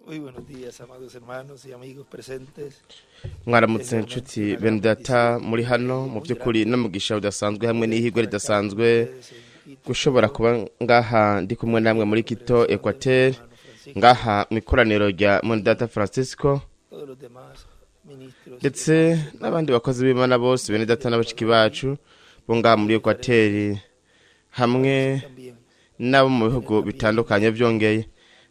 Muy buenos días, amados hermanos y amigos presentes. mwaramutse inshuti bene data muri hano mu by'ukuri n'umugisha udasanzwe hamwe n'ihirwe ridasanzwe gushobora kuba ngaha ndi kumwe namwe muri Quito Equateur ngaha mu ikoraniro rya Mondata Francisco ndetse n'abandi bakozi b'Imana bose bene data n'abashiki bacu bo ngaha muri Equateur hamwe n'abo mu bihugu bitandukanye byongeye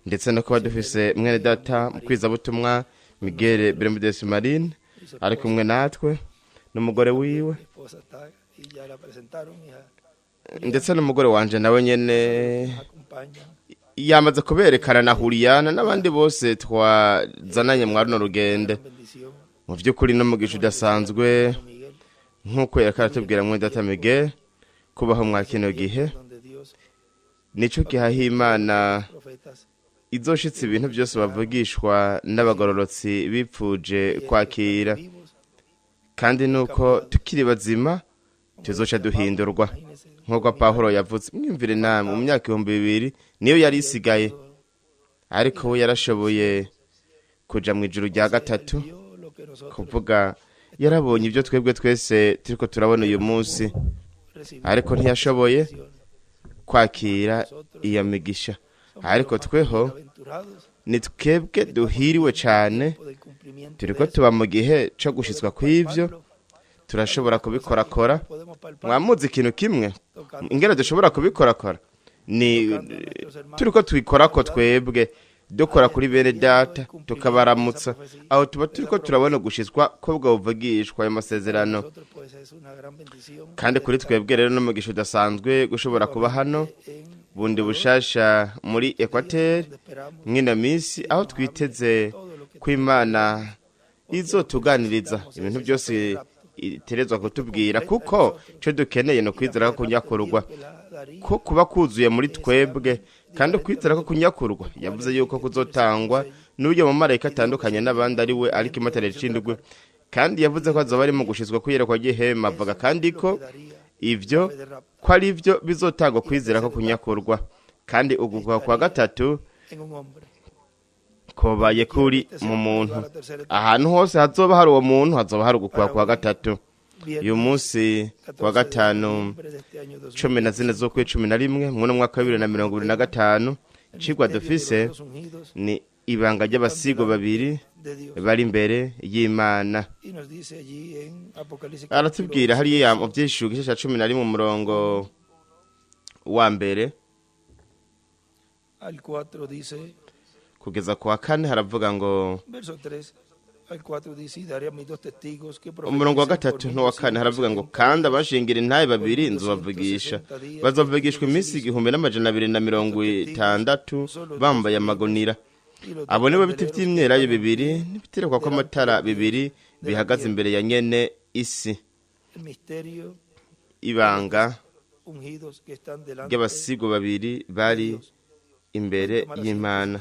ndetse no kuba dufise mwene data mu kwizabutumwa Miguel Bermúdez Marín ari kumwe natwe n'umugore wiwe ndetse n'umugore wanje nawe nyene yamaze kuberekana na Juliana n'abandi bose twazananye mwa runo rugende mu by'ukuri n'umugisha udasanzwe nk'uko yakaratubwira mwene data Miguel kubaho mwa kino gihe nico gihaha Imana izoshitse ibintu byose bavugishwa n'abagororotsi bipfuje kwakira kandi nuko tukiri bazima tuzoca duhindurwa nk'uko Pawulo yavuze mwimvire namwe mu myaka 2000 niyo yari isigaye ariko we yarashoboye kuja mu ijuru rya gatatu kuvuga yarabonye ibyo twebwe twese turiko turabona uyu munsi ariko ntiyashoboye kwakira iyo migisha ariko tweho ni twebwe duhiriwe cyane turiko tuba mu gihe cyo gushitswa kw'ivyo turashobora kubikorakora mwamuzi ikintu kimwe ingene dushobora kubikorakora ni turiko twikorako twebwe dukora kuri bene data tukabaramutsa aho tuba turiko turabona gushitswa ko bwo buvugishwa ayo masezerano kandi kuri twebwe rero n'umugisha udasanzwe gushobora kuba hano bundi bushasha muri Equateur mwina misi aho twiteze ko Imana izotuganiriza ibintu byose iterezwa kutubwira kuko cyo dukeneye no kwizera ko kunyakurwa ko kuba kuzuye muri twebwe kandi kwizera ko kunyakurwa yavuze yuko kuzotangwa n'uburyo mu marayika atandukanye n'abandi ari we ariko imatare cindugwe kandi yavuze ko azoba ari mu gushizwa kwiyerekwa gihema avuga kandi ko ivyo ko ari byo bizotangwa kwizera ko kunyakurwa kandi ugukwa kwa gatatu kobaye kuri mu muntu ahantu hose hazoba hari uwo muntu hazoba hari ugukwa kwa gatatu uyu munsi kwa gatanu 14 z'ukwe 11 mu mwaka wa 2025 cigwa dufise ni ibanga ry'abasigo babiri bari imbere y'Imana aratubwira hariya mu byishugo cya 11 mu murongo wa mbere al 4 dice kugeza kwa kane haravuga ngo verso 3 al 4 dice daría mis dos testigos que umurongo wa gatatu no wa kane haravuga ngo kandi abashingira intaye babiri nzobavugisha bazovugishwa iminsi 1260 bambaye amagonira abo nibo biti by'imyelayo bibiri n'ibiterekwa ko amatara bibiri bihagaze imbere ya nyene isi ibanga ry'abasigo babiri bari imbere y'Imana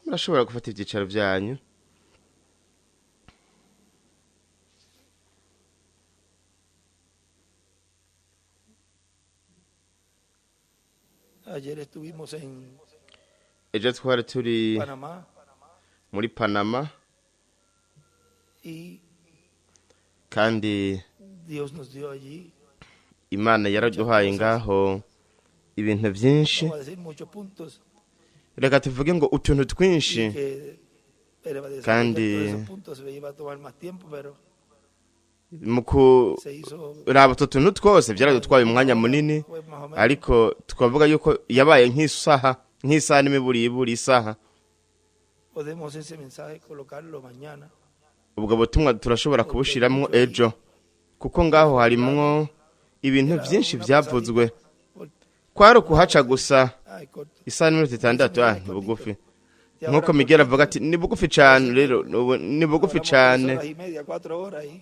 murashobora gufata ibyicaro byanyu ayer estuvimos en ejo twari turi Panamá muri Panama y kandi Dios nos dio allí, Imana yaraduhaye ngaho ibintu byinshi vamos a decir muchos puntos reka tuvuge ngo utuntu twinshi que Kandi todos esos puntos se iba a tomar más tiempo, pero muku se hizo raba utuntu twose byaradutwaye umwanya munini pues más o menos. ariko twavuga yuko yabaye nk'isaha n'imiburiburi isaha Podemos ese mensaje colocarlo mañana. ubwo butumwa turashobora kubushiramwo ejo kuko ngaho harimwo ibintu byinshi byavuzwe kwari ukuhaca gusa Ay, corto. isaha n'iminota 6 ni bugufi nkuko Miguel avuga ati ni bugufi cyane rero ni bugufi cyane 3:30, 4 horas ahí.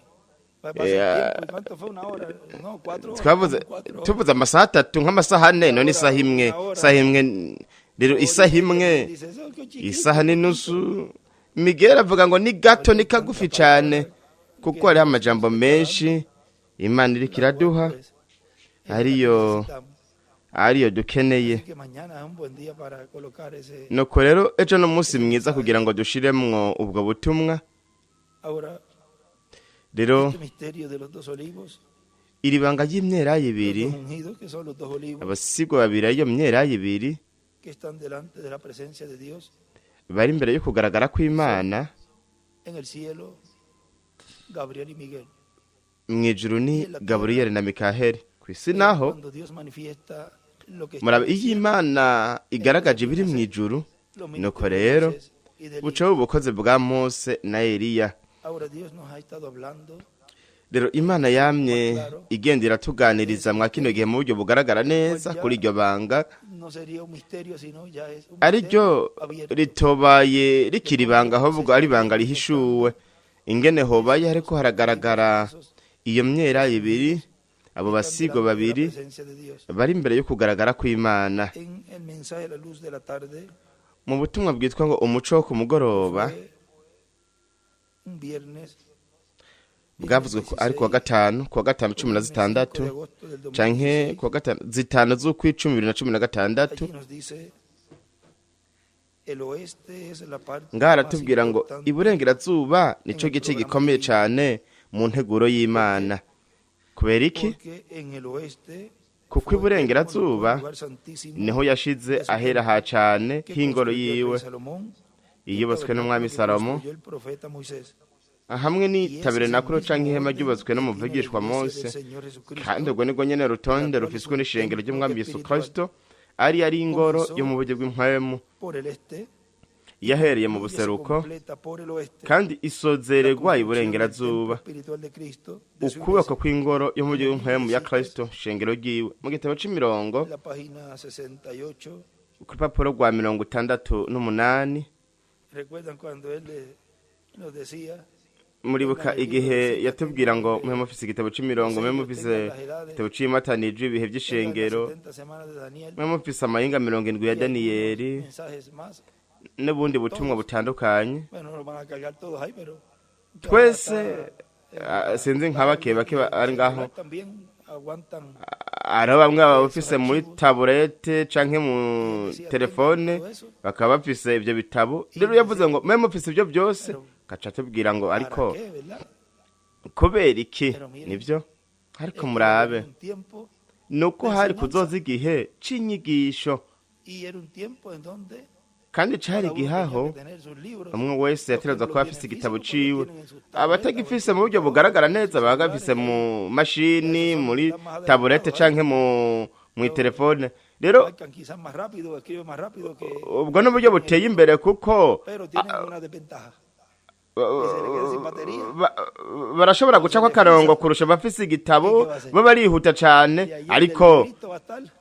Va a pasar tiempo. ¿Y cuánto fue? ¿Una hora? No, 4 horas. twavuze 4 horas. tuvuze amasaha 3 nk'amasaha 4 none isaha imwe rero isaha imwe Dice, eso es que chiquito. isaha n'inusu Miguel avuga ngo ni gato ni kagufi cyane kuko hariho amajambo menshi Imana iriko iraduha ariyo ariyo dukeneye. Así que mañana es un buen día para colocar ese. Nuko rero ejo no munsi mwiza kugira ngo dushiremwo ubwo butumwa. Ahora, Rero este misterio de los dos olivos, iri banga ry'imyelayo los ibiri, dos ungidos, que son los dos olivos abasigwa babiri ariyo myelayo ibiri que están delante de la presencia de Dios bari imbere yo kugaragara kw'Imana en el cielo, Gabriel y Miguel. mw'ijuru ni Gaburiyeli na Mikaheli. Kw'isi naho Cuando Dios manifiesta lo que está murabe en el iyo cielo, Imana igaragaje ibiri mw'ijuru, los nuko ministerios de rero Moisés y de Elías. bucaho ubukozi bwa Mose na Eliya. Ahora Dios nos ha estado hablando Rero Imana yamye igenda iratuganiriza mwa kino gihe mu buryo bugaragara neza kuri iryo banga, no sería un misterio, sino ya es un ari ryo misterio abierto. ritobaye rikiri ibanga, ahubwo ari ibanga rihishuwe. Ingene hobaye hariko haragaragara iyo myelayo ibiri, abo basigwa babiri La presencia de Dios. bari imbere yo kugaragara kw'Imana. En el mensaje de la luz de la tarde Mu butumwa bwitwa ngo umuco wo ku mugoroba fue un viernes bwavuzwe ko ari kuwa gatanu 16 de agosto del 2016. canke kuwa gatanu zitanu z'ukw'icumi 2016. Allí nos dice el oeste es la parte Ngaha más aratubwira ngo importante iburengerazuba nico gice gikomeye cane mu nteguro y'Imana. Kubera iki? porque en el oeste Kuko fue iburengerazuba el lugar santísimo niho yashize ahera ha cane que h'ingoro construyó el rey yiwe Salomón, iyubatswe el n'umwami tabernáculo que Salomo, construyó el profeta Moisés. hamwe n'itaberenakuro canke ihema ryubatswe n'umuvugishwa Mose. Kandi ubwo nibwo nyene rutonde rufiswe n'ishengero ry'umwami Yesu Kristo, ari ingoro yo mu buryo bw'impwemu, Por el este, yahereye mu y se buseruko completa por el oeste, kandi isozererwa iburengerazuba, espiritual de Cristo, de su ukuboko iglesia. kw'ingoro yo mu buryo bw'impwemu ya Kristo, shengero ryiwe. Mu gitabo c'imirongo La página 68, ku rupapuro rwa 68, recuerdan cuando él nos decía muribuka igihe yatubwira ngo mwe mufise igitabo c'imirongo, mwe mufise igitabo c'imatanije ibihe en vy'ishengero, las 70 semanas de Daniel, mwe mufise amahinga 70 ya y Daniyeli algunos mensajes más. n'ubundi butumwa butandukanye. Bueno, no lo van a cargar todos ahí, pero Twese sinzi nka bake ari ngaho, también aguantan ari bamwe baba bafise muri taburete canke mu telefone bakaba bafise ivyo bitabo. Rero yavuze ngo mwe mufise ivyo byose, gaca tubwira ngo ariko para qué, ¿verdad? kubera iki? Nivyo ariko murabe, Era un tiempo, nuko hari kuzoza igihe c'inyigisho, y era un tiempo en donde kandi cari cada uno tenía igihaho que tener sus libros. umwe wese yategerezwa kuba afise igitabo ciwe. Tienen en sus tabletas, Abatagifise mu buryo bugaragara neza baba gafise mu mashini, muri taburete canke mu telefone. Rero marcan quizás más rápido, escriben más rápido que, ubwo n'uburyo buteye imbere kuko pero tienen una desventaja. barashobora guca kw'akarongo kurusha abafise igitabo, bo barihuta cane, ariko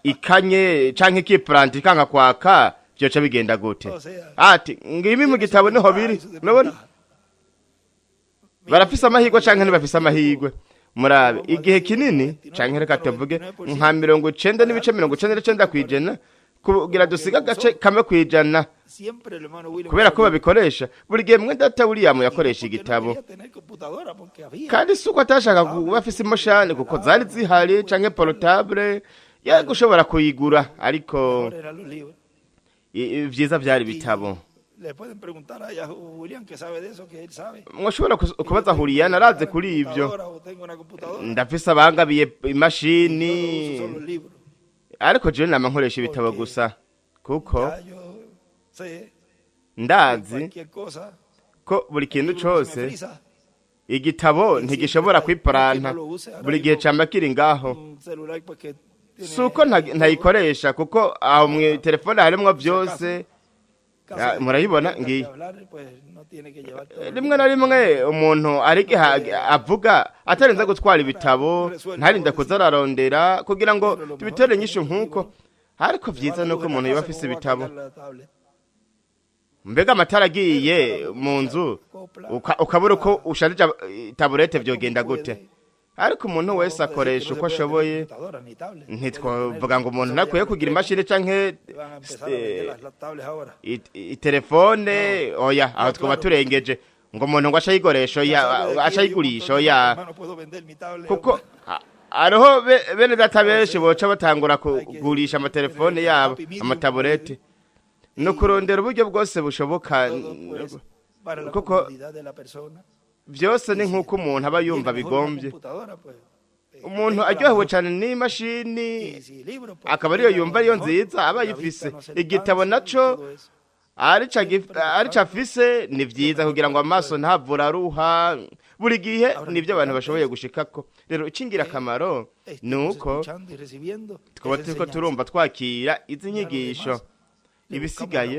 ikanye canke ikipuranti kanka kwaka vyoca bigenda gute? Ati ngibi mu gitabo niho biri, nabona barafise amahirwe canke ntibafise amahirwe. Murabe igihe kinini canke reka tuvuge nka 90% kw'ijana kugira dusiga gace kamwe kw'ijana, kubera ko babikoresha buri gihe. Mwe data William yakoresha igitabo, kandi suko atashaka kuba afise imashini kuko zari zihari canke portable yagushobora kuyigura, ariko vyiza vyari bitabo. Mwoshobora kubaza Juliana, araze kuri ivyo. Ndafise abangabiye imashini, ariko jewe nama nkoresha ibitabo gusa, kuko ndazi ko buri kintu cose igitabo ntigishobora kwiparanta, buri gihe camba kiri ngaho. Suko ntayikoresha kuko aho mu telefone harimwo vyose. Murayibona ngiyi rimwe na rimwe umuntu ariko avuga atarenza gutwara ibitabo, ntarinde kuzararondera kugira ngo tubitere nyinshi nkuko. Ariko vyiza nuko umuntu yoba afise ibitabo. Mbega amatara agiye mu nzu ukabura uko usharija taburete vyogenda gute? Ariko umuntu wese akoresha uko ashoboye. Ntitwavuga ngo umuntu nakwiye kugira imashini canke telefone, oya, aho twaba turengeje ngo umuntu ngo ashayikoresha, oya, ashayigurisha, oya, kuko ariho bene data benshi boca batangura kugurisha amatelefone yabo amataburete no kurondera uburyo bwose bushoboka kuko byose ni nk'uko umuntu aba yumva bigombye umuntu aryohewe cyane n'imashini akaba ariyo yumva ariyo nziza aba yifise igitabo naco arica afise ni byiza kugira ngo amaso ntavura aruha buri gihe nibyo abantu bashoboye gushikako rero icingira akamaro nuko twaba turiko turumva twakira izi nyigisho ibisigaye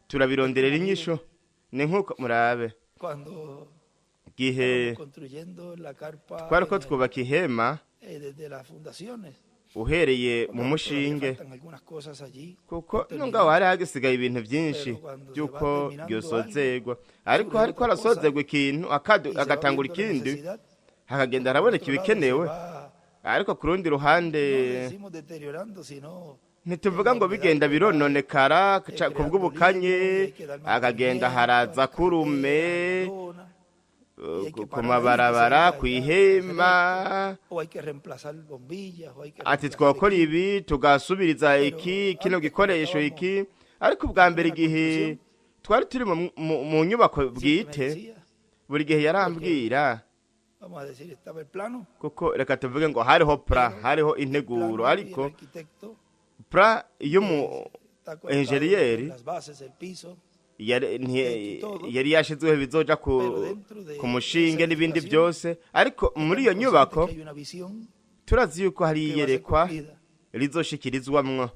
turabironderera inyisho ni nk'uko murabe gihe twariko twubaka ihema uhereye mu mushinge kuko nungaho hari hagisigaye ibintu byinshi by'uko byosozegwa ariko hariko harasozegwa ikintu agatangura ikindi hakagenda haraboneka ibikenewe ariko ku rundi ruhande ntituvuga ngo bigenda birononekara kubw'ubukanye akagenda haraza kurume ku mabarabara ku ihema ati twakora ibi tugasubiriza iki kino gikoresho iki ariko ubwa mbere igihe twari turi mu nyubako bwite buri gihe yarambwira kuko reka tuvuge ngo hariho hariho integuro ariko y'umu enjeniyeri yari yashizweho bizoja ku mushinge n'ibindi byose ariko muri iyo nyubako turazi yuko hari iyerekwa rizoshikirizwamwo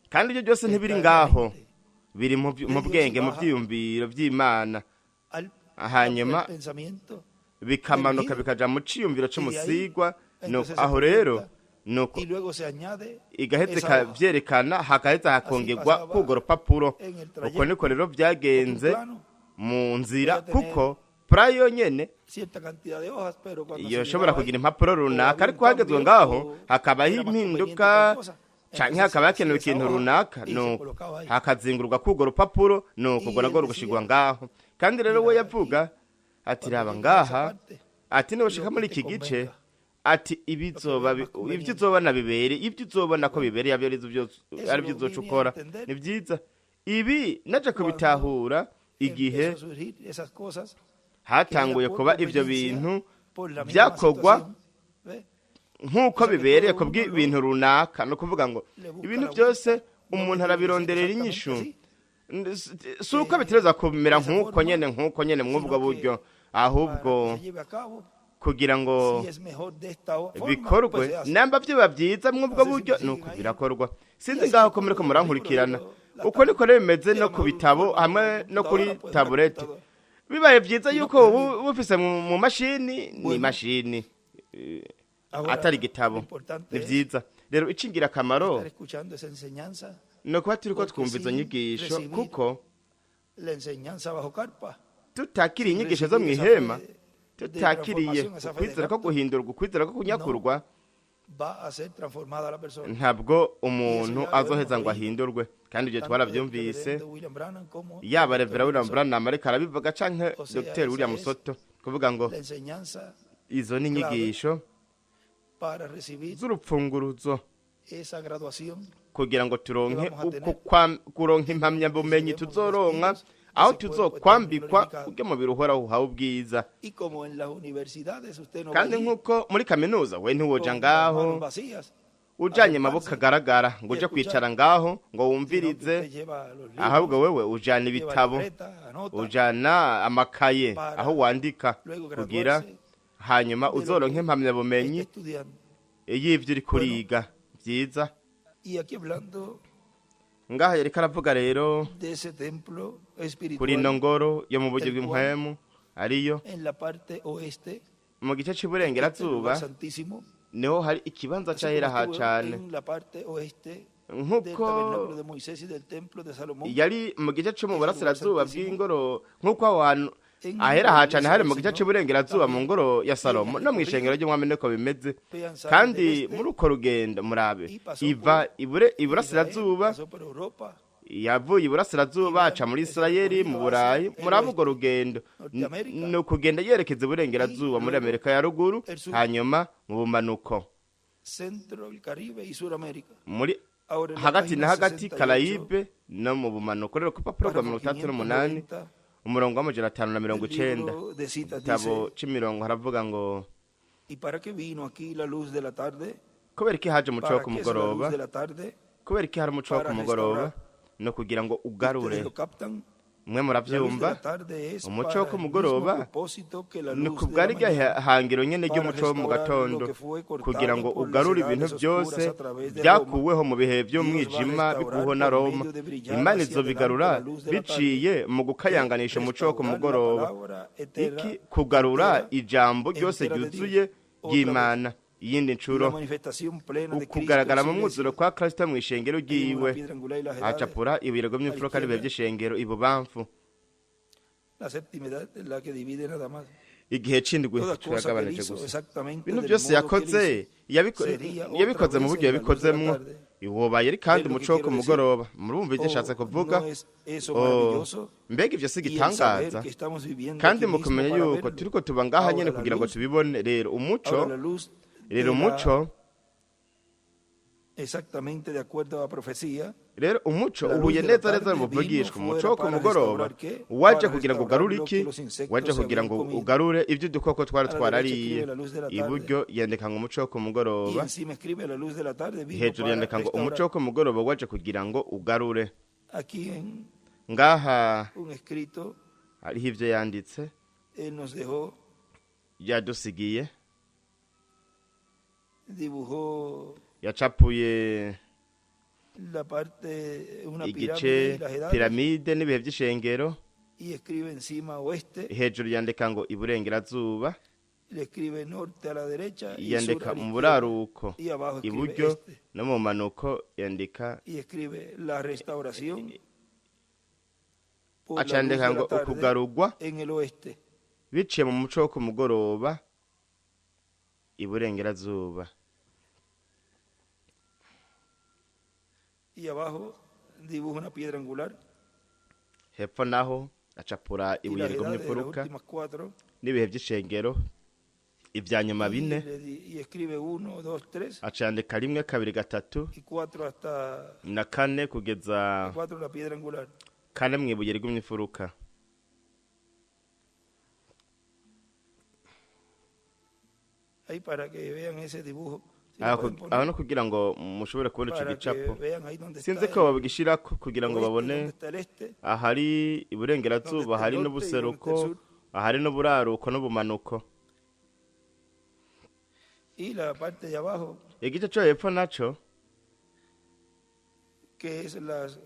kandi ibyo byose ntibiri ngaho biri mu bwenge mu byiyumviro by'Imana hanyuma bikamanuka bikaja mu ciyumviro c'umusigwa aho rero nuko igahetse kavyerekana hakaheza hakongerwa kugo rupapuro uko niko rero byagenze mu nzira kuko prayo nyene yoshobora kugira impapuro runaka ariko hagezwe ngaho hakabaho impinduka canke hakaba hakenewe ikintu runaka nuko hakazingurwa kugo rupapuro nuko ubwo nagwo rugushigwa ngaho kandi rero we yavuga ati raba ngaha ati noshika muri iki gice ati ibyo uzobona bibere ibyo uzobona ko bibereye abyo ari byo uzocukora ni byiza ibi naje kubitahura igihe hatanguye kuba ibyo bintu byakogwa nk'uko bibereye ku bw'ibintu runaka no kuvuga ngo ibintu byose umuntu arabironderera inyishu si uko bitereza kumera nk'uko nyene mw'ubwo buryo ahubwo kugira ngo bikorwe namba byo babyiza mw'ubwo buryo nuko birakorwa sinzi ngaho ko muriko murankurikirana uko niko bimeze no ku bitabo hamwe no kuri taburete bibaye byiza yuko bufise mu mashini ni mashini atari igitabo ni byiza rero icingira akamaro no kuba turiko twumva izo nyigisho kuko tutakiriye inyigisho zo mw'ihema tutakiriye ukwizera ko guhindurwa ukwizera ko kunyakurwa ntabwo umuntu azoheza ngo ahindurwe kandi ibyo twarabyumvise yaba Revera William Branham ariko arabivuga canke Dr. William Soto kuvuga ngo izo ni inyigisho z'urupfunguruzo kugira ngo kuronka impamyabumenyi tuzoronka aho tuzokwambikwa ubwe mu biruhoraho uhawe ubwiza kandi nk'uko muri kaminuza we ntiwoja ngaho ujanye amaboko agaragara ngo uje kwicara ngaho ngo wumvirize ahubwo wewe ujana ibitabo ujana amakaye aho wandika kugira hanyuma uzoronka impamyabumenyi y'ivyo uri kuriga byiza ngaha yari karavuga rero kuri ino ngoro yo mu buryo bw'impwemu ariyo mu gice cy'iburengerazuba niho hari ikibanza cyahera ha cane nk'uko yari mu gice cyo mu burasirazuba bw'ingoro nk'uko aho hantu ahera ha cane hari mu gice cy'iburengerazuba mu ngoro ya Salomo no mw'ishengero ry'umwami niko bimeze kandi muri uko rugendo murabe iva iburasirazuba yavuye iburasirazuba baca muri Israeli mu Burayi muraba urwo rugendo ni ukugenda yerekeza iburengerazuba muri Amerika ya ruguru hanyuma mu bumanuko muri hagati na hagati Karayibe no mu bumanuko. Rero ku papuro rwa 38 umurongo wa 590 igitabo c'imirongo haravuga ngo kubera iki haje umuco wo kumugoroba, kubera iki hari umuco wo kumugoroba no kugira ngo ugarure. Mwe muravyumva umuco wo kumugoroba ni kubwari hangiro nyene ry'umuco wo mu gatondo kugira ngo ugarure ibintu byose byakuweho mu bihe by'umwijima bikuho na Roma. Imana izobigarura biciye mu gukayanganisha umuco wo kumugoroba. Iki kugarura ijambo ryose ryuzuye ry'Imana. Iyindi ncuro ukugaragara mu mwuzuro kwa Kristo mu ishengero ryiwe acapura ibirego by'imfuruka n'ibihe by'ishengero ibubamfu. Igihe c'indwi turagabanije gusa ibintu byose yakoze yabikoze mu buryo yabikozemwo iwobaye ari kandi umuco wo kumugoroba. Murumva ivyo nshatse kuvuga? Mbega ivyo si gitangaza kandi mukumenya yuko turiko tuba ngaha nyene kugira ngo tubibone. Rero umuco exactamente de acuerdo a profecía. Rero umuco uhuye neza neza muvugishwa umuco wo kumugoroba waje kugira ngo ugarure iki? Waje kugira ngo ugarure ivyo dukoko twarariye. Iburyo yandika ngo umuco wo kumugoroba, hejuru yandika ngo umuco wo kumugoroba waje kugira ngo ugarure. Ngaha hariho ivyo yanditse yadusigiye. Yacapuye igice piramide n'ibihe by'ishengero, hejuru yandika ngo iburengerazuba, yandika mu buraruko iburyo, no mu manuko yandika acandika ngo ukugarurwa biciye mu muco wo kumugoroba iburengerazuba. Y abajo dibuja una piedra angular. Hepfo naho acapura ibuye rigomye imfuruka n'ibihe by'ishengero ibya nyuma bine. Acandika 1 2 3 na 4 kugeza 4 mu ibuye rigomye imfuruka. Ahí para que vean ese dibujo. Aho no kugira ngo mushobore kubona ico gicapo. Sinzi ko babigishirako kugira ngo babone ahari iburengerazuba, ahari n'ubuseruko, ahari n'uburaruko n'ubumanuko. Igice cyo hepfo naco que es las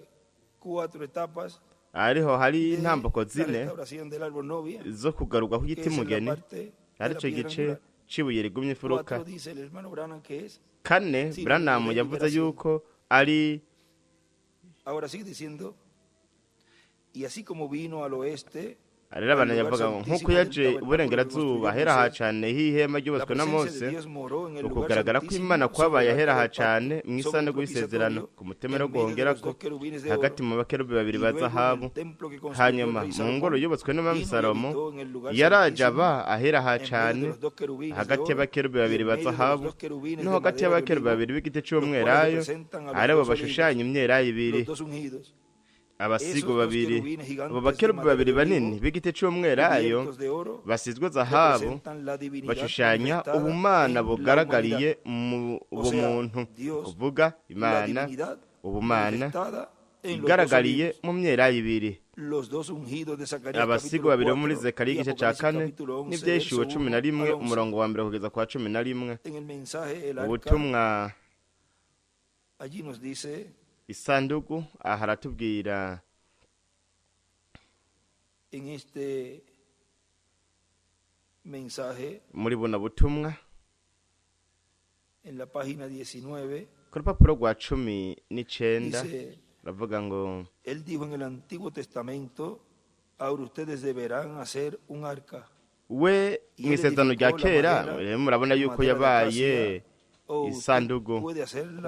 4 etapas ariho hari intamboko zine zo kugarurwa kw'igiti mugeni. Arico gice cibuye rigumye imfuruka. 4 Branham yavuze yuko ari ahora sigue diciendo y así como vino al oeste. Arera bana yavuga nkuko yaje uburengerazuba hera ha cyane hihema ryubatswe na Mose, ukugaragara ko Imana kwabaye hera ha cyane mu isano y'isezerano ku mutemero gongera ko hagati mu bakerubi babiri bazahabu. Hanyuma mu ngoro yubatswe n'Umwami Salomo yarajaba ahera ha cyane hagati y'abakerubi babiri bazahabu no hagati y'abakerubi babiri b'igiti cy'umwelayo arabo bashushanya imyelayo ibiri. Abasigo babiri abo bakerubi babiri banini b'igiti cy'umwelayo basizwe zahabu bashushanya ubumana bugaragariye mu bumuntu, kuvuga Imana ubumana igaragariye mu myelayo ibiri. Abasigo babiri bo muri Zekariya igice ca 4 n'ivyeshuwe 11 umurongo wa 1 kugeza kwa 11. Ubutumwa isanduku aha aratubwira muri buno butumwa ku rupapuro rwa 19 ravuga ngo él dijo en el Antiguo Testamento ahora ustedes deberán hacer un arca. We mu isezerano rya kera murabona yuko yabaye isandugu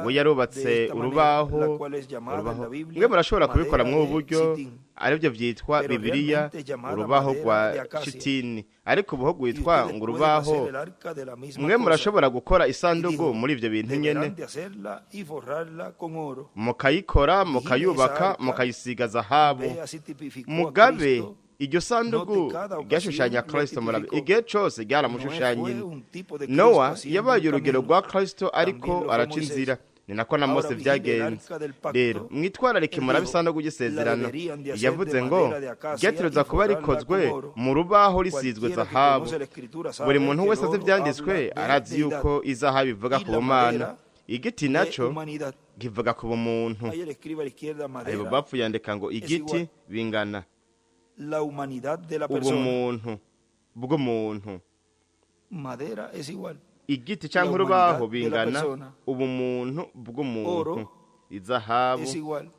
we yarubatse urubaho mwe murashobora kubikora mu buryo aribyo byitwa bibiliya urubaho rwa shitini, ariko ubuho rwitwa ngo urubaho mwe murashobora gukora isandugu muri ibyo bintu nyene, mukayikora mukayubaka mukayisiga zahabu. Mugabe iryo sandugu ryashushanya Kristo, murabe igihe cyose ryaramushushanyije. Nowa yabaye urugero rwa Kristo ariko araca inzira, ni nako na Mose byagenze. Rero mwitwararike murabe isandugu y'isezerano, yavuze ngo ryategerezwa kuba rikozwe mu rubaho risizwe zahabu. Buri muntu wese azi ibyanditswe arazi yuko izahabu ivuga ku bumana, igiti naco kivuga ku bumuntu. Ayo bapfu yandika ngo igiti bingana ubumuntu bw'umuntu, igiti cyangwa urubaho bingana ubumuntu bw'umuntu, izahabu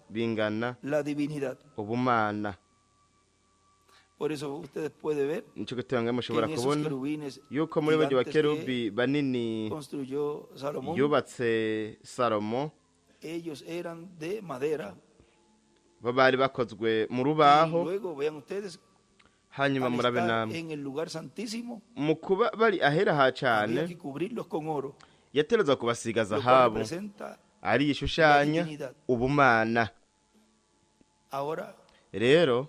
bingana ubumana. Nico gitanga mushobora kubona yuko muri bajye bakerubi banini yubatse Salomo bari bakozwe mu rubaho. Hanyuma murabe namwe mu kuba bari ahera ha cyane yaterezwa kubasiga zahabu, ari ishushanya ubumana. Rero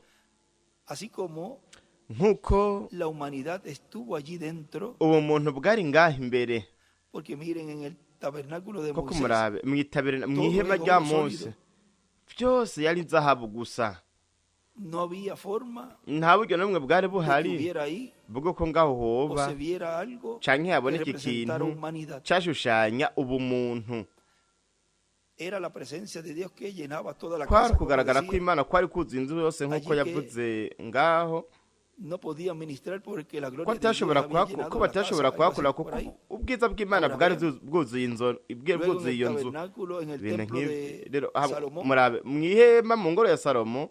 nkuko ubumuntu bwari ngaho imbere, koko murabe mwihema rya Mose byose yari zahabu gusa, nta buryo namwe bwari buhari bwo ko ngaho hoba canke haboneka ikintu cyashushanya ubumuntu. Kwari kugaragara ko Imana kwari kuzuye inzu yose nk'uko yavuze ngaho, ko batashobora kuhakora kuko ubwiza bw'Imana bwari bwuzuye iyo nzu. Rero murabe mwihema mu ngoro ya Salomo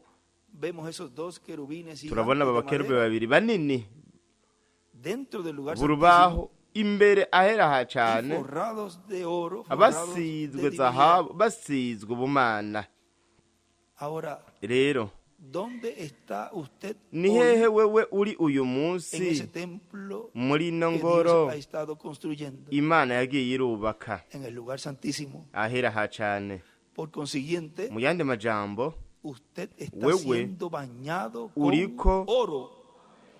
turabona aba bakerubi babiri banini burubaho imbere ahera ha cyane, abasizwe zahabu, basizwe ubumana. Rero ni hehe wewe uri uyu munsi muri ino ngoro Imana yagiye irubaka ahera ha cyane? Mu yandi majambo, wewe uriko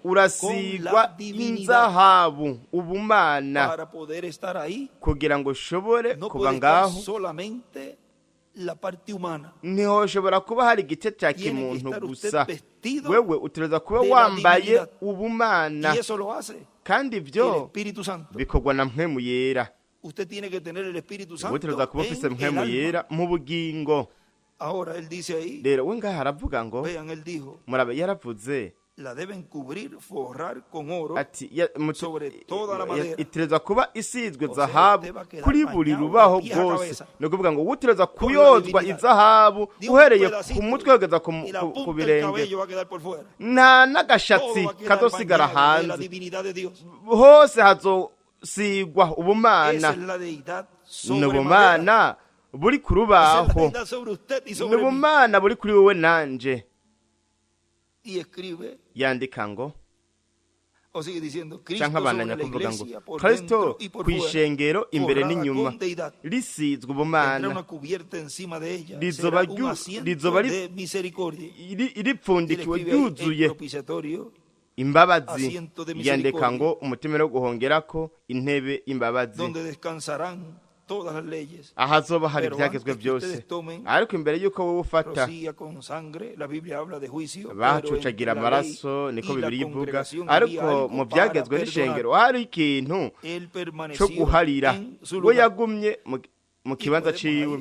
urasigwa inzahabu ubumana kugira ngo ushobore kuba ngaho. Ntihoshobora kuba hari igice cya kimuntu gusa, wewe utegerezwa kuba wambaye ubumana, kandi ibyo bikorwa na mpwemu yera. Utegerezwa kuba ufise mpwemu yera mu bugingo. Rero we ngaha aravuga ngo murabe yaravuze ati itereza kuba isizwe zahabu kuri buri rubaho rwose. Ni ukuvuga ngo utereza kuyozwa izahabu uhereye ku mutwe kugeza ku birenge, nta n'agashatsi kazosigara hanze, hose hazosigwa ubumana. N'ubumana buri ku rubaho, n'ubumana buri kuri wowe nanje. Yandika ngo cyangwa abandanya kuvuga ngo Kristo ku ishengero imbere n'inyuma risizwe ubumana, rizoba ripfundikiwe ryuzuye imbabazi. Yandika ngo umutima wo guhongerako intebe imbabazi, ahazoba hari ibyagezwe byose. Ariko imbere y'uko wowe ufata bacucagira amaraso, niko Bibiliya ivuga. Ariko mu byagezwe n'ishengero hari ikintu cyo guharira. We yagumye mu kibanza ciwe,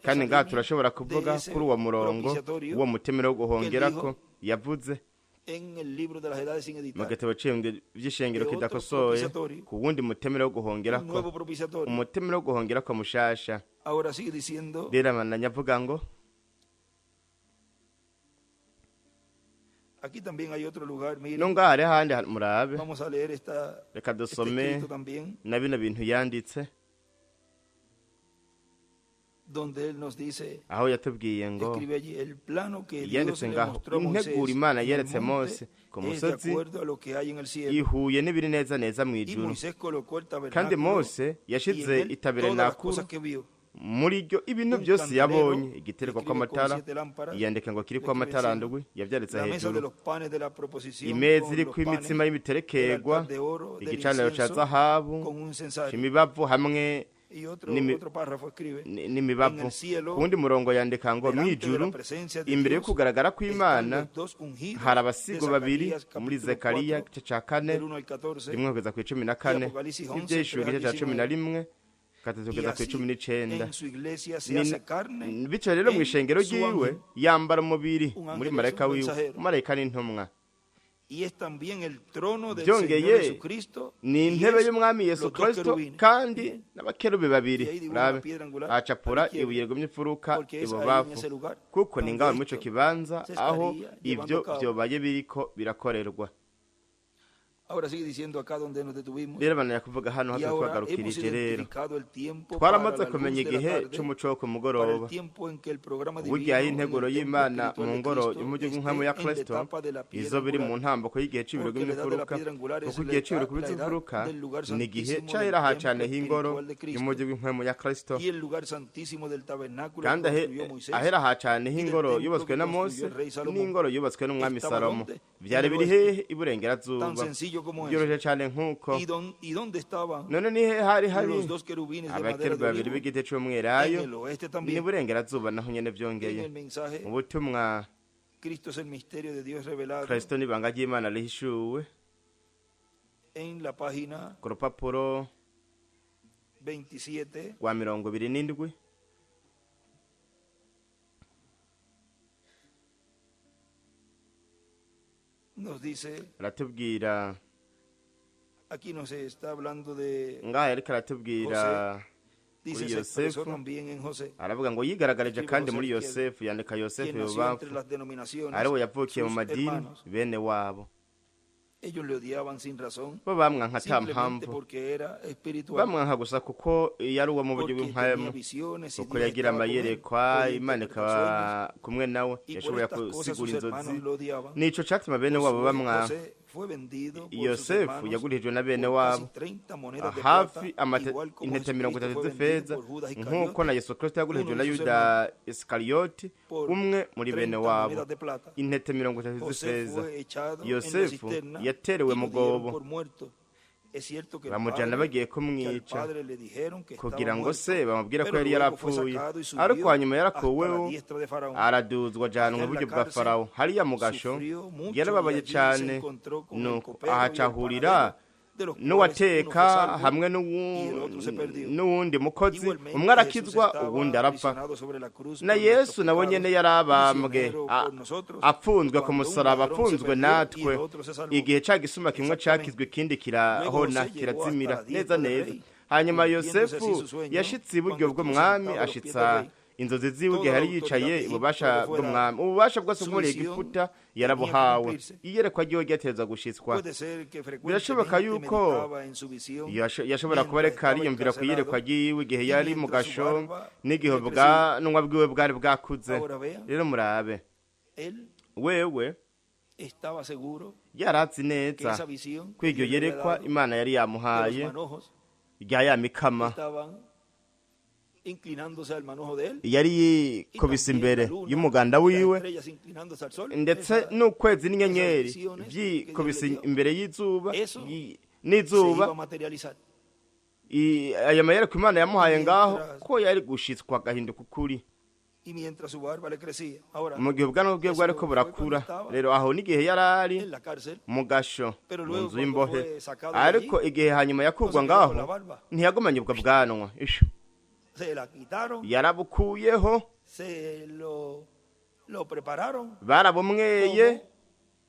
kandi ngaha turashobora kuvuga kuri uwo murongo uwo mutima wo guhongerako yavuze mu gitabo by'ishengero kidakosoye, ku wundi mutemero wo guhongerako, umutemero wo guhongerako mushasha. Rero amananya avuga ngo nunga hari handi murabe, reka dusome na bino bintu yanditse. donde él nos dice, aho yatubwiye ngo escribe allí, el plano que Dios yanditse le ngaho mostró a Moisés integura Imana en el yeretse monte Mose ku es de musozi acuerdo a lo que hay en el cielo. ihuye n'ibiri neza neza mu Y ijuru. Moisés colocó el Kandi tabernáculo Mose y en yashize él todas las itabernákulo cosas que vio. muri ryo ibintu Un byose candelero yabonye, igitereko escribe kw'amatara con 7 lámparas, yandika ngo kiriko le escribe amatara encima. ndwi yavyanditse La mesa de hejuru, los panes de la proposición imeza con iriko los panes, imitsima el y'imiterekegwa, altar de oro, del igicaniro ca incienso, zahabu, con un censario. imibavu hamwe Y otro párrafo escribe, en n'imibavu. el cielo, Ku wundi murongo yandika ngo delante de mw'ijuru la presencia de imbere yo Dios, kugaragara están kw'Imana los dos ungidos hari de abasigo babiri Zacarías, muri capítulo Zekariya 4, igice ca kane del 1 al 14, rimwe kugeza ku 14, Apocalipsis 11, ivyeshuro igice ca 11 gatatu y kugeza ku así 19. en su iglesia se Ni- hace carne bityo rero mu en ishengero su ryiwe ángel. yambara umubiri Un ángel muri es marayika un wiwe, mensajero. marayika n'intumwa, y es también el trono del byongeye Señor Jesucristo ni y intebe es y'umwami los Yesu dos Kristo querubines. kandi n'abakerubi babiri. Y ahí dibuja Urabe una piedra angular acapura a la izquierda, ibuye rigumye imfuruka porque es ahí en ibubafu, ese lugar kuko ni donde ngaho muri ico esto kibanza se aho estaría ivyo llevando a cabo. vyobaye biriko birakorerwa. Ahora sigue diciendo acá donde nos detuvimos. Rero bananya kuvuga hano Y hato ahora twagarukirije hemos rero identificado el tiempo twaramaze para la kumenya luz de la igihe tarde, c'umuco wo ku para el mugoroba, tiempo en que el programa divino burya en el integuro templo y'Imana espiritual mu de ngoro Cristo y'umujyi esté w'inkwamo ya en la Kristo etapa de la piedra izo biri mu angular. ntambako y'igihe c'ibiro Porque la edad de la by'imfuruka, piedra angular es kuko la igihe c'ibiro edad by'imfuruka del lugar ni igihe santísimo cahera del cane templo h'ingoro espiritual de Cristo. y'umujyi w'inkwamo ya Kristo, Y el lugar santísimo del tabernáculo kandi que construyó Moisés ahera cane h'ingoro templo yubatswe que na construyó Mose el rey Salomón n'ingoro yubatswe n'umwami estaba Salomo donde? vyari En el biri oeste. hehe iburengerazuba, tan sencillo como eso. byoroheje cane nk'uko. ¿Y dónde estaban None ni hehe hari los dos querubines de madera abakerubi de babiri olivo? b'igiti En c'umwelayo el oeste también. n'iburengerazuba naho nyene En vyongeye. el mensaje, Mu butumwa Cristo es el misterio de Dios revelado. Kristo n'ibanga ry'Imana rihishuwe, En la página ku rupapuro 27 rwa 27 nos dice, aratubwira, aquí nos está hablando de, ngaha yariko aratubwira dice, kuri se expresó Yosefu, también en José, aravuga ngo yigaragarije Escribe kandi José muri izquierda, Yosefu, yandika Yosefu quien nació ibubamfu, entre las denominaciones, ariwe yavukiye mu sus madini hermanos. bene wabo, Ellos le odiaban sin razón, bo bamwanka ata simplemente mpamvu, porque era espiritual, bamwanka gusa kuko yari uwo mu buryo porque bw'inkwamo, tenía visiones y kuko Dios yagira estaba con él, amayerekwa, podía Imana interpretar sueños. ikaba kumwe nawe, Y por yashoboye estas cosas sus gusigura hermanos inzozi, lo odiaban. nico catuma bene wabo bamwanka. José fue vendido por sus Yosefu hermanos yagurijwe na bene por wabo casi 30 monedas de hafi plata, igual como intete Jesucristo 30 fue z'ifeza, vendido por Judas nk'uko na Iscariote Yesu Kristo yagurijwe uno na de sus Yuda Isikariyoti, por umwe muri bene 30 wabo, monedas de plata. intete 30 José z'ifeza. fue echado en la Yosefu cisterna yaterewe y mu lo dieron gobo, por muerto. Es cierto que el bamujana padre, bagiye que al kumwica padre le dijeron que estaba kugira ngo muerto, se bamubwire ko pero yari luego fue yarapfuye, sacado y subió ariko hanyuma hasta la yarakuweho diestra de Faraón. araduzwa ajyanwa mu En la buryo bwa cárcel Farawo, hariya mu gasho sufrió mucho yarababaye y allí se cyane, encontró con el nuko copero y el ahacahurira panadero, de los cuales uno n'uwateka fue salvo hamwe y el otro se perdió. n'uwundi mukozi, Igualmente, umwe Jesús arakizwa estaba uwundi arapfa. aprisionado sobre la cruz Na por Yesu nuestros nawe pecados, nyene yarabambwe, prisionero por nosotros, apfunzwe ku cuando un musaraba, ladrón se apfunzwe perdió natwe, y el otro se salvó. igihe ca gisuma kimwe Exactamente. cakizwe ikindi Luego kirahona José llegó kirazimira hasta la neza diestra del neza. rey, Hanyuma cumpliéndose Yosefu así su sueño, yashitse iburyo cuando estuvo bw'umwami, sentado a los pies ashitsa del rey. inzozi ziwe Toda igihe la yari autoridad yicaye de ububasha Egipto fuera bw'umwami, ububasha bwose su bwo muri misión Egiputa tenía que yarabuhawe, cumplirse. iyerekwa ryiwe ryateza gushitswa. Puede ser que Birashoboka frecuentemente yuko meditaba en su visión yashobora kuba ariko mientras estaba ariyumvira ku iyerekwa encarcelado, ryiwe igihe y yari mu mientras su gasho barba n'igihe le crecía. ubwanwa bwiwe bwari bwakuze. Ahora vean, Rero murabe, él wewe estaba seguro yarazi que neza esa visión ko iryo que Dios le había yerekwa dado, Imana yari que los yamuhaye manojos rya ya mikama estaban inclinándose al manojo de él, yari y yikubise también imbere la luna, y'umuganda las wiwe, estrellas inclinándose al sol. ndetse Esa- n'ukwezi n'inyenyeri esas visiones byikubise que Dios le dio, imbere y'izuba eso se n'izuba. iba a materializar. Aya mayerekwa Imana yamuhaye Mientras- ngaho ko yari gushitswa agahinduka ukuri, Y mientras su barba le crecía. Ahora, mu gihe ubwanwa bwiwe bwariko burakura. Rero aho n'igihe yari ari en la cárcel, mu gasho pero mu luego nzu cuando y'imbohe, fue sacado de ariko allí, igihe hanyuma no yakurwa se quedó ngaho con la barba. ntiyagumanye ubwo bwanwa, isho Se la quitaron, yarabukuyeho, se lo prepararon. barabumweye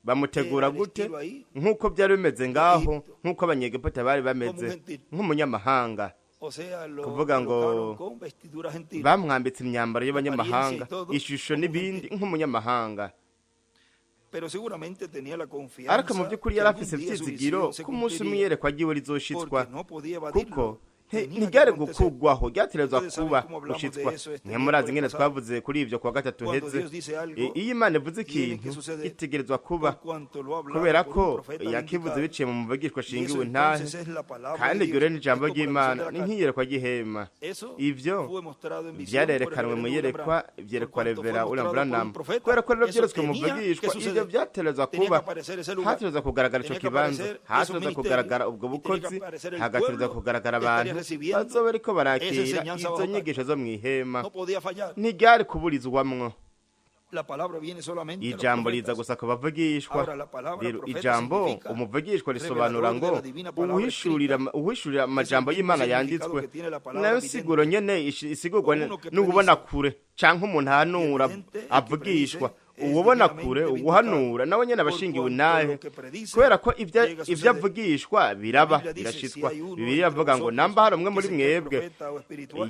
bamutegura Era el gute estilo ahí. nk'uko byari bimeze ngaho, Egipto. nk'uko abanyegiputa bari Como bameze un gentil. nk'umunyamahanga. O sea, lo Kuvuga ngo colocaron con vestiduras gentiles. bamwambitse imyambaro y'abanyamahanga, Apariencia y todo, ishusho como n'ibindi nk'umunyamahanga. Pero seguramente tenía la confianza Ariko mu by'ukuri que yari algún afise día su ivyizigiro visión se ko umunsi umwe cumpliría, iyerekwa ryiwe rizoshitswa, porque no podía evadirlo. kuko ntiryari gukugwaho ryategerezwa kuba gushitswa murazi ngene twavuze kuri ibyo kuwa gatatu heze iyo Imana ivuze ikintu itegerezwa kuba kubera ko yakivuze biciye mu muvugishwa shingiwe ntahe kandi iryo rero n'ijambo ry'Imana ni nk'iyerekwa ry'ihema ivyo vyarerekanwe mu yerekwa vyerekwa Revera William Branham kubera ko rero vyeretswe mu muvugishwa ivyo vyategerezwa kuba hategerezwa kugaragara ico kibanza hategerezwa kugaragara ubwo bukozi hagategerezwa kugaragara abantu bazoba ariko barakira izo nyigisho zo mw'ihema ntiryari kuburizwamwo ijambo riza gusa ku bavugishwa rero ijambo umuvugishwa risobanura ngo uwishurira amajambo y'Imana yanditswe nayo siguro nyene isigurwa n'ubona kure canke umuntu ahanura avugishwa ubona kure uhanura nawe nyene abashingiwe nahe kubera ko ivyo avugishwa birashitswa Bibiliya avuga ngo namba hari umwe muri mwebwe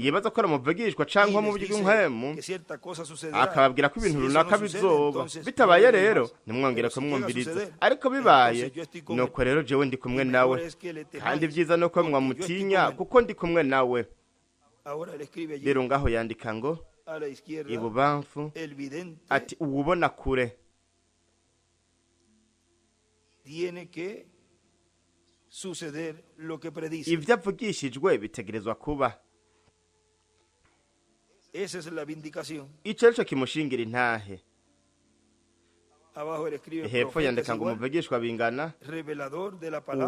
yibaza ko aramuvugishwa canke mu by'inkwemu akababwira ko ibintu runaka bizoba bitabaye rero nimwongere ko mwumviriza ariko bibaye nuko rero jewe ndi kumwe nawe kandi vyiza nuko mwamutinya kuko ndi kumwe nawe rero ngaho yandika ngo ibubamfu ati uwubona kure ivyo avugishijwe bitegerezwa kuba ico arico kimushingira intahe hepfo yandika ngo umuvugishwa bingana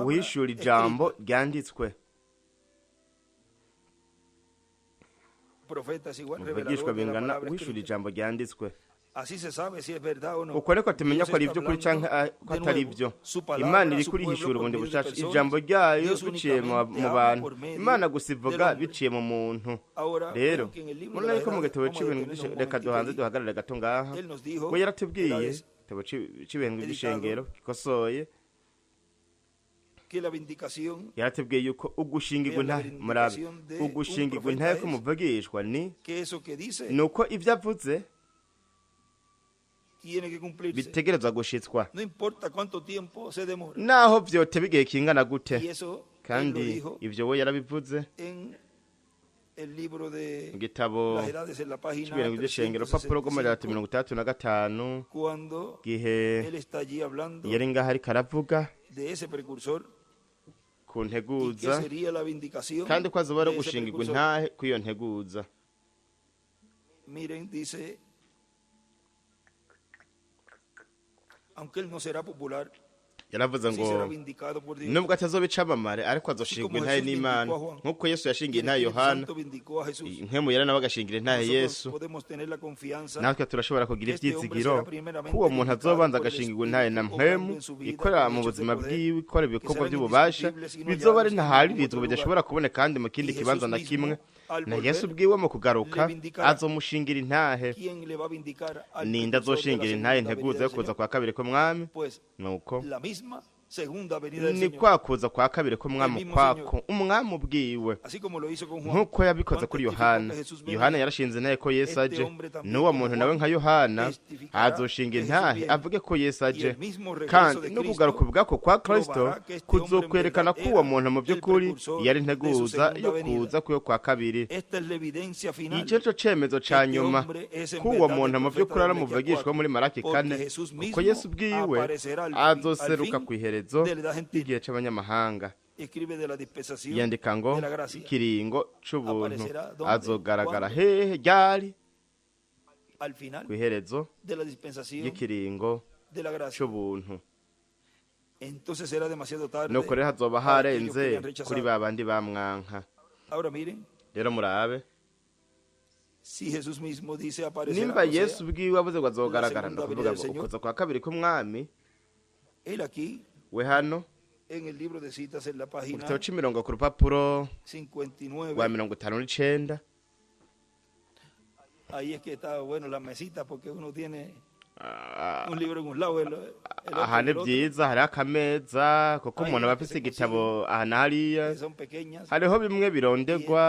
uwishura ijambo ryanditswe umuvugishwa bingana uwishura ijambo ryanditswe uko reko tumenya ko ari ibyo kuri canke ko atari ibyo Imana iri kurihishura ubundi bushasha ijambo ryayo biciye mu bantu Imana gusa ivuga biciye mu muntu rero murabona yuko mu gitabo c'ibintu reka duhanze duhagarare gato ngaha we yaratubwiye igitabo c'ibintu by'ishengero gikosoye yaratubwiye yuko ugushingirwa ntahe murabe ugushingirwa ntahe ko muvugishwa ni nuko ivyo avuze bitegerezwa gushitswa naho vyoteba igihe kingana gute kandi ivyo we yarabivuze mu gitabo c'ibintu by'ishengero papuro rwo muri 1935 gihe yari ngaho ariko aravuga ku nteguza kandi ko azoba ari gushingirwa intahe kw'iyo nteguza yaravuze ngo nubwo atazoba icamamare ariko azoshingirwa intahe n'Imana nk'uko Yesu yashingiye intahe Yohana nk'emu yari nawe agashingira intahe Yesu natwe turashobora kugira ivyizigiro ko uwo muntu azobanza agashingirwa intahe na mpemu ikorera mu buzima bwiwe ikora ibikorwa by'ububasha bizoba ari ntaharirizwa bidashobora kuboneka kandi mu kindi kibanza na kimwe na Yesu ubwiwe mu kugaruka azomushingira intahe ninde azoshingira intahe integuza yo kuza kwa kabiri k'umwami nuko ni kwakuza kwa kabiri k'umwami kwako umwami ubwiwe nk'uko yabikoze kuri Yohana yarashinze intahe ko Yesu aje n'uwo muntu nawe nka Yohana azoshinga intahe avuge ko Yesu aje kandi no kugaruka ubwako kwa Kristo kuzokwerekana ko uwo muntu mu by'ukuri yari integuza yo kuza kuyo kwa kabiri icyo cyo cemezo ca nyuma ko uwo muntu mu by'ukuri aramuvugishwa muri Maraki 4 ko Yesu ubwiwe azoseruka kwihereza igihe c'abanyamahanga yandika ngo ikiringo c'ubuntu azogaragara hehe ryari kw'iherezo y'ikiringo c'ubuntu nuko rero hazoba harenze kuri ba bandi bamwanka rero murabe nimba Yesu ubwiwe avuze ngo azogaragara no kuvuga ngo ukuza kwa kabiri k'umwami we hano mu gitabo c'imirongo ku rupapuro rwa 59 aha ni byiza hariho akameza kuko umuntu aba afise igitabo aha na hariya hariho bimwe birondegwa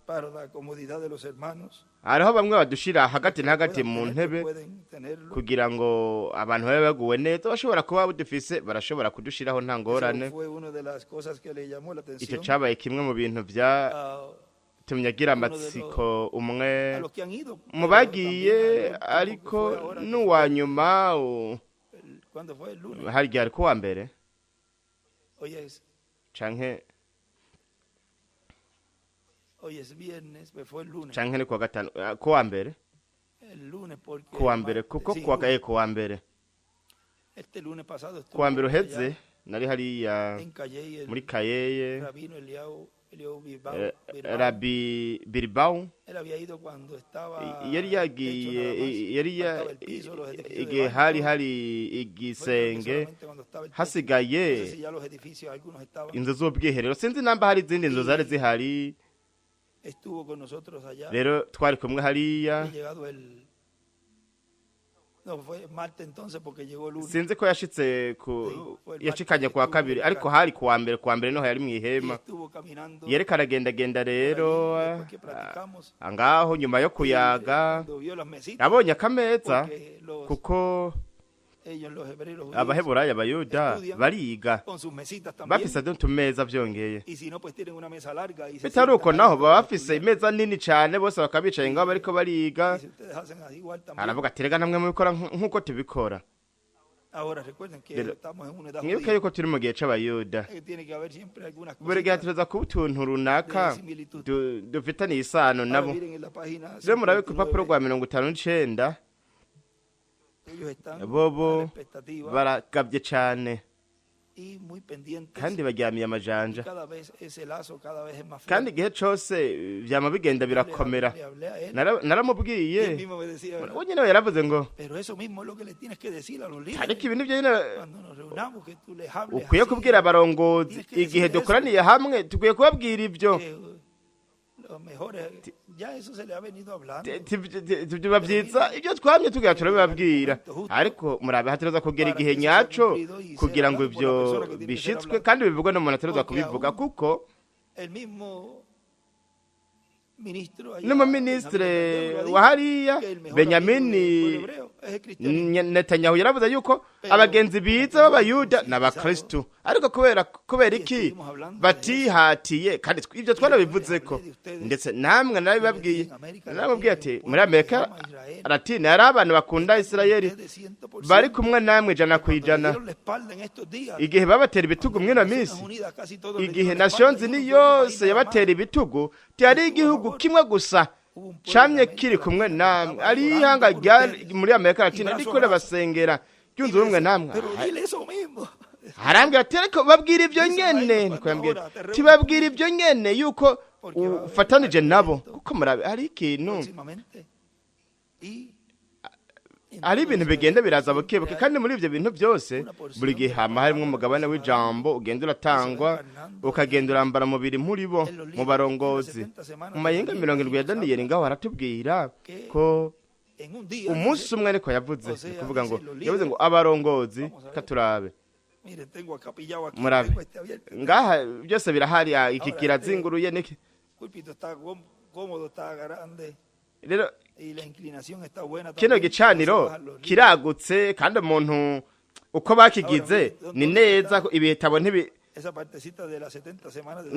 para la comodidad de los hermanos, hariho bamwe badushira hagati na hagati puedan mu tener, ntebe que pueden tenerlo. kugira ngo abantu babe baguwe neza bashobora kuba budufise barashobora kudushiraho nta ngorane. Eso fue una de las cosas que le llamó la Icyo atención cabaye kimwe mu bintu byatumye agira amatsiko umwe a los que han ido. mu Pero bagiye también hay otro ariko que fue ahora, que n'uwa nyuma ¿cuándo fue? El lunes. harya ari kuwa mbere Hoy es viernes, pues fue el lunes. canke ni kuwa gatanu kuwa mbere El lunes porque kuwa mbere kuko sí, kuwa mbere este lunes pasado estuvo kuwa mbere allá uheze nari hariya en Calley, muri el Kayeye rabino Eliao Bilbao. Rabi Bilbao Él había ido cuando estaba yari hecho yagiye nada más. yari Faltaba el piso, los edificios de igihe banco. hari Bueno, igisenge solamente cuando estaba el techo. hasigaye No sé si ya los edificios, algunos estaban. inzu z'ubwiherero sinzi namba hari izindi nzu zari zihari Estuvo con nosotros allá. rero twari kumwe hariya Ha llegado el... No, fue martes entonces porque llegó el lunes. sinzi ko yashitse yashikanye kuwa kabiri ariko hari kuwa mbere noho yari mu Y ihema estuvo caminando. yereka aragendagenda rero Después que platicamos, angaho nyuma yo kuyaga cuando vio las mesitas, nabonye akameza porque kuko ellos, los hebreos, los judíos, abaheburayo abayuda bariga con sus mesitas también. bafise n'utumeza vyongeye Y si no, pues tienen una mesa larga. Y se bitari uko sientan naho ahí baba para bafise estudiar. imeza nini cane bose bakabicaye ngaho bariko bariga Y si ustedes hacen así igual también. aravuga ati rega namwe mubikora nk'uko tubikora Ahora recuerden que Pero- estamos en una edad mwibuke judía, yuko turi mu gihe c'abayuda que tiene que haber siempre algunas buri gihe cositas tureza kuba utuntu runaka de similitud. dufitaniye isano Ahora nabo miren en la página rero murabe ku 59, rupapuro rwa 59 ellos están bobo a la expectativa baragavye cane y muy pendientes. kandi baryamiye Y amajanja cada vez ese lazo cada vez es más kandi fuerte. igihe cose vyama bigenda birakomera Le hablé a él, y naramubwiye él mismo me decía, we nyene yaravuze ngo pero eso mismo es lo que le tienes que decir a los líderes. ariko ibintu vyo nyene Cuando nos reunamos, que tú les hables ukwiye así, kubwira abarongozi igihe dukoraniye hamwe tukwiye kubabwira ivyo que los mejores, ya eso se le ha venido hablando. biba vyiza ibyo twamye tugira turabibabwira ariko murabe hategerezwa kugera igihe nyaco kugira ngo ivyo bishitswe kandi bivugwe n'umuntu ategerezwa kubivuga kuko El mismo ministro allá, n'umuministre Benjamín wa hariya que el mejor Benyamini amigo del pueblo hebreo es el cristianismo. Netanyahu yaravuze yuko abagenzi biza b'abayuda n'abakristu ariko kubera iki batihatiye kandi ibyo twarabivuzeko ndetse namwe nabibabwiye namubwiye ati muri Amerika aratini hari abantu bakunda Isirayeli bari kumwe namwe ijana ku ijana igihe babatera ibitugu mw'ino minsi igihe nashonzi ni yose yabatera ibitugu byari igihugu kimwe gusa camye kiri kumwe namwe ari ihanga muri Amerika Latina ariko rabasengera byunze ubumwe namwe harambwira ati ariko babwira ibyo nyene niko yambwira tibabwira ibyo nyene yuko ufatanije nabo kuko murabe hari ikintu hari ibintu bigenda biraza bukebuke kandi muri ibyo bintu byose buri gihe hama harimwo umugabane w'ijambo ugenda uratangwa ukagenda urambara mubiri muri bo mu barongozi mu mayenga 70 ya Daniyeli ngaho haratubwira ko umunsi umwe ariko yavuze ni kuvuga ngo yavuze ngo abarongozi katurabe murabe ngaha byose birahari iki kirazinguruye niki rero kino gicaniro kiragutse kandi umuntu uko bakigize ni neza ibitabo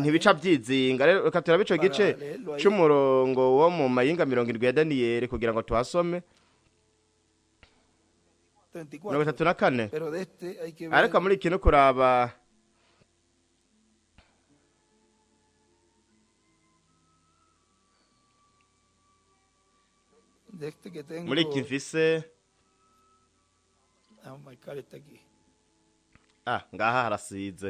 ntibica byizinga rero reka turabe ico gice c'umurongo wo mu mayinga 70 ya Daniyeli kugira ngo tuhasome 34 ariko muri kino kuraba muri iki mfise ngaha harasize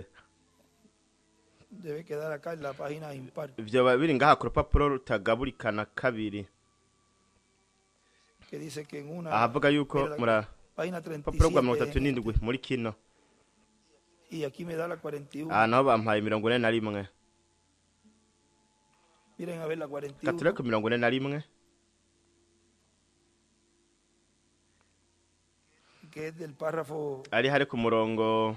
ivyo biri ngaha ku rupapuro rutagaburikana kabiri ahavuga yuko rupapuro rwa 37 muri kino aha naho bampaye 41 katureko 41 ari hari ku murongo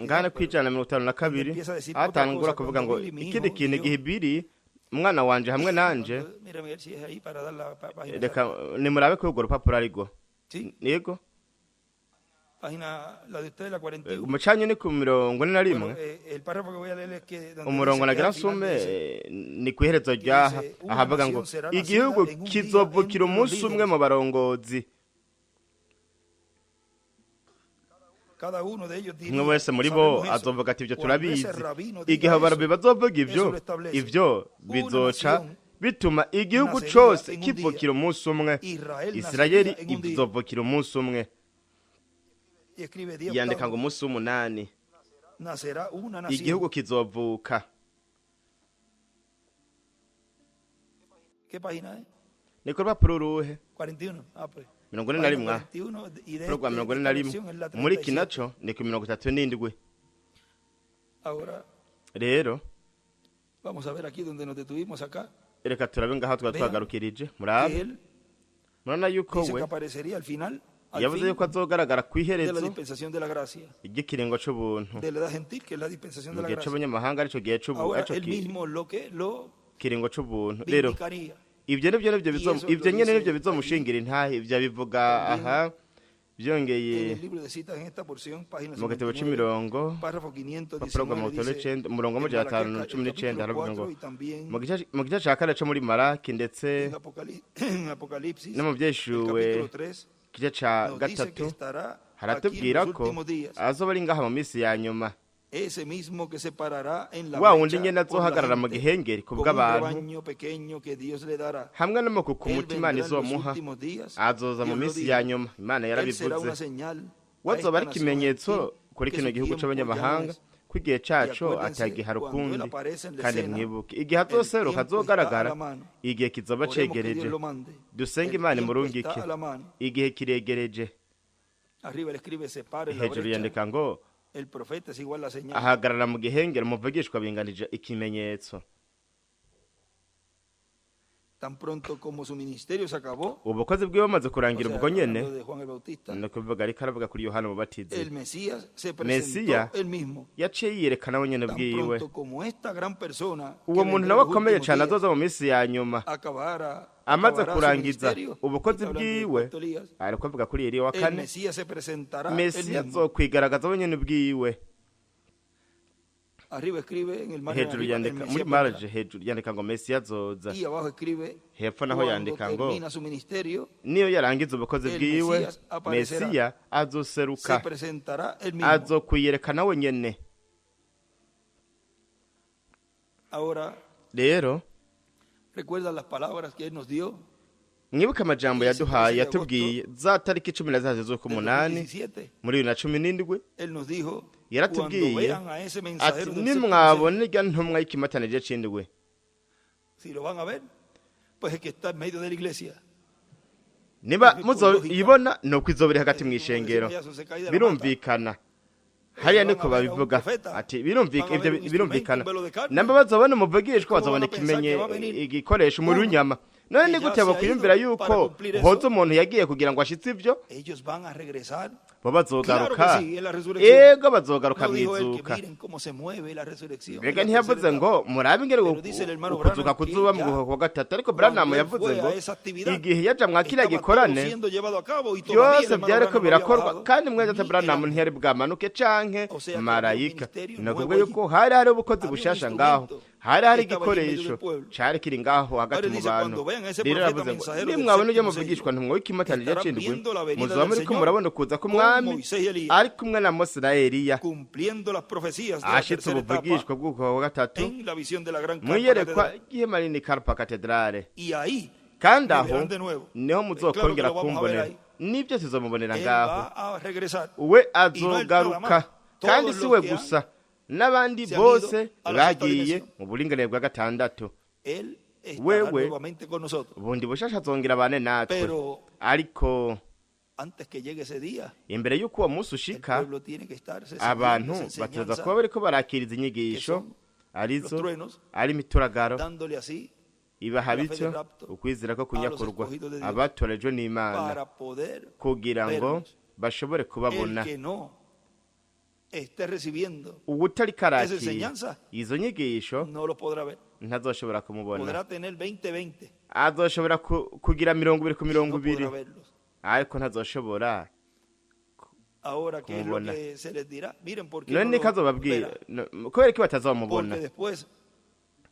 ngana kwijana 52 atangura kuvuga ngo ikindi kintu gihibiri umwana wanje hamwe nanje Mira, Miguel, si es ahí para dar la página. reka nimurabe ko urwo rupapuro arirwo Sí, yego página, la de ustedes, la 41. umucanyo ni ku 41 Bueno, el párrafo que voy a leer es que donde umurongo dice que nagira al final nsume dice, ni ku iherezo ryaha ahavuga ngo igihugu kizovukira umunsi umwe mu barongozi cada uno de ellos diría, umwe wese muri bo sabemos eso, azovuga ati ibyo cuando turabizi ese rabino diga igihe abarobe eso, bazovuga eso ibyo lo establece. ibyo Una bizoca nación bituma igihugu nacería cose en un kivukira umunsi umwe Israel isirayeli nacería en un día. izovukira umunsi umwe Y escribe 10 yandika ngo octavos, umunsi w'umunani nacerá una nación. igihugu kizovuka ¿Qué página es? ni ku rupapuro uruhe 41. Ah, pues. 41 41 y de rwa esta 41 versión es la muri iki 37. naco ni ku 37 Ahora rero vamos a ver aquí donde nos detuvimos acá. reka turabe ngaho twari Vean twagarukirije Que murabe él murabona yuko dice we que aparecería al final, al yavuze fin yuko azogaragara ku de la iherezo dispensación de la gracia, ry'ikiringo c'ubuntu de la edad gentil, que es la dispensación de mu la gihe gracia. c'abanyamahanga arico gihe Ahora arico él mismo lo kiringo c'ubuntu rero vindicaría. ibyo nibyo eso ibyo lo nyene dice nibyo bizomushingira intahe ibyo bivuga también aha En byongeye el libro de citas, en esta porción, página mu gitabo 59, c'imirongo párrafo papuro bwa 519, dice, umurongo en w'amajana Malaquía, 519 el capítulo haravuga ngo 4 y también mu gice ca kane co muri maraki ndetse en Apocalipsis, no mu el vyeshuwe capítulo 3, igice ca nos dice que gatatu estará aquí en haratubwira los ko últimos días. azoba ari ngaha mu minsi ya nyuma Ese mismo que se parará en la wa wundi brecha nyene por la azohagarara mu gente, gihengeri ku con un bw'abantu rebaño pequeño que Dios le dará. hamwe n'amoko ku Él mutima vendrá en los nizomuha últimos días, azoza mu Dios lo minsi dijo. ya nyuma imana Él será una yarabivuze señal a wazoba esta ari nación ikimenyetso gentil kuri que kino su gihugu tiempo ya no c'abanyamahanga es. ko igihe caco Y acuérdense, atagihara cuando él ukundi aparece en la kandi escena, mwibuke igihe azoseruka el tiempo azogaragara está a la mano. igihe kizoba Oremos que Dios cegereje lo mande. dusenge El imana tiempo imurungike está a la mano. igihe kiregereje Arriba le escribe, se para en la hejuru brecha. yandika ngo El profeta es igual a la señal. ahagarara mu gihengeri umuvugishwa binganije ikimenyetso Tan pronto como su ministerio se acabó, ubukozi bwiwe bumaze o kurangira sea, ubwo nyene hablando de Juan el Bautista, ni ukuvuga ariko aravuga kuri yohana umubatizi el Mesías se Mesías presentó él mismo. yaciye yerekana we nyene Tan bwiwe pronto como esta gran persona que uwo muntu vendrá nawe en los akomeye últimos cane días azoza mu minsi ya nyuma amaze acabará su kurangiza ministerio, ubukozi está hablando del bwiwe cuarto Elías, ariko avuga kuri Eliya wa el kane Mesías se presentará él mesiya mismo. azokwigaragaza we nyene bwiwe Arriba escribe en el margen hejuru arriba, el yandika muri Mesías marge vendrá. hejuru yandika ngo mesiya azoza Y abajo escribe hepfo naho cuando yandika ngo termina su ministerio, niyo yarangiza ubukozi el bwiwe Mesías aparecerá. mesiya se azoseruka presentará él mismo. azokwiyerekana we nyene Ahora, rero recuerda las palabras que él nos dio mwibuke amajambo Ese yaduhaye 13 de yatubwiye za tariki 10 del z'ukumunani 2017. muri 2017 Él nos dijo, cuando yaratubwiye vean a ese ati mensajero del séptimo sello, nimwabona irya ntumwa y'ikimatanije c'indwi si lo van a ver, pues es que está en medio de la iglesia. niba muzoyibona ni uko izoba iri hagati mu ishengero birumvikana hariya niko babivuga ati birumvikana namba bazobona umuvugishwa bazobona igikoresho muri unyama none ni gute bakwiyumvira yuko hoza umuntu yagiye kugira ngo ashitse ivyo Ellos van a regresar. bo bazogaruka Claro que sí, en la resurrección. ego bazogaruka No dijo él que mwizuka miren cómo se mueve la resurrección. rega En la tercera ntiyavuze etapa. ngo murabe ingene Pero dice el hermano ukuzuka Branham que kuzuba mu ya guhoko gatatu ariko Branham cuando él yavuze fue ngo a esa actividad, igihe yaja mwakira estaba gikorane todo siendo llevado a cabo y todavía el byose hermano byariko Branham no había birakorwa bajado, kandi mwese ni Branham el ntiyari bwamanuke canke O sea, que marayika había un ministerio nakuvuga nuevo yuko hari hari ubukozi Había un bushasha ngaho instrumento hari hari que estaba allí en medio igikoresho del pueblo. cari kiri ngaho hagati Ahora mu dice, bantu cuando vean ese rero profeta yavuze ngo mensajero del nimwabona ujya séptimo muvugishwa sello, ntumwe w'ikimatanije estarán c'indwi viendo la venida muzoba del muriko Señor murabona ukuza con k'umwami Moisés y Elías, ari kumwe na Mose na Eliya cumpliendo las profecías de la ashitse tercera etapa ubuvugishwa bw'uko gatatu en la visión de la gran carpa mwiyerekwa catedral. ry'ihema rinini Karpa Katedrale Y ahí kandi me aho verán de nuevo. niho Claro muzokongera que lo vamos a ver kumbonera ahí. nibyo tuzomubonera Él ngaho va a regresar. we Y no él nada azogaruka más. kandi Todos si los we que gusa n'abandi se han bose ido a la sexta bagiye dimensión. mu buringanire bwa gatandatu Él estará Wewe. nuevamente con nosotros. bundi bushasha azongera bane natwe Pero ariko antes que llegue ese día, imbere y'uko uwo munsi el ushika pueblo tiene que estar abantu bateza kuba bariko barakiriza inyigisho los arizo truenos, ari imituragaro dándole así ibaha la fe bityo de rapto ukwizera ko kunyakurwa escogidos de Dios abatorejwe n'Imana para poder kugira ngo vernos. bashobore El kubabona que no esté recibiendo uwutari esa karakira enseñanza, izo nyigisho no lo podrá ver. ntazoshobora kumubona, Podrá tener 20-20, azoshobora kugira 20 ku y no 20, podrá verlos. ariko ntazoshobora Ahora, ¿qué es lo kumubona. que se les dirá? Miren, ¿por qué none no niko lo azobabwira verá? kubera ko batazamubona, Porque después,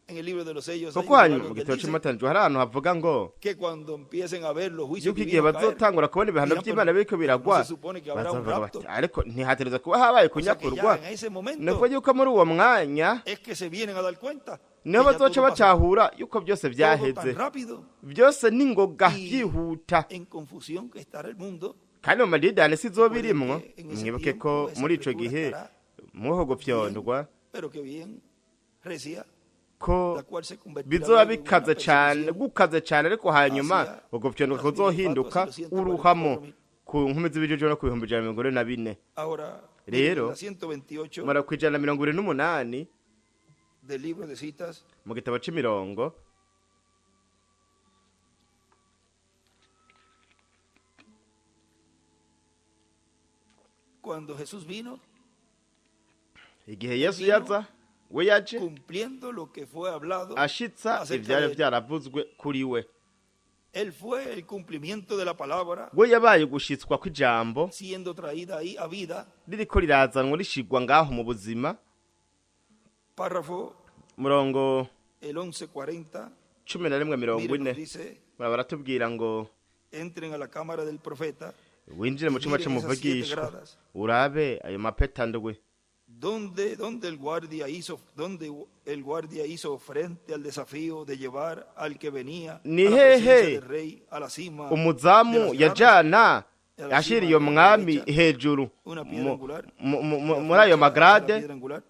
en el libro de los sellos, hay kuko un hanyuma lugar mu donde gitabo dice cy'amatanijwe hari ahantu havuga ngo que cuando empiecen a ver los juicios yuko igihe divinos caer, bazotangura kubona ibihano dirán, by'Imana biriko biragwa, no se supone que habrá un bazavuga rapto. bati ariko ntihategerezwa kuba habaye O sea, que kunyakurwa, ya en ese momento nuko yuko muri uwo mwanya es que se vienen a dar cuenta niho que ya bazoca todo pasó, batahura yuko byose todo byaheze, tan rápido byose n'ingoga y byihuta, en confusión que estará el mundo. kandi mu madidani sizo Puede birimwo. que en ese Mwibuke tiempo ko esa muri ico criatura gihe estará muho gupyondwa pero que bien recia, ko la cual se convertirá bizoba luego en una bikaze cyane, persecución gukaze cyane, ariko hanyuma hacia ugupyondwa las kuzohinduka 1444.000 uruhamo ku nkumi z'ibijojo no ku bihumbi 144. Ahora, Rero, la 128 mara ku 128 del libro de citas, mu gitabo c'imirongo, cuando Jesús vino igihe Yesu yaza we yaje cumpliendo lo que fue hablado ashitsa acerca ivyari de él. vyaravuzwe kuri we, Él fue el cumplimiento de la palabra we yabaye gushitswa kw'ijambo siendo traída ahí a vida. ririko rirazanwa rishigwa ngaho mu buzima. Párrafo Murongo el 11:40, 11:40 miren, nos dice, baratubwira ngo entren a la cámara del profeta, winjire mu cyumba miren esas 7 c'umuvugisho gradas, urabe ayo mapeta ndwe donde el guardia hizo frente al desafío de llevar al que venía Ni a la presencia hehe del rey a la cima de umuzamu las gradas, yajana de la ashiriye cima umwami derecha, hejuru una piedra angular, muri ayo la magrade, piedra angular,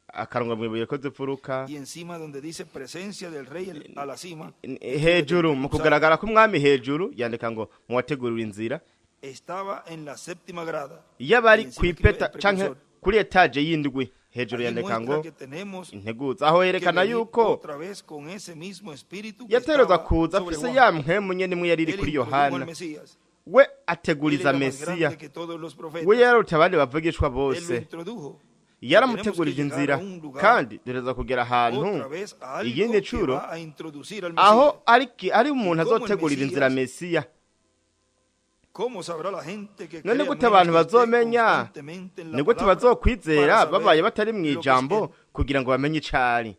akarongo mwibuye ko zipfuruka y encima donde dice presencia del rey a la cima, hejuru, mu kugaragara k'umwami hejuru yandika ngo muwategurira inzira, estaba en la 7ª grada. iyo bari Y encima kwipeta escribe el canke precursor. kuri etaje y'indwi hejuru Ahí yandika muestra ngo que tenemos integuza, aho que yerekana venir yuko otra vez con ese mismo espíritu que yatereza estaba kuza sobre afise Juan. ya mpemu nyene imwe yari iri Él kuri introdujo al Yohana, Mesías. we Él ateguriza era más Mesiya, grande que todos los profetas. we yaruta abandi bavugishwa Él lo bose, introdujo. yaramutegurije Tenemos que inzira, llegar a un lugar, kandi dureza kugera ahantu otra vez a algo iyindi que curo va a introducir al aho Mesías. ari umuntu Como el azotegurira inzira Mesiya. ¿Cómo sabrá la gente que None cree, gute a menos abantu que esté bazomenya, constantemente en la ni gute palabra bazokwizera para saber babaye batari mu lo que es ijambo él? kugira ngo bamenye icari.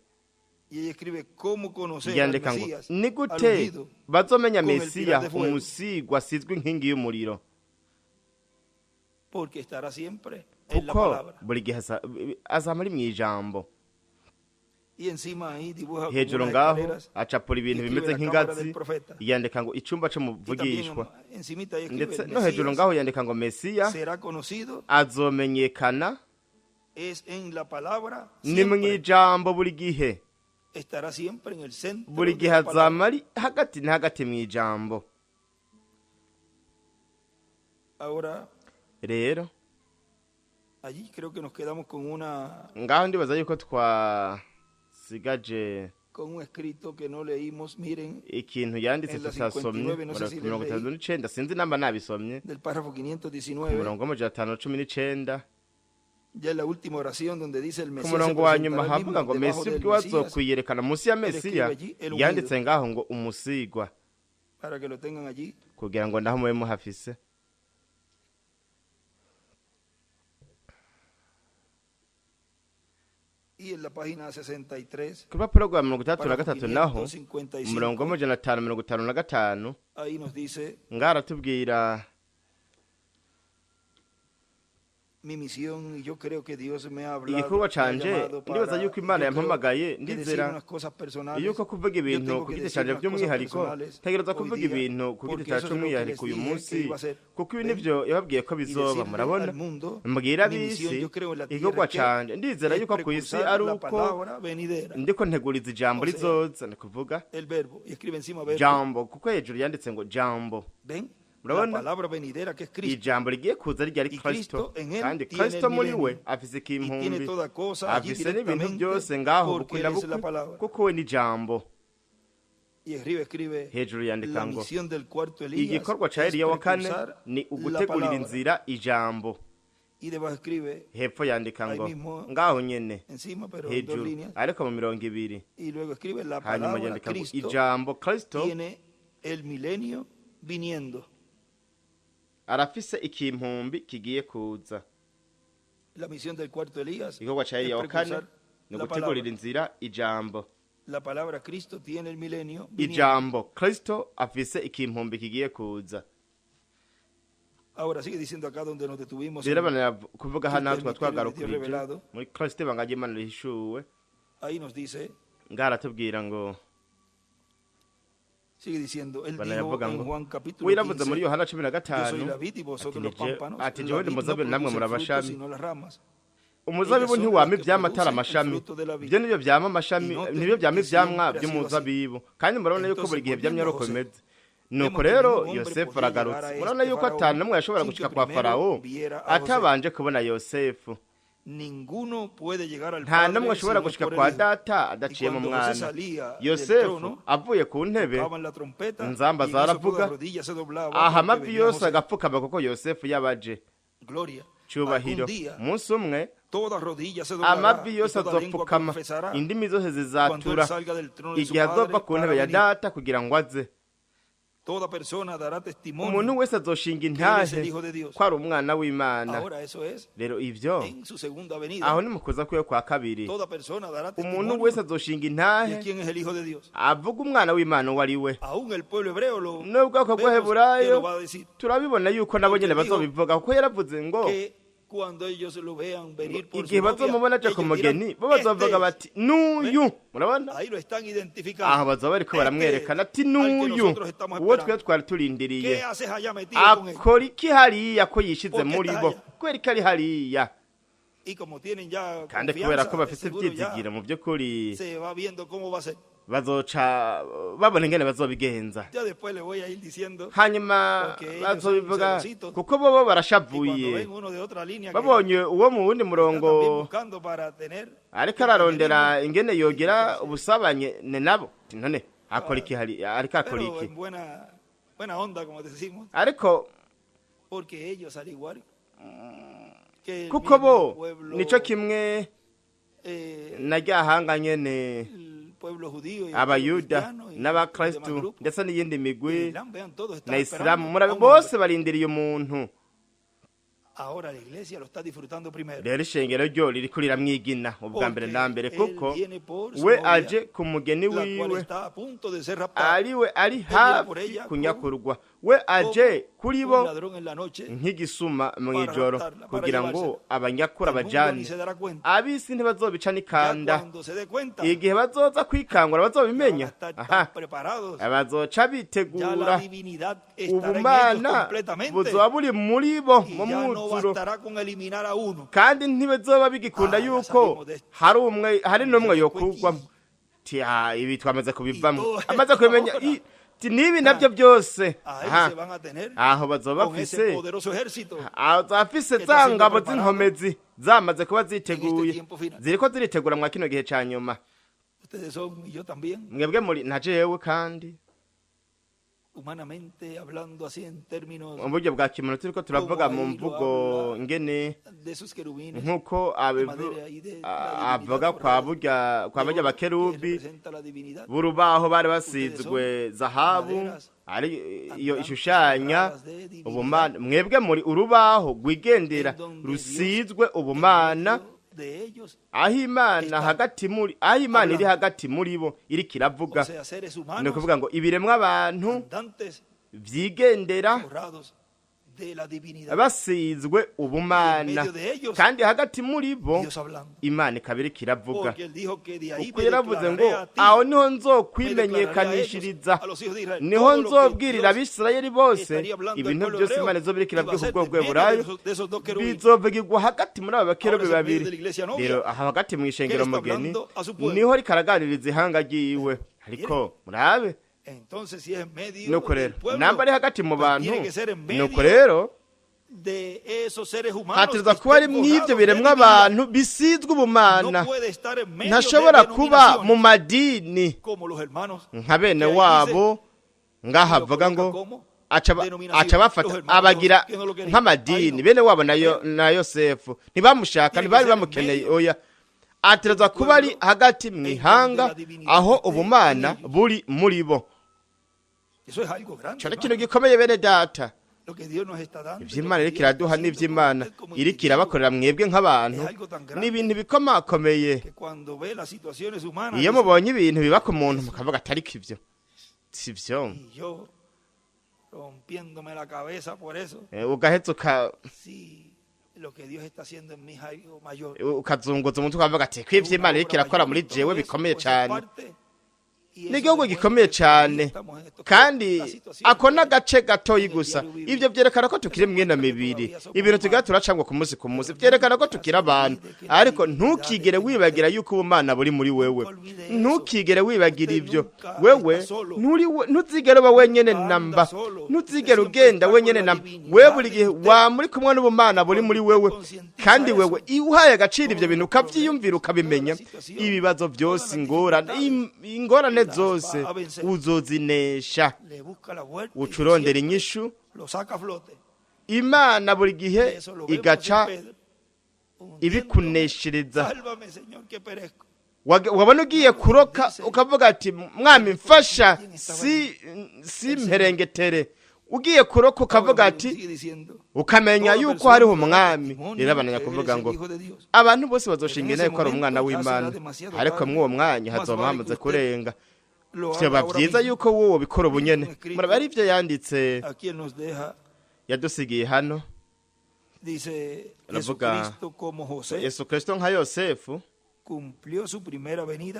Y ella escribe cómo conocer al Yandika ngo Mesías, ni al gute ungido, bazomenya con el Mesiya, pilar de fuego. umusigwa asizwe inkingi y'umuriro, porque estará siempre en la kuko palabra. buri gihe azama ari mu ijambo. Y encima ahí dibuja como Hejuru unas ngaho escaleras, acapura ibintu y bimeze escribe la cámara nk'ingazi, del profeta. yandika ngo icumba Y también c'umuvugishwa, encimita ahí escribe ndetse el no hejuru Mesías ngaho yandika ngo Mesiya será conocido, azomenyekana es en la palabra, ni mu siempre ijambo buri gihe, estará siempre en el centro buri de gihe la palabra. azama ari hagati na hagati mu ijambo. Ahora, Rero allí creo que nos quedamos con ngaho ndibaza yuko twasigaje con un escrito que no leímos, miren, ikintu yanditse En la tutasomye 59, no sé si mirongo leí. itanu n'icenda, sinzi namba nabisomye, del párrafo ku 519, murongo w'amajana 519, ya en la última oración donde dice el ku Mesías se murongo wa nyuma presentará él havuga mismo ngo debajo Mesiya del ubwiwe Mesías, azokwiyerekana munsi ya Mesiya, allí el ungido. yanditse ngaho ngo umusigwa, para que lo tengan allí. kugira ngo naho mube muhafise. Y en la página 63, Ku rupapuro rwa 33 párrafo naho 555, umurongo w'amajana 555 ahí nos dice, ngaho aratubwira mi misión, y yo creo que Dios me ha hablado, igikorwa me ha canje, llamado ndibaza para- yuko Imana yo creo yampamagaye, que decir ndizera unas cosas personales, yuko kuvuga ibintu tengo ku que giti decir canje unas cosas by'umwihariko, personales ntegereza hoy kuvuga día, ibintu ku porque giti eso es lo que cy'umwihariko les uyu dije munsi, que iba a ser. kuko ibi Ven, nivyo yababwiye ko y bizoba, decirle murabona, al mundo, mbwira mi misión, ab'isi yo creo en la tierra igikorwa que canje, ndizera es yuko ku isi precursar ari la uko palabra venidera, ndiko nteguriza ijambo O sea, rizoza, ni kuvuga el verbo, y escribe encima verbo. jambo, kuko hejuru yanditse ngo jambo, Ven, la murabona, palabra venidera que es Cristo, ijambo rigiye kuza rya ari Y Kristo, Cristo en él kandi tiene Kristo el muri we milenio, afise y tiene ikimpumbi, toda cosa allí afise n'ibintu directamente, byose ngaho porque bukwi na él es la bukwi, palabra. kuko we ni jambo. Y escribe Hejuru yandika la ngo misión del cuarto Elías igikorwa ca es Eliya wa kane precursar ni la ugutegurira palabra. inzira ijambo. Y debajo escribe hepfo yandika ngo ahí mismo ngaho nyene encima, pero en dos hejuru líneas. ariko mu 200 Y luego escribe la hanyuma palabra yandika ngo Cristo ijambo Kristo tiene el milenio viniendo. arafise ikimpumbi kigiye kuza. La misión del cuarto Elías Igikorwa ca Eliya wa kane ni la ugutegurira palabra. inzira ijambo. La palabra Cristo tiene el milenio viniendo. Ijambo Kristo afise ikimpumbi kigiye kuza. Ahora sigue diciendo acá donde nos detuvimos. Rero bana kuvuga hano Cristo, twa el misterio de Dios twagarukirije revelado. muri Kristo bangaje Imana rihishuwe. Ahí nos dice, Ngaratubwira ngo sigue diciendo, él bana dijo yavuga en ngo Juan capítulo wiravuze muri 15, Yohana yo soy 15 la vid y vosotros los pámpanos. ati La jewe vid ndi no muzabibu namwe muri produce fruto, amashami. sino las ramas. Umuzabibu ntiwama ivyama atari amashami. Ibyo nibyo vyama amashami nibyo vyama ivyamwa by'umuzabibu kandi murabona yuko buri gihe vyamye rokomeze. Nuko rero Yosefu aragarutse. Murabona yuko atanu namwe yashobora gushika kwa Farao atabanje kubona Yosefu. Ninguno puede llegar al Nta Padre namwe ashobora sino gushika por kwa el Hijo. data Y adaciye mu cuando José mwana. salía del Yosefu trono, avuye ku ntebe tocaban la trompeta, nzamba y en eso zaravuga, toda rodilla se doblaba, aha porque amavi venía yose José. agapfukama kuko Yosefu yabaje. Gloria. Cyubahiro Algún día, umunsi umwe toda rodilla se doblará, amavi y yose toda lengua azopfukama confesará, indimi zose cuando él zizatura salga del trono de su igihe azova Padre ku para ntebe ya venir. data kugira ngo aze. Toda persona dará testimonio Umuntu wese azoshinga que él es el intahe Hijo de Dios. ko ari umwana w'Imana. Ahora eso es Rero ivyo en su segunda venida. aho ni mu kuza kwiwe kwa kabiri. Toda persona dará Umuntu wese testimonio azoshinga de intahe quién es el Hijo de Dios. avuga umwana w'Imana uwo ari we. Aún el pueblo hebreo lo N'ubwoko vemos que bw'Aheburayo lo va a decir. turabibona yuko nabo nyene bazobivuga kuko yaravuze ngo Que cuando ellos lo vean venir por su igihe bazomubona aja novia, ku ellos mugeni dirán, bo bazovuga "Este bati n'uyu murabona es". Ahí lo están identificando. aho bazoba bariko baramwerekana ati Al que n'uyu nosotros estamos uwo esperando. twe twari turindiriye. ¿Qué haces allá metido con ellos? Akora iki hariya ko yishize Porque muri está bo allá. kubera ko ari hariya Y como tienen ya kandi kubera ko confianza, bafite seguro ya ibyizigiro mu by'ukuri se va viendo cómo va a ser. bazoca babona ingene bazobigenza Ya después le voy a ir diciendo. hanyuma Porque ellos bazobivuga son celositos. kuko bobo Y cuando barashavuye ven uno de otra línea que babonye uwo mu wundi está también murongo buscando para tener ariko ararondera ingene yogera ubusabanye nabo none akora iki hari ariko akora pero iki en buena onda, como decimos, ariko porque ellos al igual que el kuko bo mismo pueblo, nico kimwe na ryahanga nyene el pueblo judío y el abayuda cristiano y los demás n'abakristu grupos, ndetse n'iyindi migwi Islam, vean, todos están na esperando isilamu a murabe un bose hombre. barindiriye umuntu. Ahora la iglesia lo está disfrutando primero. Rero ishengero ryo ririko riramwigina ubwa mbere na mbere Porque kuko él viene por su we novia, aje ku mugeni la cual wiwe está a punto de ser raptada. ariwe ari viene por hafi ella kunyakurwa we aje kuri Un bo ladrón en la noche, nk'igisuma mu para ijoro raptarla, para kugira ngo llevársela. abanyakura el mundo bajane ni se dará cuenta. abisi ntibazobica Ya n'ikanda cuando se dé cuenta, igihe bazoza kwikangura van a bazobimenya estar tan aha preparados. abazoca Ya la bitegura divinidad estará en ellos ubumana completamente. buzoba buri muri bo Y mu ya no mwuzuro bastará con eliminar a uno. kandi ntibizoba bigikunda Ah, yuko salimos de- hari n'umwe de- yokurwamo ti ibi twamaze kubivamo todo amaze esto kubimenya ahora. ti nibi nabyo byose Ahí aha se van a tener aho bazoba con ese bafise poderoso ejército. azafise que za está siendo ngabo preparado z'inkomezi zamaze kuba ziteguye tiempo final. ziriko ziritegura mwa kino gihe ca nyuma Ustedes son, y yo también, mwebwe muri na jewe kandi humanamente hablando así en términos mu buryo bwa kimuntu turiko turavuga Como mu ahí lo mvugo habla ngene de esos querubines. nk'uko madera y de la avuga divinidad kwa barya que bakerubi representa la divinidad. b'urubaho bari basizwe zahabu ari iyo ishushanya ubumana mwebwe muri urubaho rwigendera rusizwe ubumana De ellos, aho imana hagati muri aho imana iri hagati muri bo iri o kiravuga sea, seres ni humanos, ukuvuga ngo ibiremwa abantu andantes, vyigendera borrados de la divinidad. basizwe ubumana medio de ellos, kandi hagati muri bo Dios hablando. imana ikaba iri kiravuga Porque él dijo que de ahí kuko me yaravuze ngo declararé a ti, aho niho me declararé a nzokwimenyekanishiriza ellos, a los hijos de Israel, niho todo lo que nzobwirira Dios abisirayeli bose estaría hablando ibintu al pueblo byose hebreo, imana izobirikira iba a ser by'ubwoko de medio bw'eburayo de esos dos querubines. bizovugirwa hagati muri abo bakerubi Ahora es en medio babiri de la iglesia novia. rero aha hagati mu ishengero Que está mugeni hablando a su pueblo. niho rikaraganiriza ihanga ryiwe ariko murabe Entonces, si es en medio nuko del rero pueblo, namba ari hagati mu pues bantu tiene que ser en medio nuko rero de esos seres humanos hatirizwa que kuba ari estén mw'ivyo forrados de biremwa divinidad. abantu bisizwe ubumana No puede estar en medio ntashobora de kuba mu denominaciones madini como los hermanos nka bene que ahí wabo ngaha avuga ngo coloca como aca bafata abagira nk'amadini bene wabo na Yosefu ntibamushaka ntibari bamukeneye oya atereza kuba ari hagati mu ihanga aho ubumana buri muri bo. Cyo kintu gikomeye bene data, iby'Imana iriko iraduha n'iby'Imana iriko irabakorera mwebwe nk'abantu n'ibintu bikomakomeye. Iyo mubonye ibintu biba ku muntu mukavuga atari kivyo sivyo, ugahetse ukazunguza umutwe ukavuga ati ko ivy'Imana iriko irakora muri jewe bikomeye cyane. N'igihugu gikomeye cyane kandi ako n'agace gatoyi gusa. Ibyo byerekana ko tukiri mwene mibiri, ibintu tugira turacangwa ku munsi ku munsi byerekana ko tukira abantu. Ariko ntukigere wibagira yuko ubumana buri muri wewe, ntukigere wibagira ibyo. Wewe ntuzigere ba wenyene namba, ntuzigere ugenda wenyene namba. Wewe buri gihe wa muri kumwe n'ubumana buri muri wewe, kandi wewe iuhaye agaciro ibyo bintu ukavyiyumvira ukabimenya. Ibibazo byose ingorane zose uzozinesha ucurondera inyishu. Imana buri gihe igaca ibikuneshereza. Wabona ugiye kuroka ukavuga ati mwami mfasha si mperengetere. Ugiye kuroka ukavuga ati ukamenya yuko hariho umwami. Rero abananya kuvuga ngo abantu bose bazoshinga nayo ko ari umwana w'Imana, ariko mw'uwo mwanya hazoba hamaze kurenga. Vyoba vyiza yuko wowe bikora ubunyene. Muraba ari ivyo yanditse yadusigiye hano. Aravuga Yesu Kristo nka Yosefu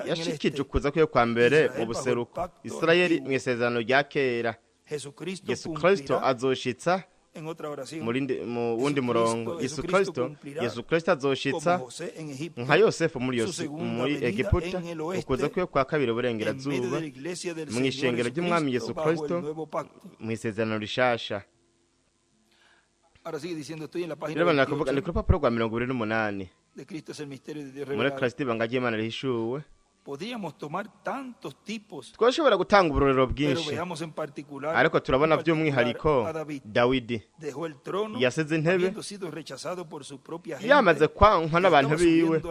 yashikije ukuza kwe kwa mbere mu buseruko Isirayeli mu isezerano rya kera. Yesu Kristo azoshitsa mu wundi murongo. Yesu Kristo azoshitsa nka Yosefu muri Egiputa, ukuza kwe kwa kabiri uburengerazuba mu ishengero ry'umwami Yesu Kristo mu isezerano rishasha. Rero nakuvuga ni ku rupapuro rwa 28 muri Kristo ibanga ry'Imana rihishuwe. Twashobora gutanga uburorero bwinshi, ariko turabona by'umwihariko Dawidi yaseze intebe yamaze kwankwa n'abantu biwe.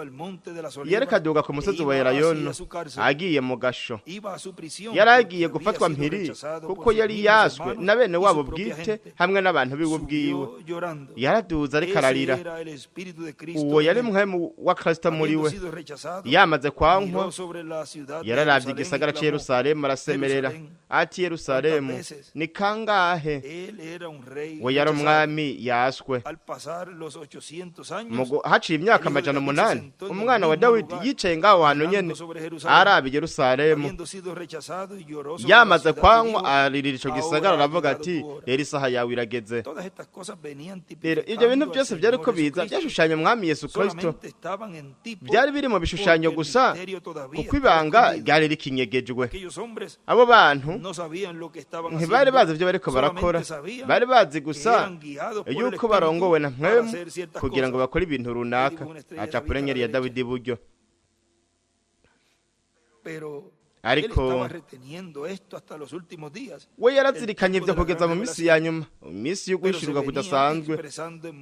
Yereka aduga ku musozi wa Elayono agiye mu gasho. Yaragiye gufatwa mpiri kuko yari yaswe na bene wabo bwite hamwe n'abantu biwe ubwiwe. Yaraduza ariko ararira. Uwo yari muhemu wa Kristo muri we. Yamaze kwankwa yararavye igisagara ca Yerusalemu arasemerera ati Yerusalemu ni kangahe we yari umwami yaswe. Haciye imyaka 800 umwana wa Dawidi yicaye ngaho hantu nyene arabe Yerusalemu. Yamaze kwankwa aririra ico gisagara aravuga ati rero isaha yawe irageze. Rero ibyo bintu byose byari ko biza byashushanya umwami Yesu Kristo, byari biri mu bishushanyo gusa kuko ibanga ryari rikinyegejwe. Abo bantu ntibari bazi ibyo bariko barakora, bari bazi gusa yuko barongowe na Mpwemu kugira ngo bakore ibintu runaka. Aca kurenyeri ya Dawidi buryo, ariko we yarazirikanye ibyo kugeza mu misi ya nyuma, misi yo guhishurwa kudasanzwe.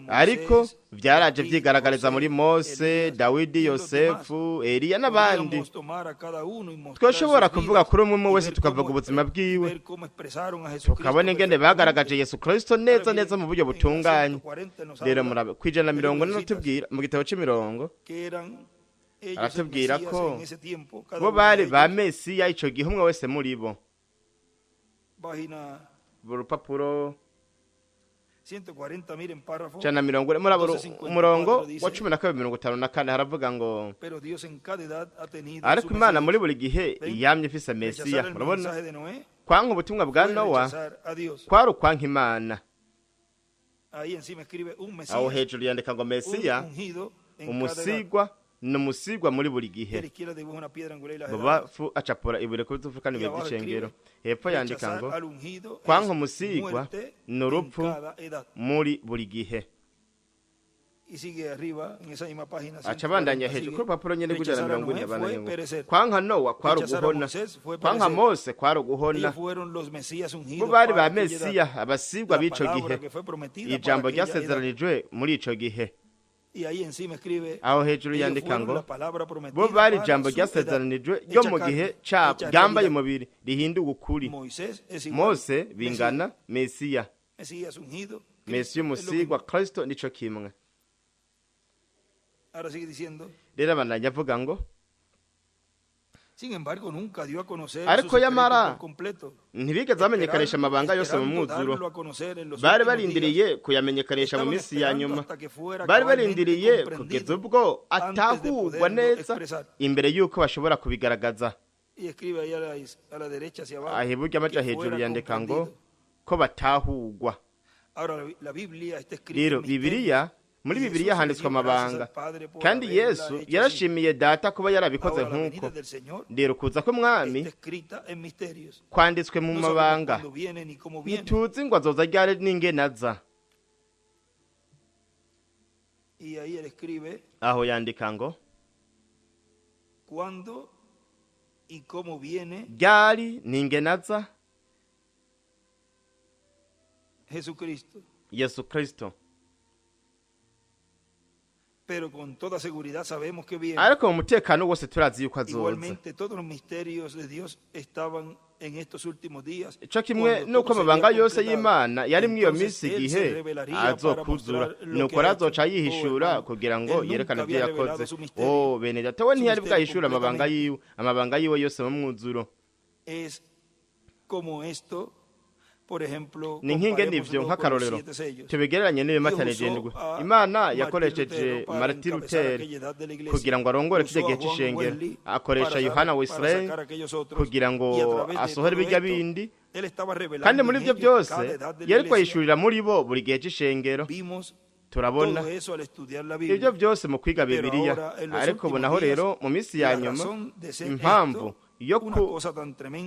Ariko byaraje byigaragariza muri Mose, Dawidi, Yosefu, Eliya n'abandi. Twashobora kuvuga kuri umwe wese tukavuga ubuzima bwiwe, tukabona ingene bagaragaje Yesu Kristo neza neza mu buryo butunganye. Rero murabe kwijana 40 tubwira mu gitabo c'imirongo aratubwira ko bo bari ba Mesiya ico gihe umwe wese muri bo. Urupapuro 140 muraburo umurongo wa 12:54 haravuga ngo ariko Imana muri buri gihe yamye ifise Mesiya. Murabona kwanka ubutumwa bwa Nowa kwari ukwanka Imana. Aho hejuru yandika ngo Mesiya umusigwa numusigwa muri buri gihe. Babafu acapora ibure ko tufukana by'icengero. Hepfo yandika ngo kwanka umusigwa n'urupfu muri buri gihe. Y sigue arriba en esa misma página. aca bandanya hejuru ku rupapuro nyene rw'ijana na mirongo ine Fue bandanya ngo perecer. kwanka Nowa kwari Rechazar a uguhona Moisés fue kwanka perecer. Mose kwari uguhona Ellos fueron los Mesías bo ungidos bari ba para aquella edad. Mesiya abasigwa La b'ico gihe palabra que fue prometida ijambo para aquella edad. ryasezeranijwe muri ico gihe Y ahí encima escribe, aho hejuru ellos yandika fueron ngo la palabra prometida bo bari para ijambo su edad, ryasezeranijwe ryo hecha mu carne, gihe cabo hecha ryambaye realidad. umubiri rihinduka ukuri Moisés es igual. Mose bingana Mesiya Mesías ungido. Mesiya umusigwa Kristo nico kimwe Ahora sigue diciendo, rero abandanya avuga ngo sin embargo, nunca dio a conocer Ariko su secreto yamara, por completo. ntibigeze bamenyekanisha amabanga yose mu mwuzuro bari barindiriye kuyamenyekanisha mu minsi ya nyuma bari barindiriye kugeza ubwo atahurwa neza imbere y'uko bashobora kubigaragaza aha iburyo amaja hejuru yandika ngo ko batahurwa rero bibiliya muri bibiliya handitswe amabanga kandi yesu yarashimiye data kuba yarabikoze nk'uko rero kuza k'umwami kwanditswe mu mabanga ntituzi ngo azoza ryari n'ingene aza aho yandika ngo ryari n'ingene aza Yesu Kristo pero con toda seguridad sabemos que viene. ariko mu mutekano wose turazi yuko azoza Igualmente todos los misterios de Dios estaban en estos últimos días. ico kimwe nuko amabanga yose y'Imana yari mu iyo minsi igihe azokuzura nuko azoca yihishura kugira ngo yerekane ibyo yakoze bene data we ntiyari bwahishura amabanga yiwe yose mu mwuzuro Es como esto. Por ejemplo, ni nk'ingene ivyo nk'akarorero tubigereranye n'ibimatanije ndwi Imana yakoresheje Martin Luther kugira ngo arongore kije gihe c'ishengero akoresha Yohana wa Israel kugira ngo asohore bijya bindi kandi muri ivyo byose yari kwishurira muri bo buri gihe c'ishengero turabona ibyo byose mu kwiga Bibiliya ariko bonaho rero mu minsi ya nyuma impamvu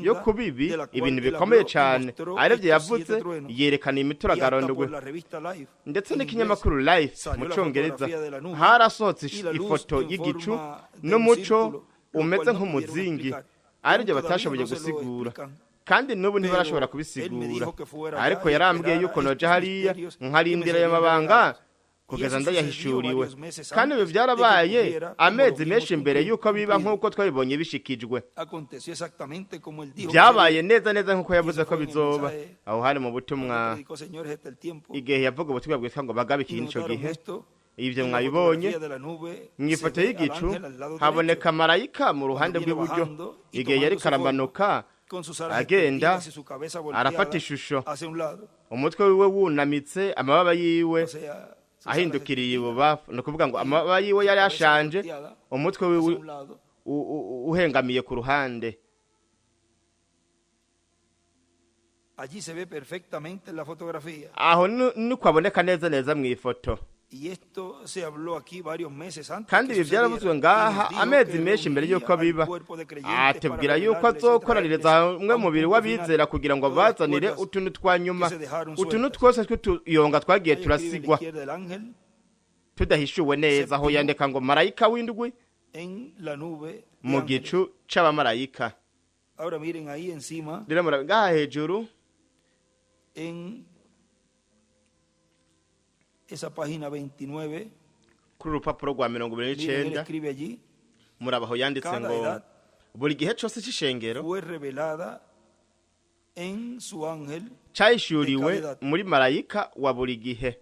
yo kubibi ibintu bikomeye cyane arevye yavuze yerekana imituragaro ndwe ndetse n'ikinyamakuru Life mu Congereza harasohotse ifoto y'igicu n'umuco umeze nk'umuzingi arivyo batashoboye gusigura kandi n'ubu ntibarashobora kubisigura ariko yarambwiye yuko noja hariya nkarindira ayo mabanga kugeza ndayahishuriwe kandi ibi byarabaye amezi menshi imbere y'uko biba nk'uko twabibonye bishikijwe byabaye neza neza nk'uko yavuze ko bizoba aho hari mu butumwa igihe yavuga ubutumwa bwitwa ngo bagabikire ico gihe ibyo mwabibonye mu ifoto y'igicu haboneka marayika mu ruhande rw'iburyo igihe yari karamanuka agenda arafata ishusho umutwe wiwe wunamitse amababa yiwe ahindukiriye ibubafu ni ukuvuga ngo amababa yiwe yari ashanje umutwe wiwe uhengamiye ku ruhande aho nuko aboneka neza neza mu ifoto kandi ibi byaravuzwe ngaha amezi menshi mbere y'uko biba atubwira yuko azokoraniriza hamwe umubiri w'abizera kugira ngo bazanire utuntu twa nyuma utuntu twose tw'utuyonga twagiye turasigwa tudahishuwe neza aho yandika ngo marayika w'indwi mu gicu c'abamarayika rero ngaha hejuru esa página 29 kuri urupapuro rwa 29 murabaho yanditse ngo buri gihe cyose c'ishengero cyahishuriwe muri marayika wa buri gihe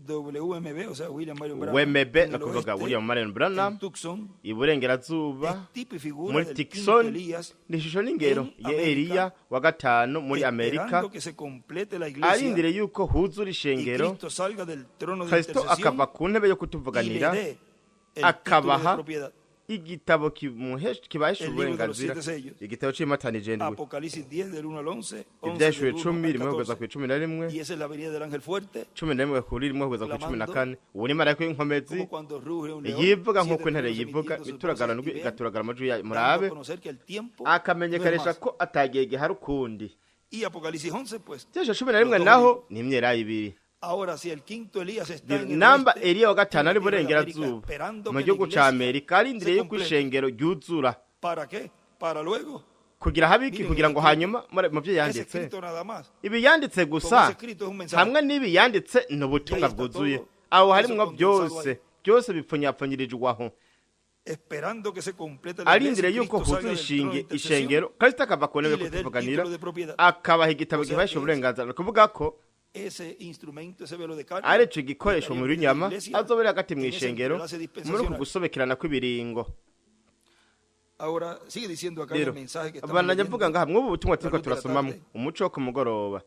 WMB, o sea, William Marion Branham. WMB no kuvuga William Marion Branham iburengerazuba muri Tucson ni ishusho n'ingero ya Eliya wa gatanu muri Amerika arindire yuko huzura ishengero Kristo akava ku ntebe yo kutuvuganira akabaha igitabo kibahesha uburenganzira igitabo cy'imatanije ndwi ibyashuwe 10 rimwe kugeza ku 11 11 kuri rimwe kugeza ku 14 ubu ni marayika y'inkomezi yivuga nk'uko intare yivuga ituragara ndwi igaturagara amajwi ya murabe akamenyekanisha ko atagiye gihari ukundi y Apocalipsis 11 pues cyesha 11 naho ni imyera ibiri Ahora, si el quinto Elías está en el namba oeste, Eliya wa gatanu ari en la tierra de América, burengerazuba esperando mu que gihugu la ca iglesia Amerika arindiriye se yuko complete. ishengero ryuzura ¿Para qué? Para luego. kugira habiki Miren, kugira ngo escrito- hanyuma mu byo Ese yanditse escrito nada más. ibi yanditse Como gusa ese escrito es un mensaje. hamwe n'ibi yanditse ni ubutumwa Ya está bwuzuye todo aho eso harimwo condensado byose ahí. byose bipfunyapfunyirijwe aho Esperando que se complete la arindiriye iglesia y yuko Cristo huzura salga del trono de intercesión ishengero kristo akava ku ntebe y le dé el kutuvuganira título de propiedad. akabaha igitabo O sea, gihesha es- uburenganzira ni ukuvuga ko Ese instrumento, ese velo de carne, ari ico gikoresho mu estaría en la nyama iglesia, azobera hagati mu en ese ishengero entrelace muri uku dispensacional. gusobekerana kw'ibiringo Ahora sigue diciendo acá en rero el mensaje que estamos banajya leyendo, mvuga ngaha mw'ubu butumwa turiko la luz de la turasomamwo tarde. umuco wo ku mugoroba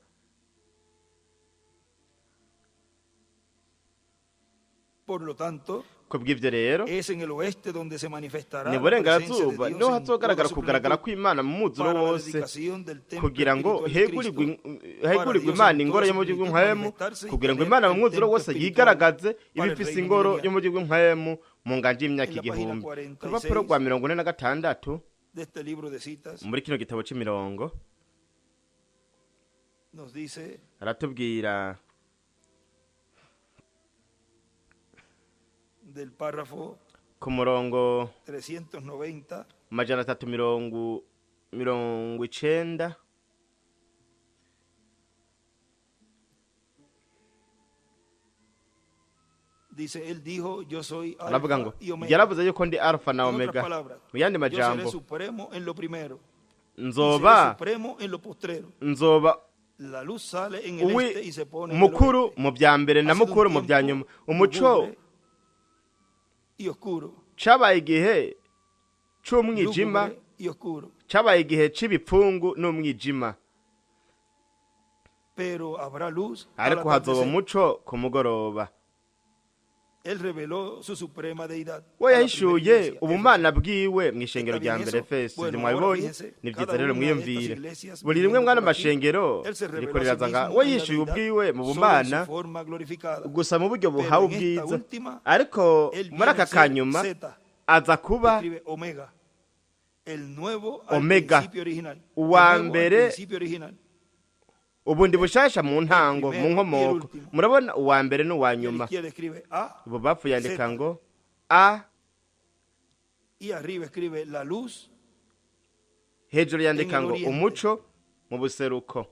Por lo tanto, kubw'ivyo rero es en el oeste donde se manifestará ni la presencia de burengerazuba Dios niho en hazogaragara toda su kugaragara plenitud kw'imana mu muzuro para la wose dedicación del templo kugira ngo espiritual de Cristo. hegurirwe imana ingoro yo mu gihugu mpwemu kugira ngo imana mu mwuzuro wose yigaragaze iba ifise ingoro yo mu gihugu mpwemu mu nganje y'imyaka En la página igihumbi 46 ku rupapuro rwa 46 De este libro de citas muri kino gitabo c'imirongo nos dice aratubwira del párrafo ku murongo 390 majana 390 dice, él dijo, yo soy aravuga ngo alfa y omega. yaravuze yuko ndi alfa na En otras omega palabras, mu yandi yo seré majambo supremo en lo primero y seré nzoba supremo en lo postrero. nzoba La luz sale en el este y uwi se pone en el mukuru oeste. mu bya mbere na Ha sido un mukuru mu bya tiempo nyuma umuco lúgubre y oscuro, cabaye igihe c'umwijima lúgubre y oscuro, cabaye igihe c'ibipfungu n'umwijima pero habrá luz al ariko hazoba atardecer. umuco ku mugoroba Él reveló su suprema deidad. we a la yahishuye primera iglesia, ubumana bwiwe mu ishengero Está rya bien mbere eso? efeso Bueno, ibyo ahora mwabibonye fíjese, ni cada byiza rero una de estas mwiyumvire iglesias buri rimwe viviendo mwana por aquí, amashengero él se reveló rikoreraza a sí nga mismo we en la yishuye deidad, ubwiwe mu solo en bumana su forma glorificada. gusa mu buryo Pero buhawe en esta ubwiza última, ariko él muri viene aka a ser kanyuma Zeta, aza kuba escribe omega, el nuevo al Omega, principio original. uwa El nuevo al mbere, principio original. ubundi bushasha mu ntango mu primero y el nkomoko último. murabona uwa mbere n'uwa Y a la nyuma izquierda escribe A, ubu bapfu yandika Zeta. ngo a y arriba escribe la luz, hejuru yandika En el ngo oriente. umuco mu buseruko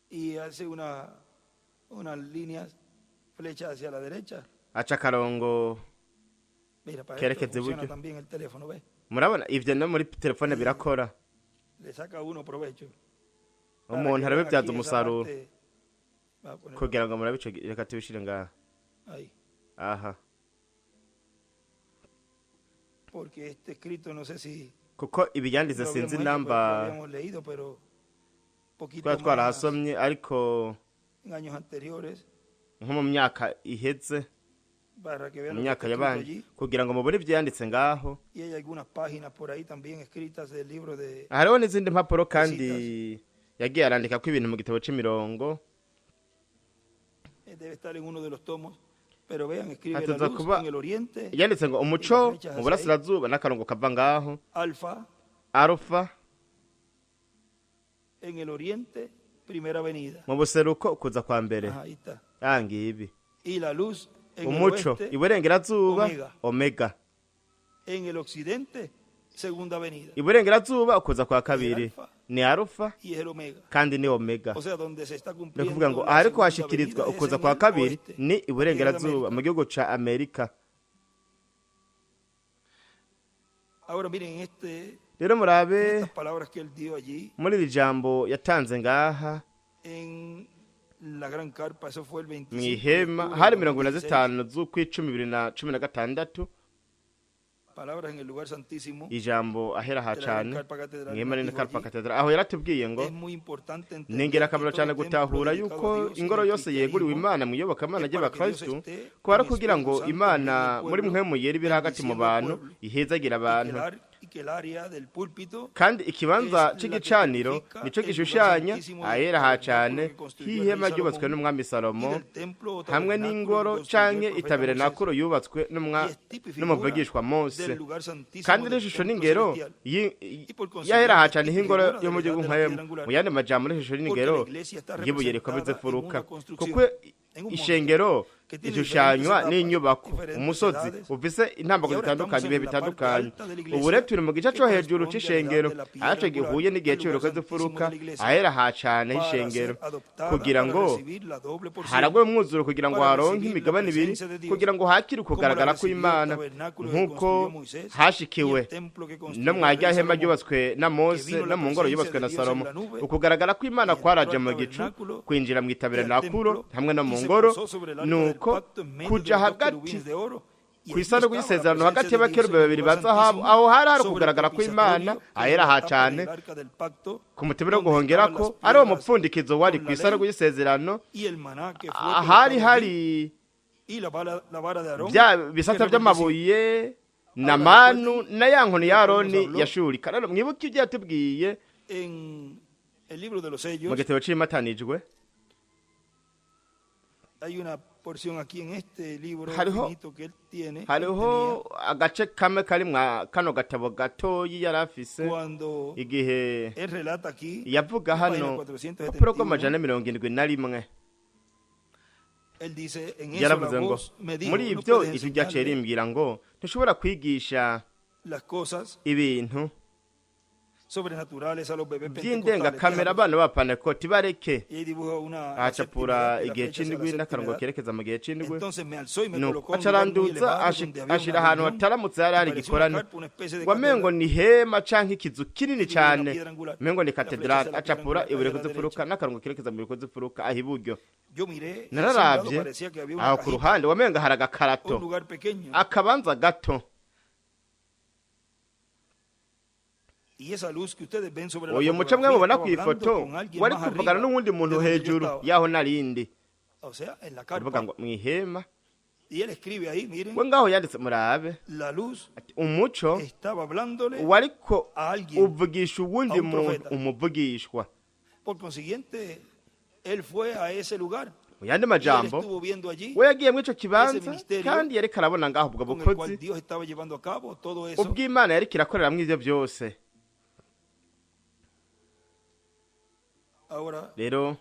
y hace unas líneas flechas hacia la derecha. aca akarongo Mira, para ¿Quieres esto que te funciona busque? también el teléfono, ¿ves? murabona ivyo no muri telefone birakora Le saca uno provecho. umuntu Para que vean arabibyaza aquí esa umusaruro parte, va a poner kugira ngo murabice reka tubishire ngaha ahí. aha Porque este escrito no sé si kuko ibi yanditse lo sinzi habíamos hecho, namba lo habíamos leído, pero poquito twari más twarahasomye ariko en años anteriores nko mu myaka iheze para que vean mu lo que está myaka escrito yabanje allí. kugira ngo mubone ibyo yanditse ngaho Y hay algunas páginas por ahí también escritas del libro de hariho n'izindi mpapuro kandi yagiye arandika ko ibintu mu gitabo c'imirongo debe estar en uno de los tomos, pero vean, escribe la Hataza luz kuba en el oriente, yanditse ngo umuco mu burasirazuba n'akarongo kava ngaho alfa arufa en el oriente, primera avenida. mu buseruko kuza kwa mbere Ajá, ahí está. yangibi Y la luz en el umuco oeste, iburengerazuba Omega. omega en el occidente, segunda avenida. iburengerazuba kuza kwa kabiri ni arufa Y es el omega. kandi ni omega O sea, donde se está ni cumpliendo ukuvuga ngo la ahariko segunda hashikirizwa avenida es ukuza en kwa el kabiri oeste, ni iburengerazuba América. mu gihugu ca amerika Ahora miren rero murabe estas palabras que él dio allí muri iri jambo yatanze ngaha en la gran carpa, eso fue el 25 mu de ihema octubre hari del 25 z'ukw'icumi 2016 palabras en el lugar santísimo. ijambo ahera ha de la gran cane carpa catedral, mu ihema dijo nini karpa allí, katedra aho yaratubwiye ngo Es muy importante entender ni ingirakamaro que cyane todo templo gutahura dedicado yuko a Dios en ingoro el yose yeguriwe cristianismo imana mu iyobokamana es para que Dios ry'abakristu esté ko ari en kugira ngo Espíritu Santo imana en el muri pueblo, mwe muyera ibe hagati mu bendiciendo al bantu pueblo, ihezagira abantu y que el área del púlpito kandi ikibanza es c'igicaniro la que nico tipifica gishushanya el lugar ahera ha santísimo cane del templo que construyó el h'ihema rey ryubatswe Salomón n'umwami y salomo del templo o hamwe tabernáculo n'ingoro que construyó el canke profeta itaberenakuro Moisés, yubatswe y es tipo y n'umuvugishwa figura mose del lugar santísimo kandi del n'ishusho templo n'ingero celestial. yahera ha cane h'ingoro figura yo mu de la gihugu piedra mpwemu angular. mu yandi majambo n'ishusho n'ingero Porque la iglesia está y'ibuye rikomeze representada en furuka una construcción, kuko en un ishengero que tiene rishushanywa diferentes n'inyubako etapas, umusozi diferentes ufise intambako Y ahora zitandukanye estamos ibihe en la parte bitandukanye alta de la iglesia, ubu rero turi mu gice que co hejuru corresponde c'ishengero a la edad de la aco piedra gihuye n'igihe angular, c'ibiruka al lugar z'imfuruka santísimo de la iglesia, ahera ha cane para h'ishengero ser adoptada, kugira para ngo recibir la doble porción, haragwe umwuzuro kugira ngo para haronke recibir la imigabane ibiri presencia de Dios, kugira ngo hakire ukugaragara como la kw'imana recibió el tabernáculo que nk'uko construyó Moisés, hashikiwe y el templo que construyó no el mwa rey rya hema Salomón, ryubatswe na mose vino la no mu ngoro presencia yubatswe de na Dios en salomo la nube, ukugaragara kw'imana y entró kwaraje al mu gicu tabernáculo kwinjira mu y itaberenakuro al templo, hamwe no mu y se ngoro posó sobre el arca del nuko pacto en medio kuja de los dos hagati querubines de oro, y ku allí isanduku estaba la y'isezerano hagati presencia de y'abakerubi Dios en el babiri lugar ba zahabu santísimo, aho hari hari sobre el ukugaragara kw'imana propiciatorio, que ahera era ha la tapa cane del arca del pacto, ku mutima wo donde guhongerako estaban las ari uwo piedras mupfundikizo wari con ku la isanduku ley, y'isezerano y el maná que fue ahari colocado allí, hari y la vara de Aarón, bya que bisata reproducía. by'amabuye na Ahora, manu recuerden na ya nkoni ya que nos aroni habló yashurika rero mwibuke ibyo yatubwiye En el libro de los mu sellos gitabo c'imatanijwe hay una porción aquí en este libro Hariho- finito que él tiene. hariho agace kamwe kari mwa kano gatabo gatoyi yari afise Cuando igihe él relata aquí, yavuga en la página hano 471, rupapuro rw'amajana 71 él dice, en eso la yaravuze ngo voz me dijo, muri no ibyo puedes ijwi ryaciye enseñarle rimbwira ngo ntushobora kwigisha las cosas ibintu sobrenaturales a los bebés by'indengakamera pentecostales. abana b'apanekoti bareke Y ahí dibuja una ahacapura la igihe fecha hacia la c'indwi n'akarongo septimedad. kerekeza mu gihe c'indwi Entonces me alzó y me nuko colocó en un lugar muy acaranduza elevado donde había ashira una ahantu reunión. hataramutse hari hari Parecía una igikorano carpa, una especie de wamengo catedral. ni hema canke ikizu kinini Ibuye na cane piedra angular. mengo ni La flecha katedrali hacia la piedra acapura angular ibuye hacia la kuzifuruka n'akarongo kerekeza mu bihe kuzifuruka aho iburyo Yo miré, y a ese nararavye lado parecía que había una aho ku cajita, ruhande wamenga hari un agakarato lugar pequeño. akabanza gato Y esa luz que ustedes ven sobre la uyu muco mwe fotografía mubona estaba ku ifoto hablando con alguien wari más kuvugana arriba n'uwundi de muntu donde yo hejuru estaba. yaho narindi O sea, en la aravuga carpa. ngo mwihema Y él escribe ahí, miren, we ngaho yanditse murabe la luz ati umuco estaba hablándole wariko a alguien. uvugisha uwundi a un muntu profeta. umuvugishwa Por consiguiente, él fue a ese lugar. mu yandi Y él majambo estuvo viendo allí we yagiye muri ico kibanza ese ministerio kandi yariko arabona ngaho ubwo con el cual bukozi Dios estaba llevando a cabo todo eso. ubw'imana yariko irakoreramwo ivyo byose Ahora, rero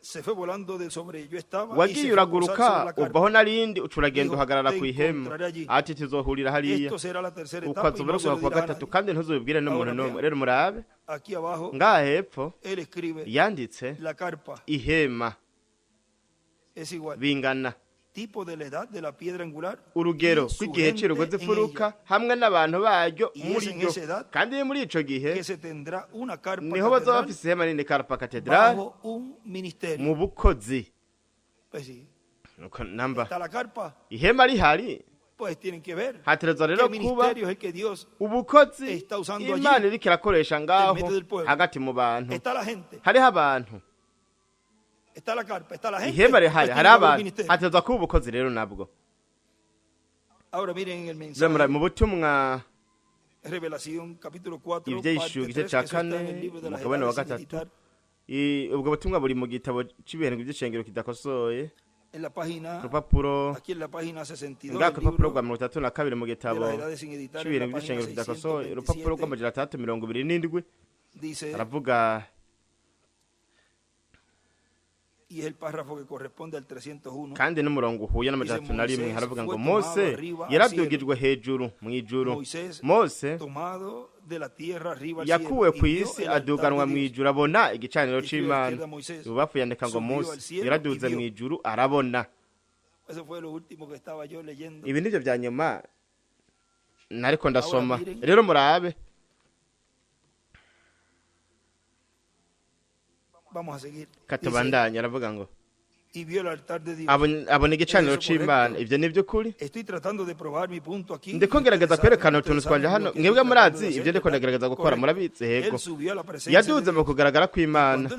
se fue volando de sobre yo estaba y se wagiye fue a posar sobre uraguruka la carpa. uvaho narindi uca uragenda Dijo, uhagarara "Te ku ihema encontraré allí." ati tuzohurira hariya Esto será la tercera etapa ukaza y no se ubura lo kuwa dirá a gatatu nadie. kandi ntuzubibwire n'umuntu Ahora n'umwe vea. rero murabe Aquí abajo, ngaha hepfo él escribe yanditse la carpa ihema es igual. bingana Tipo de la edad de la piedra angular. urugero y su rw'igihe gente cy'urugozi en furuka ella, hamwe n'abantu baryo Y muri es en ryo esa edad kandi muri ico gihe que se tendrá una carpa niho bazaba catedral bafise ihema nini karpa katedrali bajo un ministerio. mu bukozi Pues sí, nuko namba está la carpa, ihema rihari pues tienen que ver hategerezwa qué rero kuba ministerio es el que Dios. ubukozi está usando allí, imana iriko irakoresha ngaho medio del pueblo. hagati mu bantu Está la gente, hariho abantu está la carpa, está la gente. ihema pues rihari tiene hari que haber un abantu ministerio. hategerezwa kuba ubukozi rero nabwo Ahora miren el Zemura, mensaje, mu butumwa Revelación capítulo 4, ivy'ishu parte igice 3, ca que eso está en kane el libro de las umugabane wa edades sin gatatu editar, ubwo butumwa buri mu gitabo c'ibihembwe vy'icengero kidakosoye en la página, urupapuro aquí en la página 62 ngaha del ku rupapuro libro rwa 32 mu de gitabo las edades sin editar, en la c'ibihembwe página vy'icengero kidakosoye 627, urupapuro rw'amajana 327 dice, aravuga y es el párrafo que corresponde al 301, kandi n'umurongo uhuye n'amajana Dice, 301 Moisés haravuga ngo fue mose tomado arriba al yaradugijwe hejuru mu ijuru Moisés mose tomado de la tierra arriba al yakuwe cielo, ku y vio isi el altar aduganwa de mu Dios. ijuru abona igicaniro Escribe c'imana izquierda Moisés, ibubafu yandika ngo subió mose al cielo yaraduze y vio. mu ijuru arabona Eso fue lo último que estaba yo leyendo. ibi nivyo vya nyuma nariko ndasoma miren. rero murabe Vamos a seguir. Dice, katubandanya aravuga ngo y vio el altar de Dios. abona igicaniro c'Imana. Ivyo ni vy'ukuri. Estoy tratando de probar mi punto aquí. Ndiko ngerageza kwerekana utuntu twanje hano. Mwebwe murazi ivyo ndiko ndagerageza gukora, murabizi hego. Yaduze mu kugaragara kw'Imana.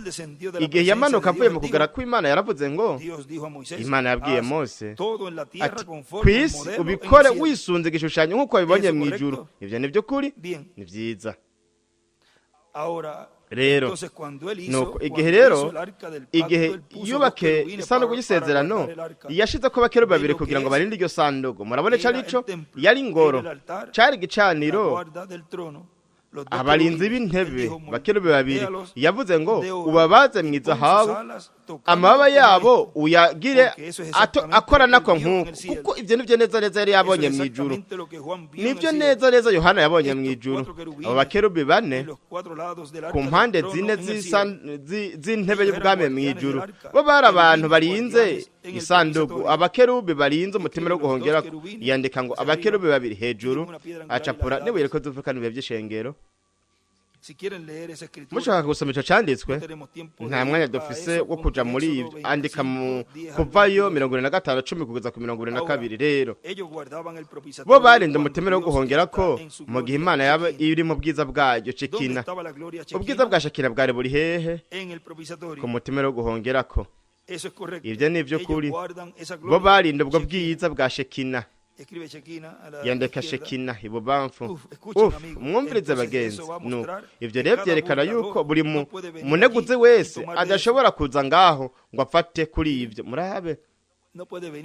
Igihe yamanuka avuye mu kugaragara kw'Imana yaravuze ngo Imana yabwiye Mose ati kw'isi ubikore wisunze igishushanyo nk'uko wabibonye mu ijuru. Ivyo ni vy'ukuri, ni vyiza. Rero nuko igihe rero igihe yubake isanduku y'isezerano yashize ko bakerubi babiri kugira ngo barinde iryo sanduku. Murabona ico arico? Yari ingoro, cari igicaniro, abarinzi b'intebe bakerubi babiri. Yavuze ngo ubabaze mu izahabu, amababa yabo uyagire akora nako nk'uko, kuko ivyo nivyo neza neza yari yabonye mu ijuru. Nivyo neza neza Yohana yabonye mu ijuru. Abo bakerubi bane ku mpande zine z'intebe y'ubwami mu ijuru, bo bari abantu barinze isanduku. Abakerubi barinze umutima wo guhongerako. Yandika ngo abakerubi babiri hejuru, acapura nibuye ko duvukana ibihe by'ishengero. Mushaka gusoma ico canditswe, nta mwanya dufise wo kuja muri ivyo. Andika mu Kuvayo 45:10 kugeza ku 22. Rero bo barinda umutemero wo guhongerako mu gihe Imana yaba iri mu bwiza bwayo Shekina. Ubwiza bwa Shekina bwari buri hehe? Ku mutemero wo guhongerako. Ivyo ni vyo kuri. Bo barinda ubwo bwiza bwa Shekina. Yandika Shekina ibubamfu. Mwumvirize bagenzi. Ivyo rero vyerekana yuko buri muneguzi wese adashobora kuza ngaho ngo afate kuri ivyo. Murabe,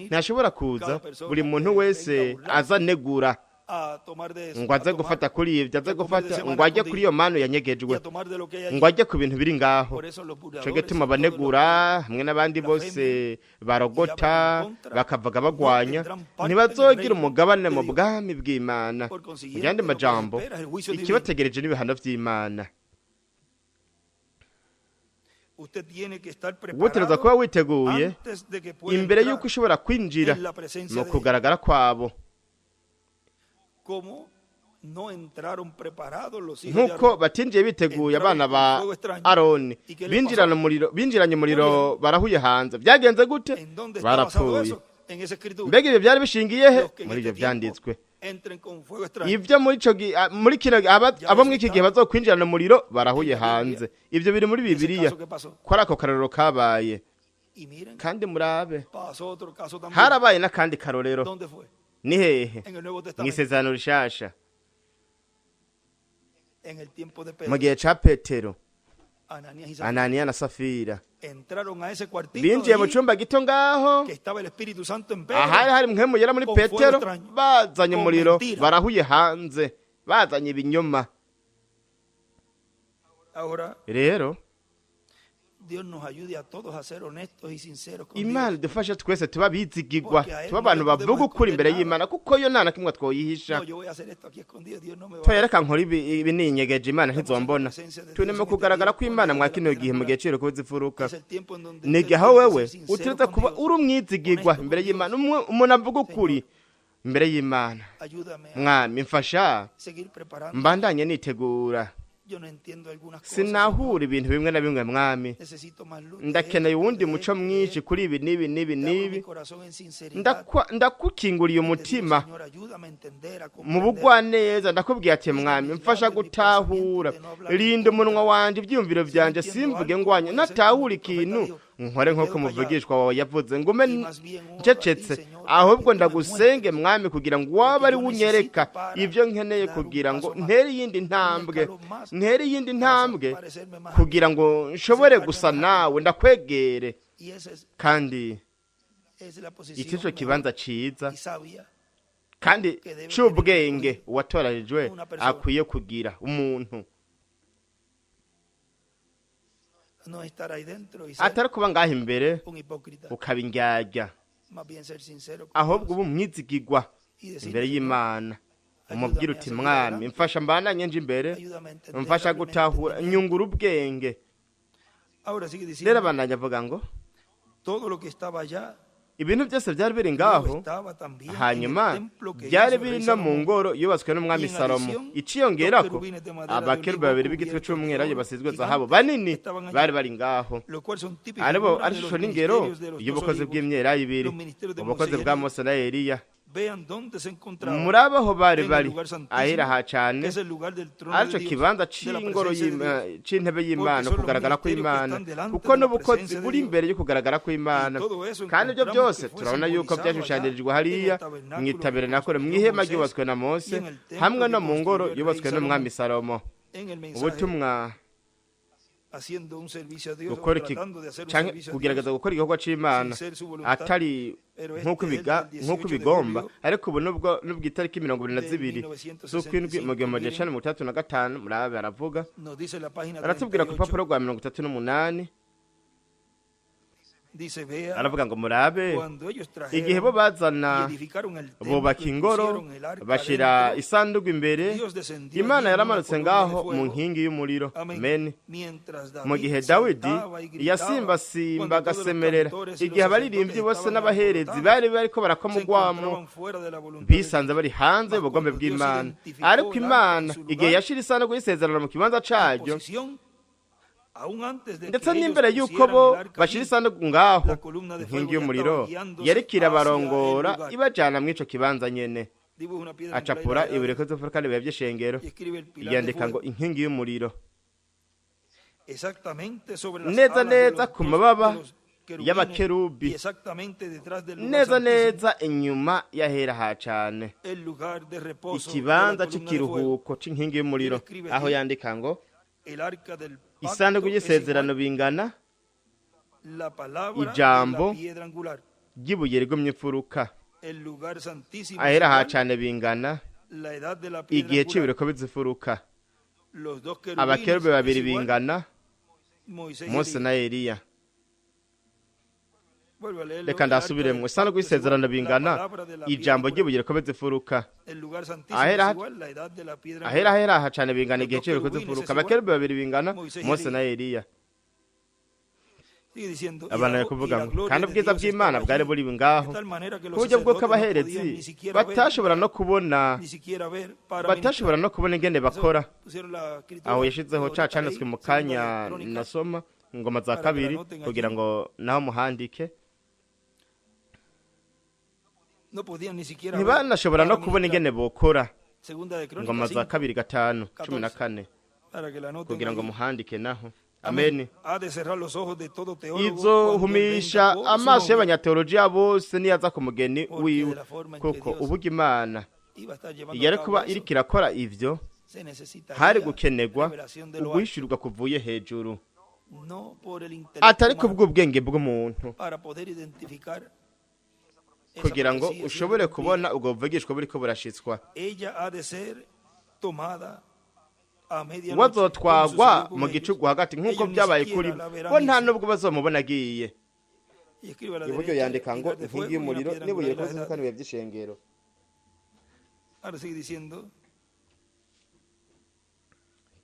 ntashobora kuza buri muntu wese azanegura ngo aze gufata kuri ivyo, aze gufata ngo ajye kuri iyo mano yanyegejwe, ngo ajye ku bintu biri ngaho. Cyo gituma abanegura hamwe n'abandi bose barogota bakavuga bagwanya ntibazogira umugabane mu bwami bw'Imana. Mu yandi majambo, ikibategereje n'ibihano vy'Imana. Gutegereza kuba witeguye imbere y'uko ushobora kwinjira mu kugaragara kwabo. Nkuko batinjiye biteguye abana ba Aroni binjiranye umuriro barahuye hanze. Byagenze gute? Barapfuye. Mbega ibyo byari bishingiye he? Muri ibyo byanditswe. Ibyo muri kino abo muri iki gihe bazokwinjirana umuriro barahuye hanze. Ibyo biri muri Bibiliya. Kora ako karorero kabaye. Kandi murabe, harabaye n'akandi karorero. Ni hehe? Mw'isezerano rishasha, mu gihe ca Petero, Ananiya na Safira binjiye mu cumba gito ngaho, ahari hari mpwemu yera muri Petero. Bazanye umuriro barahuye hanze, bazanye ibinyoma. Rero Imana idufashe twese tuba bizigirwa, tuba abantu bavuga ukuri imbere y'Imana, kuko yo nta na kimwe twoyihisha. Twereka nkora ibi ninyegeje, Imana ntizombona. Tuneme kugaragara kw'Imana mwa kino gihe mu gihe cyo kuzifuruka. Nige aho wewe utiretse kuba uri umwizigirwa imbere y'Imana, umuntu avuga ukuri imbere y'Imana. Mwami mfasha mbandanye nitegura. Sinahura ibintu bimwe na bimwe Mwami. Ndakeneye uwundi muco mwinshi kuri ibi n'ibi. Ndakukinguriye umutima mu bugwaneza. Ndakubwiye ati Mwami mfasha gutahura. Rinda umunwa wanje ibyumviro vyanje, simvuge ngwanye. Natahura ikintu nkore nk'uko muvugishwa wawe yavuze, ngume ncecetse. Ahubwo ndagusenge Mwami kugira ngo waba ari unyereka ivyo nkeneye, kugira ngo ntere iyindi ntambwe kugira ngo nshobore gusa nawe, ndakwegere. Kandi ikico kibanza ciza kandi c'ubwenge uwatoranijwe akwiye kugira umuntu, atari kuba ngaho imbere ukaba indyarya, ahubwo ubu mwizigirwa imbere y'Imana. Umubwira uti Mwami mfasha mbandanye nje imbere, mfasha gutahura, nyungura ubwenge. Rero abandanya avuga ngo ibintu byose byari biri ngaho hanyuma byari biri no mu ngoro yubatswe n'umwami Salomo. Iciyongerako abakerubi babiri b'igitwe c'umwera ayo basizwe zahabu banini bari bari ngaho, aribo ari ishusho n'ingero y'ubukozi bw'imyelayo ibiri, ubukozi bwa Mose na Eliya. Muri abaho bari ahera ha cane arico kibanza c'ingoro c'intebe y'Imana, kugaragara kw'Imana, kuko n'ubukozi buri imbere yo kugaragara kw'Imana. Kandi ibyo byose turabona yuko byashushanyirijwe hariya mw'itabernakule, mw'ihema ryubatswe na Mose hamwe no mu ngoro yubatswe n'umwami Salomo. Ubutumwa gukora kugerageza gukora igikorwa c'Imana atari nk'uko bigomba, ariko ubu nubwo itariki 22 z'ukwindwi mu 1935 murabe aravuga, aratubwira ku papuro rwa 38 aravuga ngo murabe igihe bo bazana bubaka ingoro bashira isanduku imbere, Imana yaramanutse ngaho mu nkingi y'umuriro. Amen. Mu gihe Dawidi yasimbasimba agasemerera, igihe abaririmbyi bose n'abaherezi bari bariko barakomugwamo bisanze bari hanze y'ubugombe bw'Imana, ariko Imana igihe yashira isanduku y'isezerano mu kibanza caryo, ndetse n'imbere y'uko bo bashira isanduku ngaho, inkingi y'umuriro yariko irabarongora ibajana mw'ico kibanza nyene, acapura ibuye ko zofura kandi biba vy'ishengero, yandika ngo inkingi y'umuriro neza neza ku mababa y'abakerubi, neza neza inyuma yahera ha cane, ikibanza c'ikiruhuko c'inkingi y'umuriro, aho yandika ngo isanduku y'isezerano bingana ijambo ry'ibuye rigomye imfuruka, ahera ha cane bingana igihe c'ibireko bizifuruka, abakerubi babiri bingana Mose na Eliya. Reka ndasubiremwe, isanduku y'isezerano bingana ijambo ry'ibuye rikomeze ifuruka, ahera ha cane bingana igihe c'ibireko bizifuruka, abakerubi babiri bingana Mose na Eliya. Abana bari kuvuga ngo kandi ubwiza bw'Imana bwari buri ngaho ku buryo bw'uko abaherezi batashobora no kubona ingene bakora. Aho yashizeho canditswe mu kanya nasoma Ingoma za kabiri kugira ngo naho muhandike, ntibanashobora no kubona ingene bokora. Ingoma za kabiri 5:14 kugira ngo muhandike naho. Amen. Izohumisha amaso y'abanyateolojiya bose niyaza ku mugeni wiwe, kuko uburyo Imana yari kuba iriko irakora ivyo hari gukenegwa uguhishurirwa kuvuye hejuru, atari kubw'ubwenge bw'umuntu, kugira ngo ushobore kubona ubwo buvugishwa buriko burashitswa. Wazotwagwa mu gicugu hagati nk'uko byabaye kuri bo, nta nubwo bazomubona agiye. Iburyo yandika ngo inkingi y'umuriro n'ibuye ko kandi biba by'ishengero.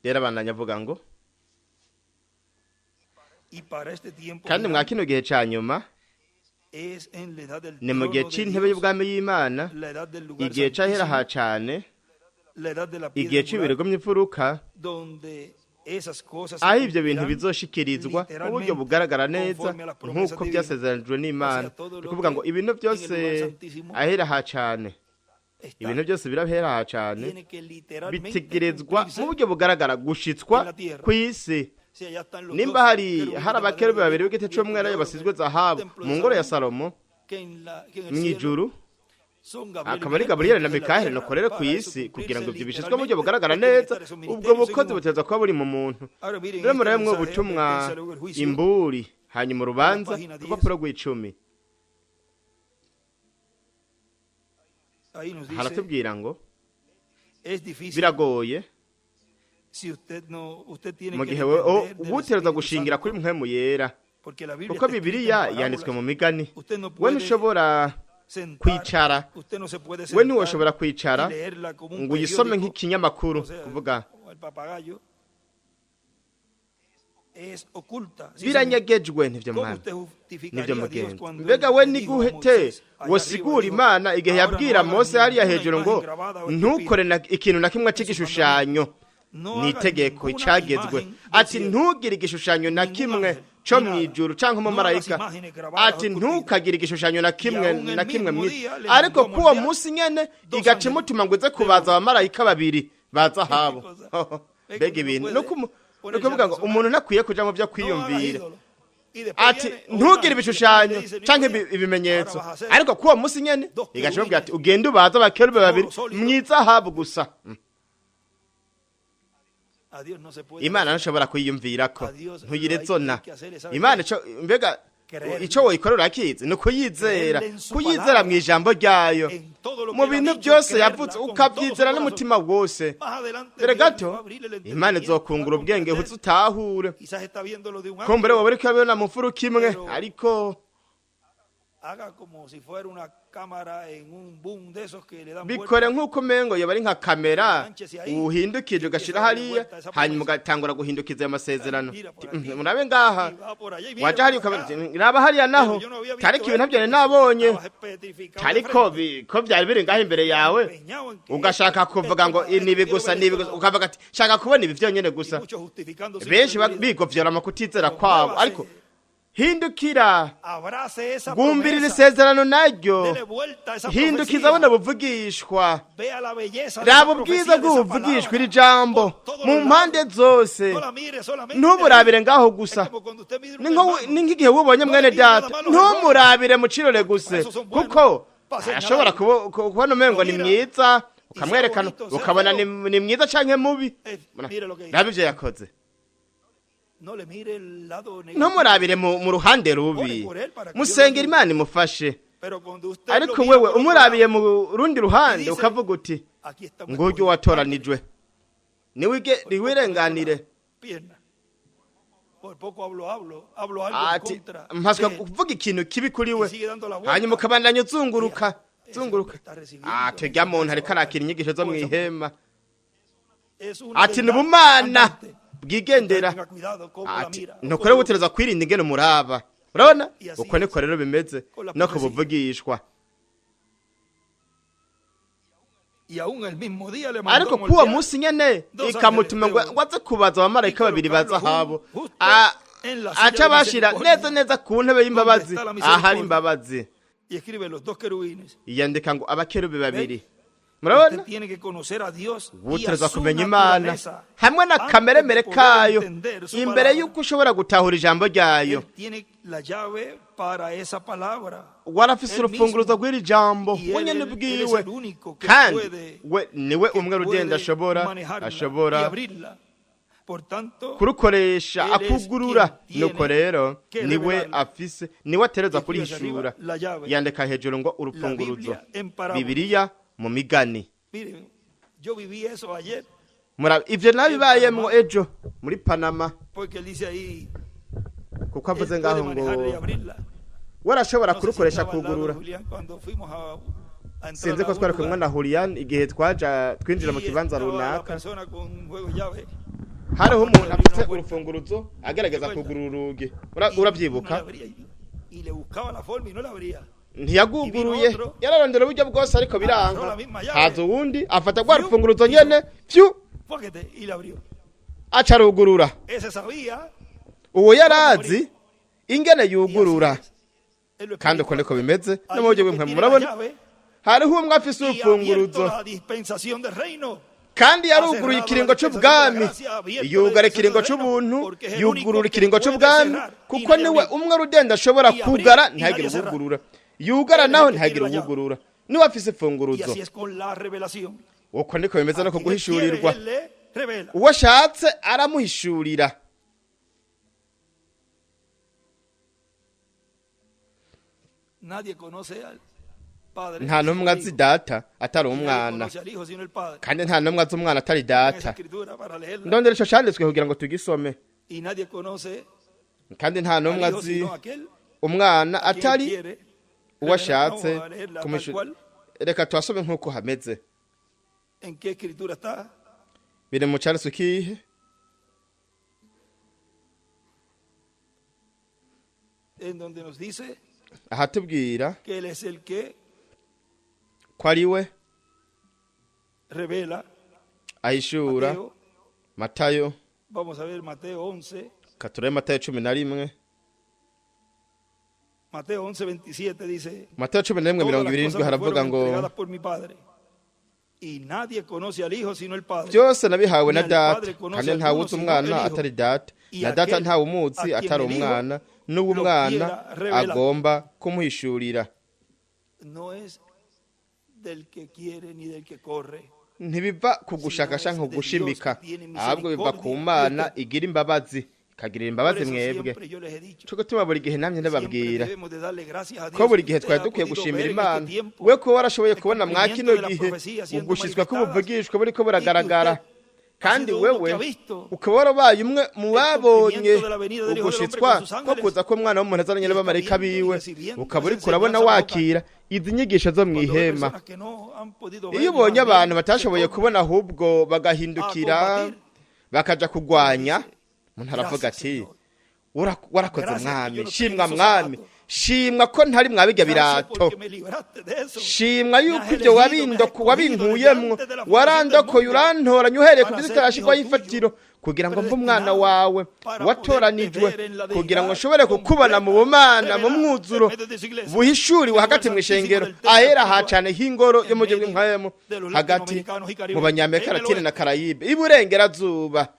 Rero abandanya avuga ngo kandi mwa kino gihe ca nyuma ni mu gihe c'intebe y'ubwami y'Imana, igihe c'ahera ha cane, igihe c'ibirego my'imfuruka, aho ivyo bintu bizoshikirizwa mu buryo bugaragara neza nk'uko byasezeranijwe n'Imana. Ni kuvuga ngo ibintu byose ahera ha cane, ibintu byose birahera ha cane bitegerezwa mu buryo bugaragara gushitswa kw'isi. Nimba hari abakerubi babiri b'igiti c'umwelayo basizwe zahabu mu ngoro ya Salomo mw'ijuru, akaba ari Gaburiyeli na Mikaheli nokorere kw'isi, kugira ngo ivyo bishitswe mu buryo bugaragara neza. Ubwo bukozi buteza kuba buri mu muntu. Rero murabemwo ubutumwa imburi, hanyuma urubanza urupapuro rw'10 haratubwira ngo biragoye mu gihe ubutereza gushingira kuri mpwemu yera, kuko Bibiliya yanditswe mu migani. We ntushobora kwicara, we ntiwoshobora kwicara ngo uyisome nk'ikinyamakuru, kuvuga es oculta. Sí, biranyegejwe nivyo ¿Cómo mwana usted justificaría nivyo a Dios mugenzi cuando mbega él we dijo a nigute Moisés, allá wosigura arriba, imana igihe ahora yabwira no mose hagas hariya ninguna hejuru ngo imagen grabada o ntukore ikintu na kimwe c'igishushanyo No ni hagas itegeko ninguna icagezwe imagen del ati cielo, ntugire igishushanyo na ningún kimwe ángel, co ni nada. mw'ijuru canke No umumarayika hagas imágenes grabadas ati o esculpidas. ntukagire igishushanyo na kimwe aún el na kimwe mismo mw'isi día le ariko mandó a kuwo moldear munsi nyene dos igaca ángeles imutuma ngo ize de kubaza oro. abamarayika babiri baza habo cosa. mbega ibintu No ni puede ukuvuga ngo ponerse a umuntu ntakwiye kuja mu vyo No hagas kwiyumvira ídolo. Y después ati viene un ntugire ángel ibishushanyo que le dice, canke "Mira, ibimenyetso ahora vas a hacer ariko kuwo munsi nyene dos igaca querubines ivuga ati ugende ubaze abakerube babiri sólido. mwizahabu gusa a Dios no se puede imana ntushobora kwiyumvirako A Dios ntuyirezona hay que hacer esa imana fe. mbega Creerle. ico woyikorera urakizi ni ukuyizera Creerle en su kuyizera palabra. mw'ijambo ryayo En todo lo que mu él ha bintu dicho, byose creerla yavuze con ukabyizera todo su n'umutima wose Más adelante, mbere Dios va a gato abrir el imana entendimiento, izokungura va a ubwenge comprender. buze utahure Quizás está viendo lo de un kumbure ángel. wowe uriko urabibona mu mfuruka imwe Pero- ariko Haga como si fuera una cámara en un boom de esos que le dan bikore nk'uko umengo yoba ari nka kamera Enganchese ahí. uhindukije ugashira hariya Esa hanyuma promesa. ugatangura guhindukiza ayo masezerano Mira por aquí. murabe ngaha Y va por allá y viene waje hariya por ukabona acá. ati, raba hariya naho Pero yo no había visto tariko ibintu esto, ntabyo nari nabonye estaba petrificado de ariko frente. ko byari biri ngaho imbere yawe Empeñado en que ugashaka esto kuvuga ngo no nibi quiero gusa ver nibi esto. gusa ukavuga ati shaka kubona ibi byonyene Y gusa muchos justificando su benshi incredulidad. bigovyora mu kutizera Pero kwabo muévase. ariko hindukira Abrace esa gumbirira promesa. isezerano naryo Dele vuelta a esa hindukiza profecía. buno buvugishwa Vea la belleza de raba esa ubwiza profecía, de esa bw'ubuvugishwa palabra. iri jambo Por todos mu los mpande lados. zose No la mire solamente. ntuburabire ngaho gusa Es como cuando usted mira un ni nko- hermano. ni nk'igihe wubonye No mwene le mire nada data malo los ntumurabire mu cirore gusa esos son buenos. kuko Pa señalar. ashobora kubona umengo ni Mira. mwiza ukamwerekana bonito, sea ukabona feo. ni mwiza canke mubi Mire lo que dice. raba ivyo yakoze No le mire el lado negativo. ntumurabire mu ruhande rubi por él para que musengera Dios lo imana imufashe Pero cuando usted ariko lo mira wewe por otro umurabiye lado, mu rundi ruhande dice, ukavuga uti aquí está un nguryo escogido. watoranijwe niwirenganire Pierna. Por poco hablo algo en ati contra. mpaswa de- kuvuga ikintu kibi kuri we y sigue dando la vuelta. hanyuma ukabandanya uzunguruka Ese zunguruka hombre está recibiendo tujya muntu ariko bendición. arakira inyigisho zo mw'ihema Es una ati ni verdad ubumana andante. bwigendera Tenga cuidado cómo la ati mira. nukore butereza kwirinda ingene umuraba urabona Y así uko niko rero bimeze Con la no profecía. kubuvugishwa Y aún el mismo día le mandó ariko a kuwo moldear munsi nyene dos ikamutuma ngo ángeles de oro. ngo aze kubaza abamarayika Y babiri colocarlo baza habo justo A- en la silla aca de bashira misericordia. neza ku ntebe y'imbabazi Donde está la misericordia. ahari imbabazi Y escribe los dos querubines. yandika ngo abakerubi babiri murabona Usted tiene que conocer a Dios y a gutereza su kumenya imana naturaleza. hamwe na Antes kameremere de poder kayo entender su imbere palabra. y'uko ushobora gutahura ijambo ryayo Él tiene la llave para esa palabra. warafise Él urufunguruzo mismo. rw'iri jambo Y él- wenyene él es bwiwe el único que kandi puede- we niwe que umwe rugenda puede manejarla y ashobora abrirla. Por tanto, kurukoresha él es akugurura quien nuko tiene rero que niwe revelarla. afise niwe atereza Escribe kurihishura arriba la llave. yandika hejuru ngo urufunguruzo Biblia en parábola. bibiliya mu migani miren, yo viví eso ayer, ivyo nabibayemwo ejo muri Panama porque él dice ahí, kuko él avuze puede ngaho ngo manejarla y abrirla. warashobora No sé si kurukoresha estaba al lado de kugurura Julián cuando fuimos a entrar sinzi ko a un twari kumwe lugar. na Julian igihe twinjira mu Y kibanza estaba la runaka persona con un juego llave. hariho umuntu afite urufunguruzo agerageza kugurura urugi Y urabyibuka no la abría, y le buscaba la forma y no la abría. ntiyaguguruye Ibino otro. yararondera uburyo bwose ariko biranga Agarró la misma llave. haza uwundi afata rwa Fiu. rufunguruzo nyene pyu Fóquete, y la abrió. aca arugurura Ese sabía. uwo yarazi ingene y yugurura así es. Él lo kandi uko explicó niko aquí. bimeze Hay no mu buryo uno que bw'imwe tiene murabona la llave hariho umwe afise y ha abierto urufunguruzo la dispensación del reino. kandi yaruguruye ikiringo c'ubwami yugara ikiringo c'ubuntu yugurura ikiringo c'ubwami kuko niwe umwe rudenda ashobora kugara ntihagire uwugurura yugara naho ntihagire uwugurura niwe afise Y imfunguruzo así es con la revelación. uko niko bimeze no A quien kuguhishurirwa quiere, él le revela. uwo ashatse aramuhishurira Nadie conoce al Padre. nta n'umwe azi data atari Nadie umwana conoce al Hijo sino el Padre. kandi nta n'umwe azi umwana atari En esa data escritura para leerla. ndondera ico canditswe kugira ngo tugisome Y nadie conoce kandi nta n'umwe al Hijo azi sino aquel umwana a quien atari quiere uwo revelar. ashatse Vamos a leerla tal kumwishyura cual. reka tuhasome nk'uko hameze ¿En qué escritura está? biri mu canditswe kihe en donde nos dice ahatubwira que Él es el que ko ari we revela. ahishura. Mateo, Matayo, vamos a ver Mateo 11. katurebe Matayo 11. Mateo 11:27 dice: Matayo 11:27 todas las haravuga cosas me ngo fueron entregadas por mi Padre, y nadie conoce al Hijo sino el Padre. byose nabihawe na Ni al data, Padre conoce kandi al ntawe uno uzi sino umwana el Hijo. atari data, Y na data aquel ntawe umuzi a quien atari el Hijo umwana, n'uwo lo umwana quiera revelar. agomba kumuhishurira. No es del que quiere ni del que corre. Ntibiva ku gushaka canke ku gushimika, ahubwo biva ku Mana igira imbabazi, ikagirira Por imbabazi eso mwebwe. siempre yo les he dicho, Cyo gutuma buri gihe namye siempre ndababwira debemos de darle gracias a Dios ko buri que gihe usted twari ha dukwiye podido gushimira ver en Imana, este tiempo we ko warashoboye el kubona mwa cumplimiento kino de las gihe profecías siendo ugushizwa manifestadas, k'ubuvugishwa buriko buragaragara, y que usted kandi ha sido uno wewe que ha visto ukaba warabaye umwe mu babonye cumplimiento de la venida del Hijo del Hombre ugushitswa con sus ko ángeles. kuza k'umwana w'umuntu azananye n'abamarayika viendo y biwe, recibiendo ukaba uriko esa urabona enseñanza wakira izi nyigisho zo Cuando hay mw'ihema. personas que no han podido ver, Iyo ubonye más bien abantu batashoboye se ponen kubona ahubwo bagahindukira a combatir. bakaja kugwanya, Dice, umuntu aravuga gracias, ati Señor. warakoze Gracias, mwami, yo no shimwa tengo esos mwami, zapatos. shimwa ko ntari mwabirya Gracias birato, porque me libraste de eso. shimwa Me yuko has ibyo elegido, me has escogido wabinkuyemwo, desde antes de la fundación del warandokoye mundo urantoranya uhereye ku para giti ser utarashirwaho hijo tuyo, ifatiro, kugira ngo mbe umwana predestinado wawe para watoranijwe, poderte ver en la kugira ngo deidad nshobore kukubona mu bumana, mu completa, mwuzuro revelada en medio de su iglesia, buhishuriwe en el hagati lugar mu ishengero, santísimo del ahera templo hacane h'ingoro yo en mu gihugu medio nk'ayemo, de los hagati latinoamericanos y mu caribeños, banyamerika en el latine na oeste. karayibe iburengerazuba.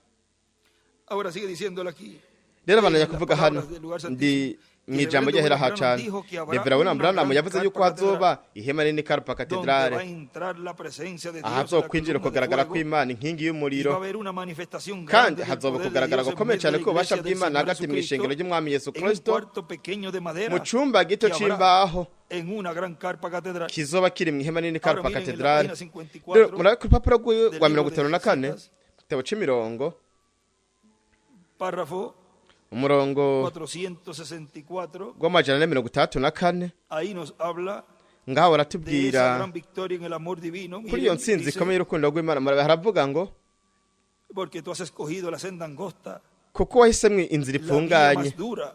Ahora sigue diciéndolo aquí. Rero abantu En las kuvuga hano palabras del lugar ndi santísimo. mu ijambo ryo hera hacane. Revera William Branham yavuze yuko hazoba ihema rinini Karpa Donde va a Katedrale, entrar la presencia de Dios, ahazokwinjira kugaragara kw'Imana inkingi y va a y'umuriro, haber una manifestación kandi grande del hazoba poder de kugaragara Dios en gukomeye medio cyane de la k'ububasha iglesia del bw'Imana Señor hagati mu ishengero Jesucristo, ry'Umwami Yesu en un Kristo, cuarto pequeño de madera mu cumba gito que habrá c'imbaho en una gran carpa catedral. kizoba kiri mu ihema rinini Karpa Ahora miren en la Katedrale. página Rero 54 murabe ku rupapuro rwa del libro 54 de igitabo c'imirongo, párrafo umurongo 464, w'amajana ane 64, ahí nos habla ngaho de esa baratubwira gran victoria en el amor divino. kuri iyo Miren, ntsinzi dice, ikomeye y'urukundo rw'Imana. Murabe haravuga ngo porque tú has escogido la senda angosta, kuko wahisemwo inzira la vía ifunganye, más dura.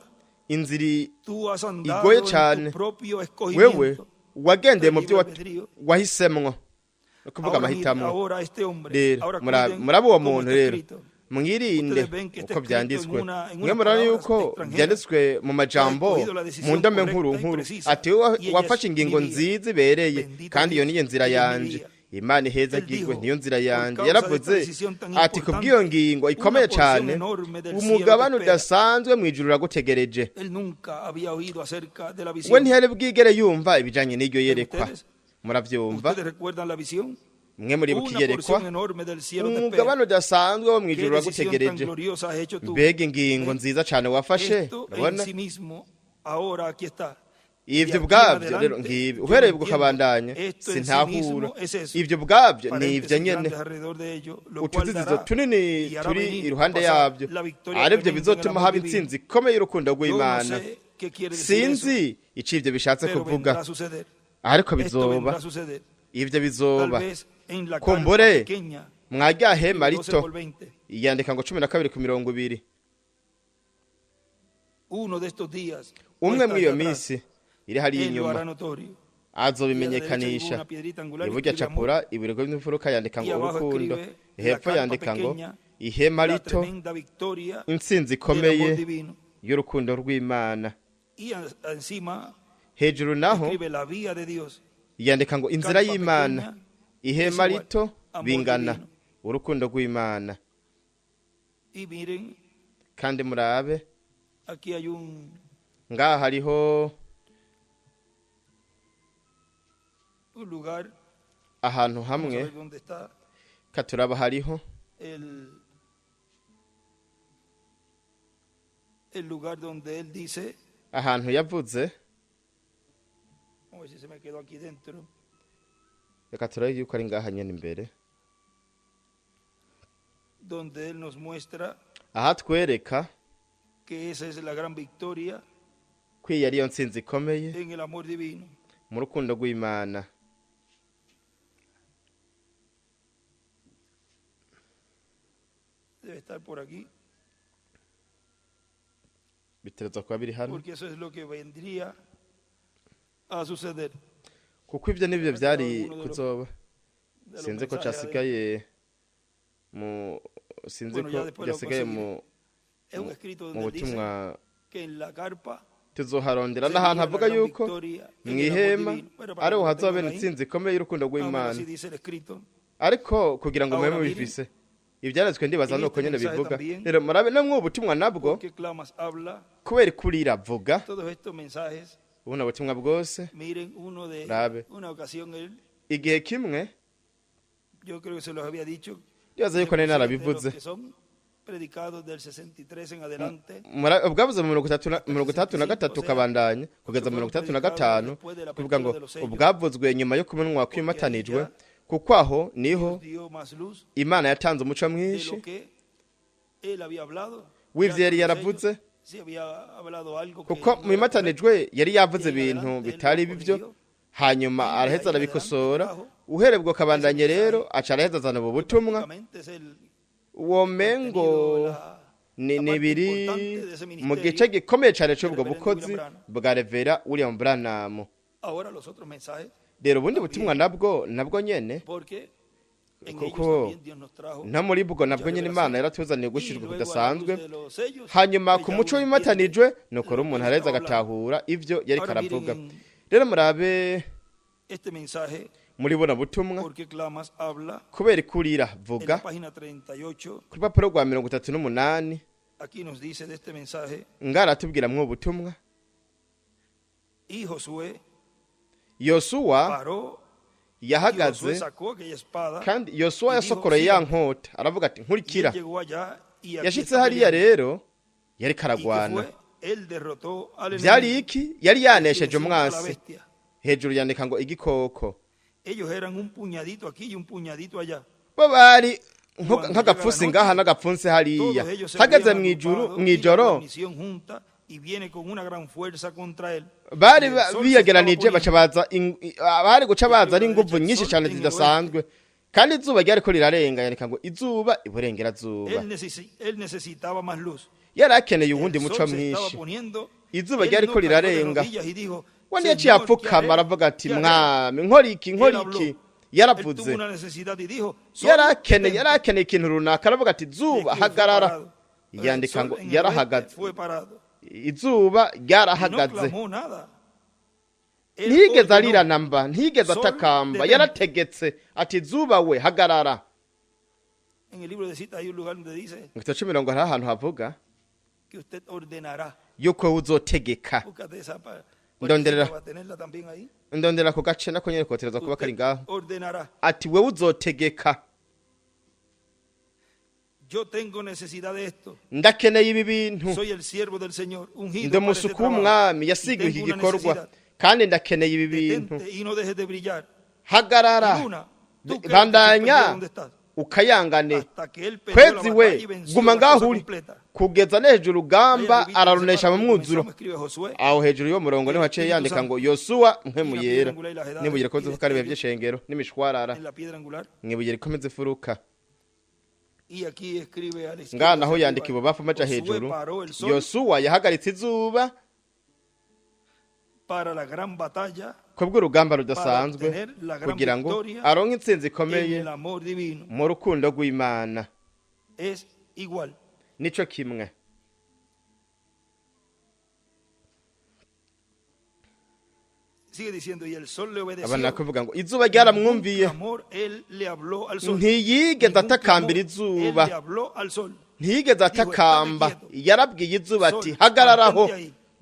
inzira Tú has andado igoye en cyane, tu propio wewe escogimiento. wagendeye mu byo Libre albedrío. wahisemwo, no kuvuga Ahora, amahitamo. ahora este hombre, Rero ahora murabe cuiden murabe uwo cómo muntu está rero escrito. mwirinde Ustedes ven que está uko escrito byanditswe. en una Mwe murabona palabras yuko extranjeras. byanditswe mu majambo Ha escogido la decisión mu ndome correcta nkuru y nkuru, precisa. ati wowe Y ella wafashe es ingingo mi vida. nziza ibereye, Bendito kandi iyo Dios. niyo nzira Ella es mi yanje. vida. Imana iheza Él agirwe dijo, niyo nzira por yanje. causa de esta Yaravuze decisión tan ati importante, kubw'iyo ngingo ikomeye una porción cyane, enorme del cielo umugabane te espera. udasanzwe mu ijuru uragutegereje. Él nunca había oído acerca de la We visión. ntiyari bwigere yumva ibijanye n'iryo yerekwa. ustedes? Muravyumva? ¿Ustedes recuerdan la visión? Mwe muri Una bukiyerekwa, porción enorme del cielo te espera. umugabane udasanzwe wo mu ¿Qué ijuru decisión tan uragutegereje. gloriosa has hecho tú? Mbega ingingo nziza cyane wafashe. Esto en Urabona? sí mismo, ahora aquí está. Ivyo Y aquí bwabyo en rero adelante, ngibi yo uhereye no ubwo entiendo. kabandanya Esto en sí sintahura. mismo es eso. Ivyo bwabyo ni Paréntesis ivyo nyene, grandes alrededor de ello, lo cual utuzizo dará tunini y hará turi venir iruhande pasar yabyo la victoria arivyo tremenda en el bizotuma amor haba divino. intsinzi ikomeye y'urukundo Yo no rw'Imana. sé qué quiere decir eso, Sinzi ico ivyo bishatse pero kuvuga, vendrá a suceder. ariko Esto vendrá bizoba, a suceder. ivyo Tal bizoba. vez en la carpa Kumbure pequeña, mwarya hema 12 rito por 20. yandika ngo 12:20. Uno de estos días, Umwe cuesta muri iyo allá atrás, minsi iri hari él lo hará inyuma notorio. azobimenyekanisha. Una piedrita angular Iburyo escribe amor, acapura ibirego by'imfuruka yandika y ngo abajo urukundo, escribe la hepfo carpa yandika ngo pequeña, ihema la rito tremenda victoria intsinzi del amor ikomeye divino. y'urukundo rw'Imana. Y encima Hejuru naho escribe la vía de Dios. yandika ngo inzira Carpa y'Imana, pequeña, ihema es igual, rito amor bingana divino. urukundo rw'Imana. Y miren, Kandi murabe aquí hay un ngaha hariho lugar, ahantu vamos a hamwe ver dónde está katuraba hariho el lugar donde él dice, ahantu yavuze, vamos a ver si se me quedó aquí dentro, reka turabe yuko ari ngaha nyene imbere, donde él nos muestra aha twereka que esa es la gran victoria ko iyi ariyo ntsinzi ikomeye en el amor divino. mu rukundo rw'Imana. Debe estar por aquí. bitereza kuba biri hano porque eso es lo que vendría a suceder. kuko ibyo nibyo byari kuzoba sinzi ko cyasigaye mu sinzi ko byasigaye mu butumwa tuzoharondera n'ahantu havuga yuko mu ihema ariho hazobera intsinzi ikomeye y'urukundo rw'Imana ariko kugira ngo mube mubifise ibyaretswe ndibaza nuko nyene bivuga rero murabe namwe ubutumwa nabwo kubera kurira vuga ubona ubutumwa bwose rabe igihe kimwe ndibaza yuko nari narabivuze ubwavuze mu 33 kabandanye kugeza mu 35 kuvuga ngo ubwavuzwe nyuma yo kumenwa kwimatanijwe kuko aho niho Imana yatanze umuco mwinshi w'ivyo yari yaravuze kuko mu imatanijwe yari yavuze ibintu bitari bibyo hanyuma araheza arabikosora uherebwa kabandanye rero aca araheza azana ubu butumwa uwo mengo ni biri mu gice gikomeye cyane cy'ubwo bukozi bwa Revera William Branham. Rero ubundi butumwa nabwo nyene kuko nta muri bwo nabwo nyene Imana yaratuzaniye gushirwa kudasanzwe hanyuma ku muco w'imatanijwe nuko umuntu areza agatahura ivyo yari karavuga. Rero murabe muri bona butumwa kubera kurira vuga kuri papuro rwa 38 ngaratubwira mwo butumwa Yosuwa yahagaze kandi Yosuwa yasokoreye ya nkota aravuga ati nkurikira yashitse hariya rero yari karagwana byari iki yari yanesheje umwasi hejuru yandika ngo igikoko bari nk'agapfunsi ngaha n'agapfunsi hariya hagaze mwijoro bari biyegeranije baca baza bari guca baza ari inguvu nyinshi cyane zidasanzwe kandi izuba ryari ko rirarenga yandika ngo izuba iburengera zuba yari akeneye uwundi muco mwinshi izuba ryari ko rirarenga wani yaciye apfukama aravuga ati mwami nkoriki yaravuze yarakeneye ikintu runaka aravuga ati zuba hagarara yandika ngo yarahagaze izuba ryarahagaze ntigeze arira namba ntigeze atakamba yarategetse ati zuba we hagarara. Ngito 10 hari ahantu havuga yuko uzotegeka ndondera ku gace nako nyene kotereza kuba kari ngaho ati we uzotegeka yo tengo necesidad de esto ndakeneye ibi bintu soy el siervo del Señor ungido ndamusuku umwami yasigiwe iki gikorwa kandi ndakeneye ibi bintu hagarara bandanya ukayangane kwezi we guma ngaho uri kugeza n'hejuru urugamba ararunesha mu mwuzuro aho hejuru yo murongo niho haciye yandika ngo Yosuwa nkemuyera nibugire ko zuka ari bevye shengero n'imishwarara nibugire komeze furuka ngana aho yandika ibubafu maja hejuru Yosuwa yahagaritse izuba para la gran batalla kubwo urugamba rudasanzwe kugira ngo aronke intsinzi ikomeye mu rukundo rw'Imana es igual nico kimwe sigue diciendo y el sol le obedeció abana kuvuga ngo izuba ryaramwumviye ntiyigeze atakambira izuba ntiyigeze atakamba yarabwiye izuba ati hagararaho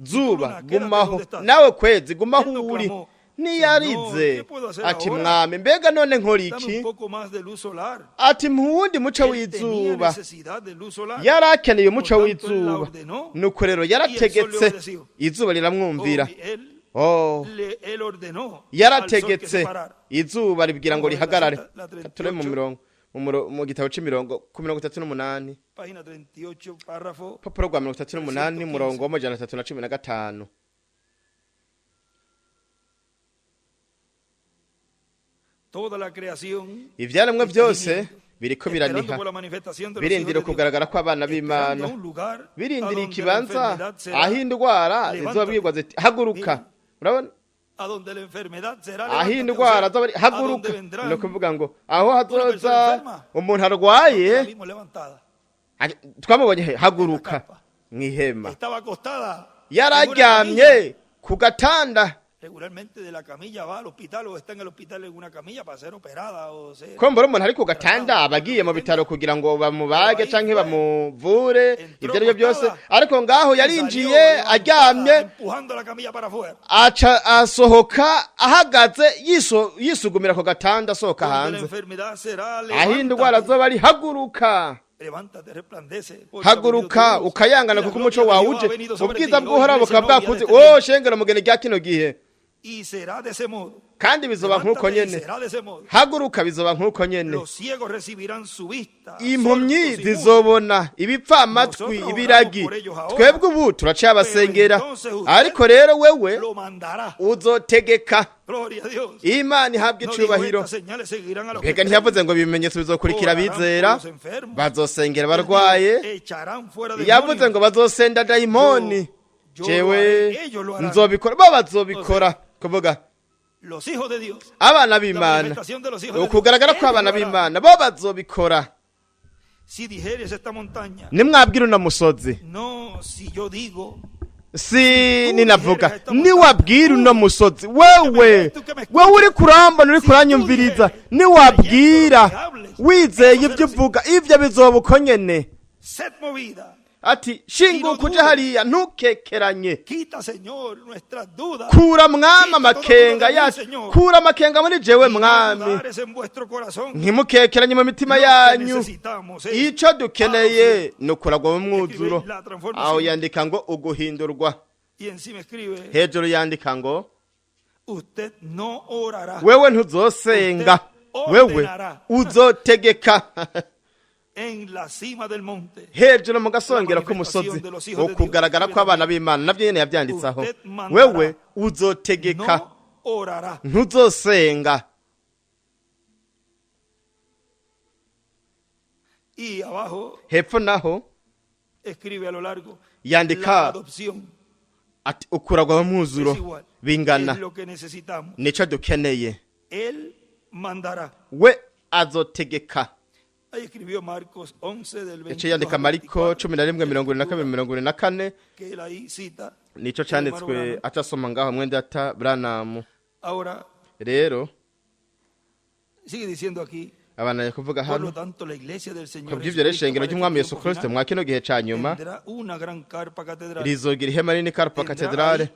zuba gumaho nawe kwezi gumaho uri niyarize ati mwami mbega none nkora iki ati muwundi muco w'izuba yarakeneye umuco w'izuba nuko rero yarategetse izuba riramwumvira yarategetse izuba ribwira ngo rihagarare ture mu mirongo mu gitabo c'imirongo ku 38 papuro rwa 38 murongo wa 315 toda la creación ivyaremwe byose biriko biraniha birindira kugaragara ko abana b'Imana birindira ikibanza aho indwara zizobwirwa ziti haguruka. Urabona aho indwara zobari haguruka no kuvuga ngo aho hazoza umuntu arwaye twamubonye haguruka mwihema yararyamye ku gatanda. Regularmente de la camilla va al hospital o está en el hospital en una camilla para ser operada o ser. Ko mbona umuntu ari ku gatanda abagiye mu bitaro kugira ngo bamubage canke bamuvure ibyo ari byo byose, ariko ngaho yarinjiye aryamye empujando la camilla para afuera. Aca asohoka ahagaze yisugumira ku gatanda asohoka hanze. Aho indwara zoba ari haguruka. Haguruka ukayangana kuko umuco wawe uje ubwiza bw'uhoraho bukaba bwakuze. Shengero mugeni rya kino gihe kandi bizoba nk'uko nyene. Haguruka bizoba nk'uko nyene. Impumyi zizobona, ibipfamatwi, ibiragi. Twebwe ubu turacabasengera, ariko rero wewe uzotegeka. Imana ihabwe icubahiro. Mbega ntiyavuze ngo ibimenyetso bizokurikira bizera, bazosengera barwaye, yavuze ngo bazosenda dayimoni. Jewe nzobikora, bo bazobikora. Kuvuga abana b'Imana, ukugaragara ko abana b'Imana bo bazobikora. Nimwabwira uno musozi, si ninavuga niwabwira uno musozi, wewe uri kurambana uri kuranyumviriza, niwabwira wizeye ibyo uvuga ivyo bizoba uko nyene. Ati shinguka uje hariya ntukekeranye. Kura mwami amakenga yacu, kura amakenga muri jewe mwami, ntimukekeranye mu mitima yanyu. Ico dukeneye ni ukuragwa mu mwuzuro. Aho yandika ngo uguhindurwa, hejuru yandika ngo wewe ntuzosenga, wewe uzotegeka. Hejuru mu gasongero k'umusozi ukugaragara ko abana b'Imana, nabyo nyene yavyanditsaho. Wewe uzotegeka ntuzosenga. Hepfo naho yandika ati ukuragwa mu mwuzuro bingana nico dukeneye. We azotegeka. Ece yandika Mariko 11:22-24 nico canditswe atasoma ngaho mwende ata Branham. Rero abana yakuvuga hano kubyivyo reshengero ry'umwami Yesu Kristo mwa kino gihe ca nyuma rizogira ihema rinini Carpa Cathedrale,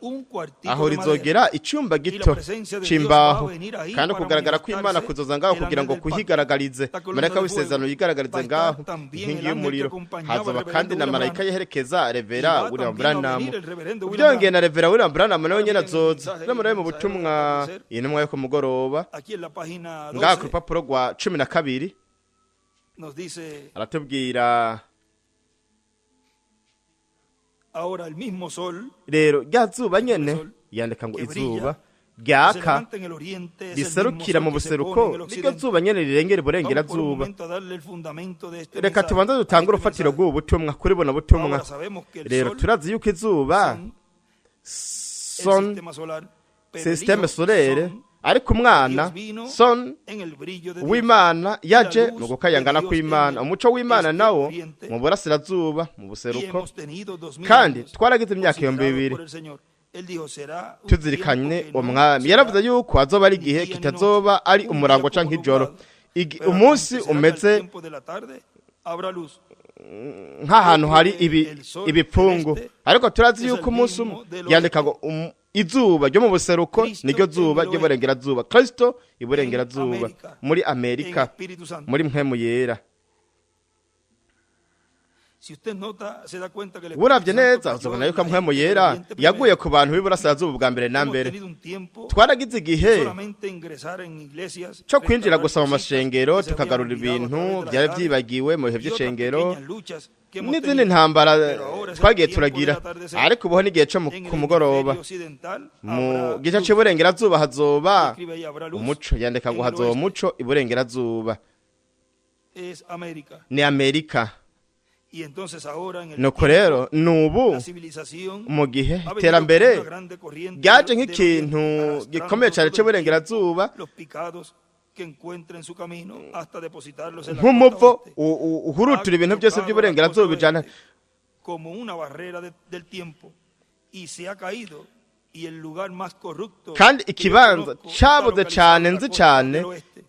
aho rizogera icumba gito c'imbaho, kandi kugaragara ko Imana kuzoza ngaho kugira ngo kuhigaragarize. Marayika w'isezerano yigaragarize ngaho inkingi y'umuriro. Hazoba kandi na marayika yeherekeza Revera William Branham. Byongeye na Revera William Branham nawe nyene azoza n'amaraye mu butumwa intumwa yo ku mugoroba ngaho ku rupapuro rwa 12 aratubwira rero rya zuba nyene, yandika ngo izuba ryaka riserukira mu buseruko, niryo zuba nyene rirengera iburengera zuba. Reka tubanza dutanga urufatiro rw'ubu butumwa kuri buno butumwa. Rero turazi yuko izuba systeme solaire, ariko umwana son w'Imana yaje mu gukayangana kw'Imana. Umuco w'Imana nawo mu burasirazuba mu buseruko, kandi twaragize imyaka 2000 tuzirikanye umwami. Yaravuze yuko azoba ari igihe kitazoba ari umurango canke ijoro, umunsi umeze nk'ahantu hari ibipfungu. Ariko turazi yuko umunsi yandika ngo izuba ryo mu buseruko niryo zuba ryo burengera zuba, Kristo iburengera zuba muri Amerika, muri mpemu yera. Uravye neza uzobona yuko mpemu yera yaguye ku bantu b'iburasirazuba bwa mbere na mbere. Twaragize igihe cyo kwinjira gusa mu mashengero tukagarura ibintu byari byibagiwe mu bihe by'ishengero n'izindi ntambara twagiye turagira. Ariko ubuho n'igihe cyo ku mugoroba mu gice cy'iburengerazuba hazoba umuco. Yandika ngo hazoba umuco iburengerazuba. es América. ni amerika Y entonces ahora en el nuko rero nubu la civilización mu gihe ha venido iterambere con una grande corriente ryaje de nk'ikintu oriente, gikomeye cyane arrastrando todo el cy'uburengerazuba tiempo los picados que encuentra en su camino hasta depositarlos en la nk'umuvo costa oeste. uhurutura ibintu byose by'uburengerazuba bijana Como una barrera del tiempo y se ha caído y el lugar más corrupto kandi que yo ikibanza conozco cyabuze está cyane localizado en nzi la costa cyane del oeste.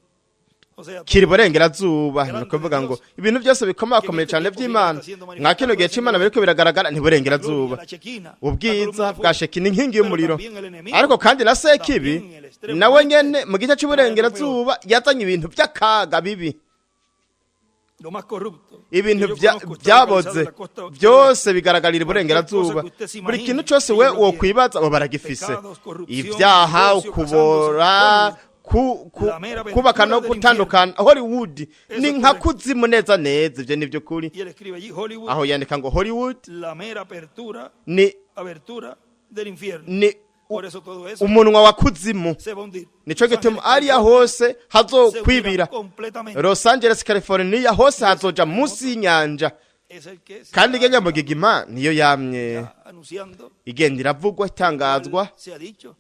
O sea, kiri todo burengerazuba ni ukuvuga ngo ibintu byose bikomakomeye cyane by'imana mwa kino gihe cy'imana biriko biragaragara ni burengerazuba ubwiza bwa shekina inkingi y'umuriro ariko kandi na sekibi nawe nyene mu gice cy'uburengerazuba yazanye ibintu by'akaga bibi lo más corrupto. ibintu Que yo conozco está byaboze localizado en la costa oeste. byose bigaragarira iburengerazuba buri kintu cyose we wokwibaza bo baragifise ibyaha ukubora kubaka no gutandukana Hollywood ni nka kuzimu neza neza ibyo nivyo kuri Y él escribe allí Hollywood, aho yandika ngo Hollywood la mera apertura del infierno. ni Por eso todo eso umunwa wa kuzimu se va a hundir. nico Los gituma Ángeles, ariya hose se hazokwibira hundirá completamente. Los Angeles California hose hazoja munsi y'inyanja Es el que se kandi va igenya mu gigima niyo yamye anunciando, igenda iravugwa itangazwa se ha dicho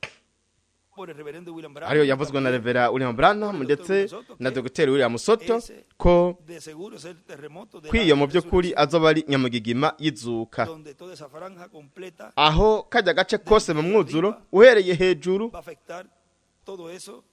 por el reverendo William Branham, ariyo yavuzwe na Revera William Branham ndetse na Dr. William Soto ese ko de seguro es el terremoto de kwiyo mu la by'ukuri resurrección, azoba ari nyamugigima yizuka donde toda esa franja completa aho kajya gace kose mu mwuzuro uhereye hejuru va a afectar todo eso,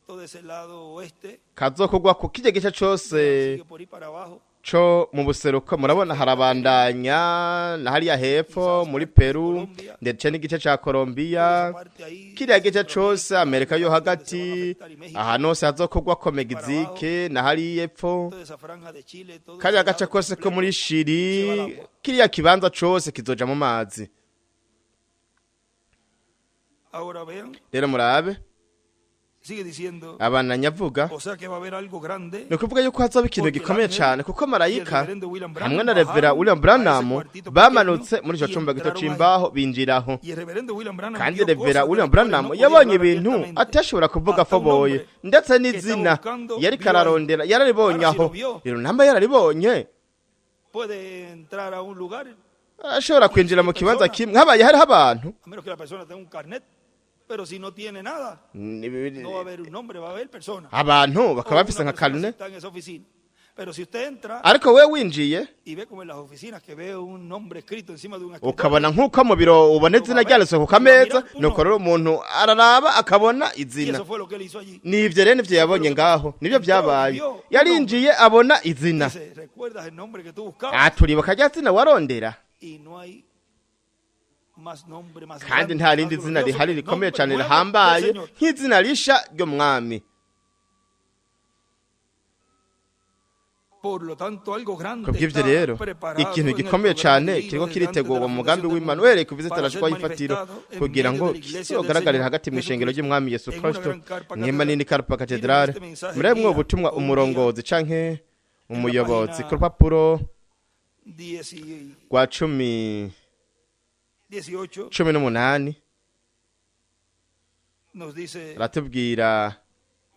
todo ese lado oeste, kazokogwa ku kijya gice cyose sigue por ahí para abajo, co mu buseruko murabona harabandanya na hariya hepfo muri Peru ndetse n'igice ca Colombia parte ahí, kiriya gice cose Amerika yo hagati ahantu hose hazokogwa ko Mexique na hariya epfo toda esa franja de Chile, todo kariya ese gace lado kose ko completo, muri Chili kiriya kibanza cose kizoja mu mazi ahora vean, rero murabe sigue diciendo, abana nyavuga o sea que va a haber algo grande. ni ukuvuga yuko hazoba ikintu gikomeye cyane kuko marayika reverendo William Branham hamwe na Revera bajaron William a Branham ese cuartito bamanutse pequeño muri ico y cumba gito entraron ahí. c'imbaho binjiraho Y el reverendo William Branham kandi vio Revera cosas William de las cuales Branham no podía yabonye hablar ibintu abiertamente. atashobora kuvuga Hasta un afoboye hombre ndetse que n'izina estaba buscando yari vio kararondera yararibonye Ahora si aho lo vio. rero namba yararibonye puede entrar a un lugar, ashobora kwinjira mu kibanza kimwe habaye hariho abantu a menos que la persona tenga un carnet, pero si no tiene nada, no va a haber un nombre, va a haber personas. abantu bakaba O bafise una nka persona karine está en esa oficina. Pero si usted entra ariko we winjiye y ve como en las oficinas que ve un nombre escrito encima de un escritorio, ukabona nk'uko mu biro ubona izina ryanditswe ku kameza nuko rero umuntu araraba akabona y izina eso fue lo que él hizo allí. nivyo rero nivyo yabonye ngaho nivyo vyabaye yarinjiye abona izina Dice, ¿recuerdas el nombre que tú buscabas? aturibuka rya zina warondera Y no hay más nombre, más kandi grande, nta más rindi zina glorioso rihari que el rikomeye nombre cyane nuevo del rihambaye Señor. nk'izina risha ry'umwami Por lo tanto, algo grande kubw'ivyo está rero preparado ikintu en el gikomeye programa cyane divino kiriko desde antes de kiritegurwa la mu mugambi fundación del w'Imana mundo uhereye ku bizitara para ser shwa ifatiro manifestado en kugira medio ngo de la iglesia del kizogaragare Señor hagati mu ishengero Jesucristo ry'umwami Yesu en una Kristo gran carpa mwema nini karpa catedral. katedrale Miren este mensaje murebe mwo guía ubutumwa o un umurongozi canke umuyobozi página ku rupapuro 18 rwa cumi 18 nos dice aratubwira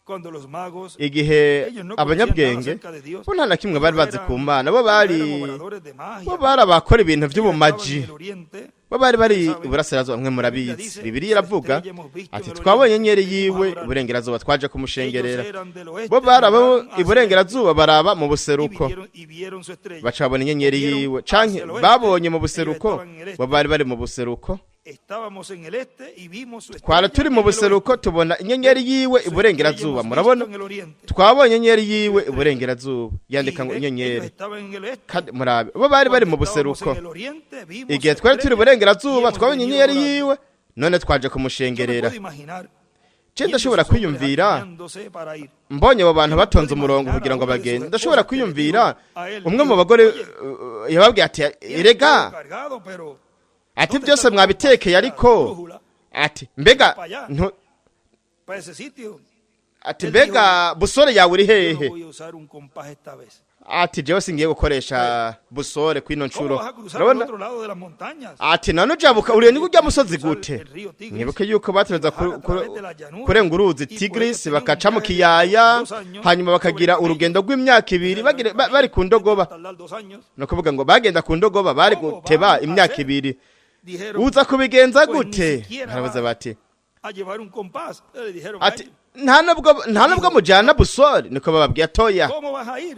cuando los magos igihe ellos no abanyabwenge conocían nada acerca de Dios, bo nta na kimwe bari bazi ku Mana bo eran bari operadores de magia, bo bari abakora ibintu ellos estaban by'ubumaji en el oriente, bo bari bari iburasirazuba mwe murabizi bibiliya iravuga ati twabonye inyenyeri yiwe iburengerazuba twaje kumushengerera ellos eran del oeste, bo bari abo miraron hacia iburengerazuba baraba mu el buseruko este, y vieron su estrella. baca babona inyenyeri Vieron yiwe hacia canke el oeste, babonye mu ellos buseruko estaban en el este. bo bari bari mu buseruko Estábamos en el este y vimos su twara estrella turi en mu el buseruko oeste. tubona inyenyeri yiwe Su iburengerazuba estrella hemos murabona visto en el oriente. twabonye inyenyeri yiwe iburengerazuba yandika ngo Y ellos inyenyeri estaban en el este. kandi murabe bo bari bari mu Cuando estábamos buseruko en el oriente, vimos igihe su twari turi estrella iburengerazuba y hemos twabonye venido inyenyeri orando. yiwe none twaje Yo me kumushengerera puedo imaginar je ndashobora viendo esos hombres kwiyumvira alineándose para ir. mbonye abo bantu batonze umurongo kugira ngo bagende ndashobora kwiyumvira umwe mu bagore yababwiye ati erega Cargado, pero ati byose mwabitekeye ariko brújula ati mbega para ese sitio. ati mbega busore yawe uri Yo no hehe voy a usar un compás esta vez. ati jewe singiye gukoresha busore kwino ¿Cómo ncuro vas a cruzar al urabona otro lado de las montañas? ati none ujabuka uriye ni kurya musozi gute mwibuke yuko batereza kurenga uruzi Tigris bakaca mu kiyaya hanyuma bakagira urugendo rw'imyaka ibiri bari ku ndogoba Tardar 2 años. no kuvuga ngo bagenda ku ndogoba bari guteba imyaka ibiri Dijeron, uza kubigenza gute barabaza bati a llevar un compás. Le dijeron, ati "Ay, nta nubwo mujyana busore niko bababwiye atoya ¿cómo vas a ir?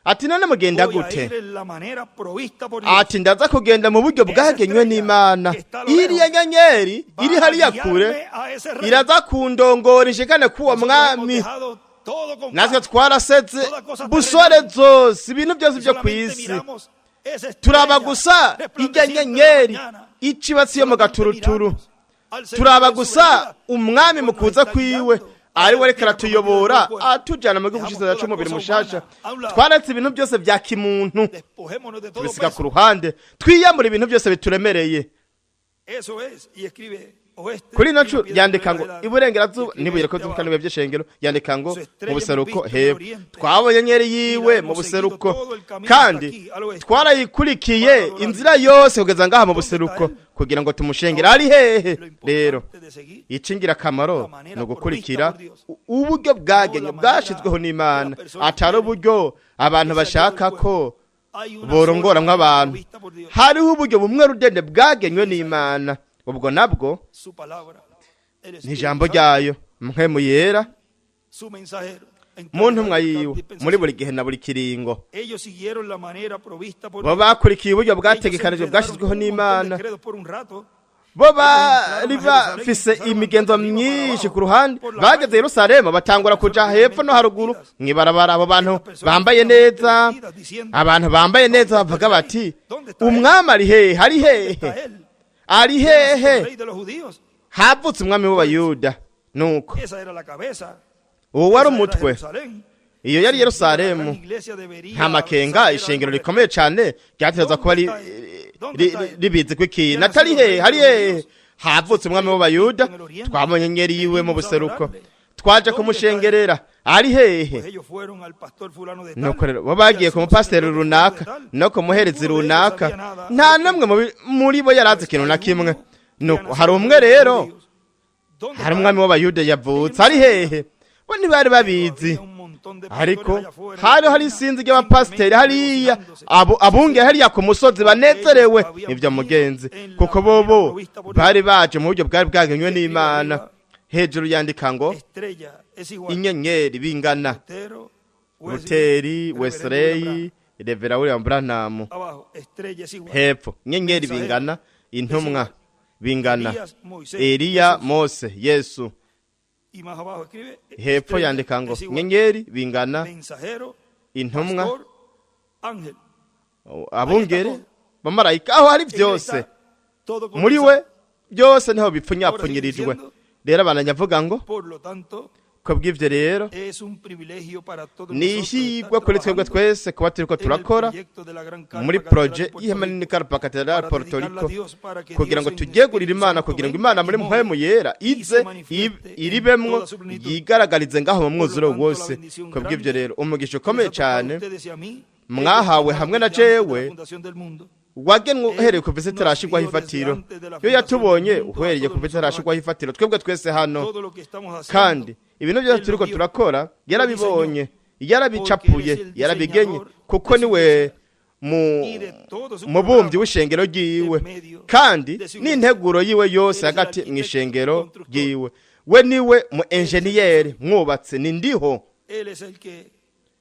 ati none mugenda Voy a gute ir en la manera provista por Dios. ati ndaza kugenda mu buryo bwagenywe n'Imana iriya nyenyeri iri hariya kure A ese rey. iraza kundongora inshikane kuwo Nosotros hemos mwami dejado todo con natwe paz. twarasetse Toda cosa busore terrenal. zose ibintu byose Y byo ku solamente isi miramos esa estrella turaba gusa irya resplandeciente de la nyenyeri mañana. icibatsi yo mu gaturuturu Miramos al Señor turaba en su gusa venida. umwami mu kuza Nos está kwiwe guiando. ari we ariko Tiene aratuyobora prometido el cuerpo. atujyana mu gihugu cyiza cy'umubiri Dejamos mushasha toda cosa humana a un lado. twaretse ibintu byose bya kimuntu Despojémonos de todo tubisiga peso. ku ruhande twiyamura ibintu byose bituremereye Eso es, y escribe oeste. kuri ino y ncu no pierde yandika la ngo verdad. iburengerazuba Y nibuye ko escribe tuvuka abajo. n'ibihe by'ishengero yandika ngo Su estrella mu buseruko hemos visto hepfo en el oriente. twabonye nyeri yiwe Y la mu hemos buseruko seguido todo el camino kandi hasta aquí, al oeste. twarayikurikiye Para adorar. inzira yose kugeza ngaha mu ¿Dónde buseruko está él? kugira ngo tumushengere ari hehe Lo rero importante de seguir icingirakamaro la manera ni ugukurikira provista por Dios. uburyo bwagenye No la manera bwashyizweho n'Imana que la persona atari quiere. uburyo abantu Ese bashaka ayuda al ko hay una borongoramwo sola abantu provista por Dios. hariho uburyo bumwe rudende bwagenywe n'Imana ubwo nabwo Su palabra, el ni Espíritu ijambo Santo, ryayo mpwemu yera su mensajero. En mu cada ntumwa yiwe dispensación. muri buri gihe na buri kiringo Ellos siguieron la manera provista por bo Dios. bakurikiye uburyo Ellos bwategekanijwe se bwashyizweho enredaron un montón de n'Imana credos por un rato. bo bari bafise imigenzo myinshi ku ruhande bageze Yerusalemu batangura kuja hepfo no haruguru mwibarabara abo bantu bambaye neza abantu bambaye neza bavuga bati umwami ari hehe ari hehe Está él, ari el hehe rey de los judíos. havutse umwami w'abayuda nuko Esa era la cabeza. uwo wari Esa era umutwe Jerusalén. iyo yari La Yerusalemu gran iglesia debería nta makenga saber ishengero algo rikomeye cyane ryategerezwa kuba ¿Dónde ribizi kw'ikintu atari hehe hari hehe havutse umwami w'abayuda twabonye nyeri yiwe mu buseruko twaje kumushengerera ari hehe Pues ellos fueron al pastor fulano de tal, nuko rero bo bagiye ku mupasiteri runaka no ku muherezi runaka nta n'umwe muri bo yari azi ikintu na kimwe nuko hari umwe rero ¿Dónde hari está umwami w'abayuda yavutse ari hehe bo ntibari babizi Había un montón de ariko pastores allá afuera, hari hari isinzi ry'abapasiteri hariya abunge hariya ku musozi banezerewe nibyo mugenzi kuko bobo bari baje mu buryo bwari bwagenywe n'Imana hejuru yandika ngo estrella es igual inyenyeri bingana Lutero, Luteri Reverendo Wesley Branham. Revera William Branham Abajo, estrella es igual hepfo inyenyeri bingana intumwa bingana Elías, Moisés, Eliya Jesús. Mose Yesu Y más abajo escribe hepfo estrella yandika ngo es igual inyenyeri bingana mensajero, intumwa pastor, ángel. abungeri bamarayika aho hari byose Está todo muri condensado. we byose niho bipfunyapfunyirijwe rero abanyavuga ngo Por lo tanto, ko bw'ivyo rero es un privilegio para todos ni nosotros ihigwa estar kuri twebwe trabajando twese kuba turiko en el turakora proyecto de la gran carpa muri catedral proje de Puerto y'ihema Rico, nini karpa katedrali para Puerto dedicarla Rico a Dios, para que kugira ngo Dios en turyegurire Espíritu Imana Santo kugira ngo venga Imana y muri more mpwemu yera y ize se manifieste en iribemwo toda su plenitud. yigaragarize ngaho mu mwuzuro Por lo tanto, wose la bendición ko bw'ivyo grande rero umugisha que ukomeye les ha tocado a cyane ustedes y a mí, mwahawe es hamwe na antes de la jewe fundación del mundo. wagenwe uhereye ku visi itarashigwaho ifatiro iyo yatubonye uhereye ku visi itarashigwaho ifatiro twebwe twese hano Todo lo que estamos haciendo, kandi ibintu byose turiko turakora yarabibonye yarabicapuye yarabigenye kuko niwe mubumvyi w'ishengero ryiwe kandi n'integuro yiwe yose hagati mu ishengero ryiwe we niwe mu enjeniyeri mwubatsi ni ndiho Él es el que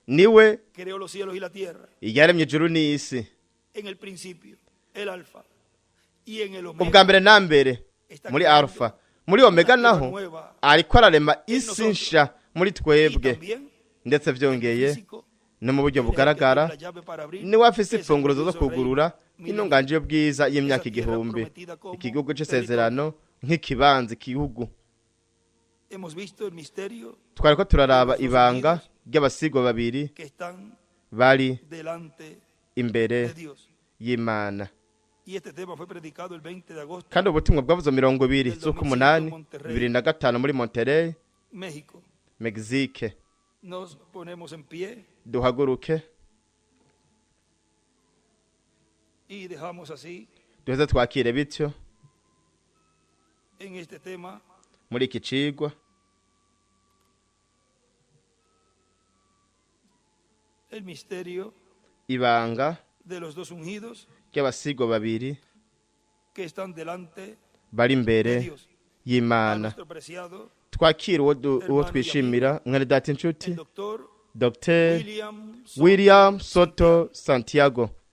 niwe creó los cielos y la tierra yaremye ijuru n'isi en el principio, el alfa, y en el ubwa omega. mbere na mbere muri alfa muri omega naho ariko ararema isi nsha muri Y twebwe también ndetse vyongeye físico, no mu buryo él es el que bugaragara tiene la llave para abrir niwe afise ese imfunguruzo zo precioso reino kugurura milenario. intunganje bwiza y'imyaka Esa tierra igihumbi prometida como igihugu c'isezerano nk'ikibanza igihugu Hemos visto el misterio twariko turaraba ibanga ry'abasigwa babiri que están bari delante imbere de Dios. y'Imana Y este tema fue predicado el 20 de agosto, kandi ubutumwa bwavuze 20 z'ukumunani 2005 muri Monterrey México. Mexique Nos ponemos en pie duhaguruke Y dejamos así duheze twakire bityo en este tema muri iki cigwa el misterio ibanga de los dos ungidos ry'abasigwa babiri que están delante bari de imbere Dios. A y'Imana. nuestro preciado, Twakire uwo twishimira mwene data inshuti el doctor Dr. William William Soto Santiago.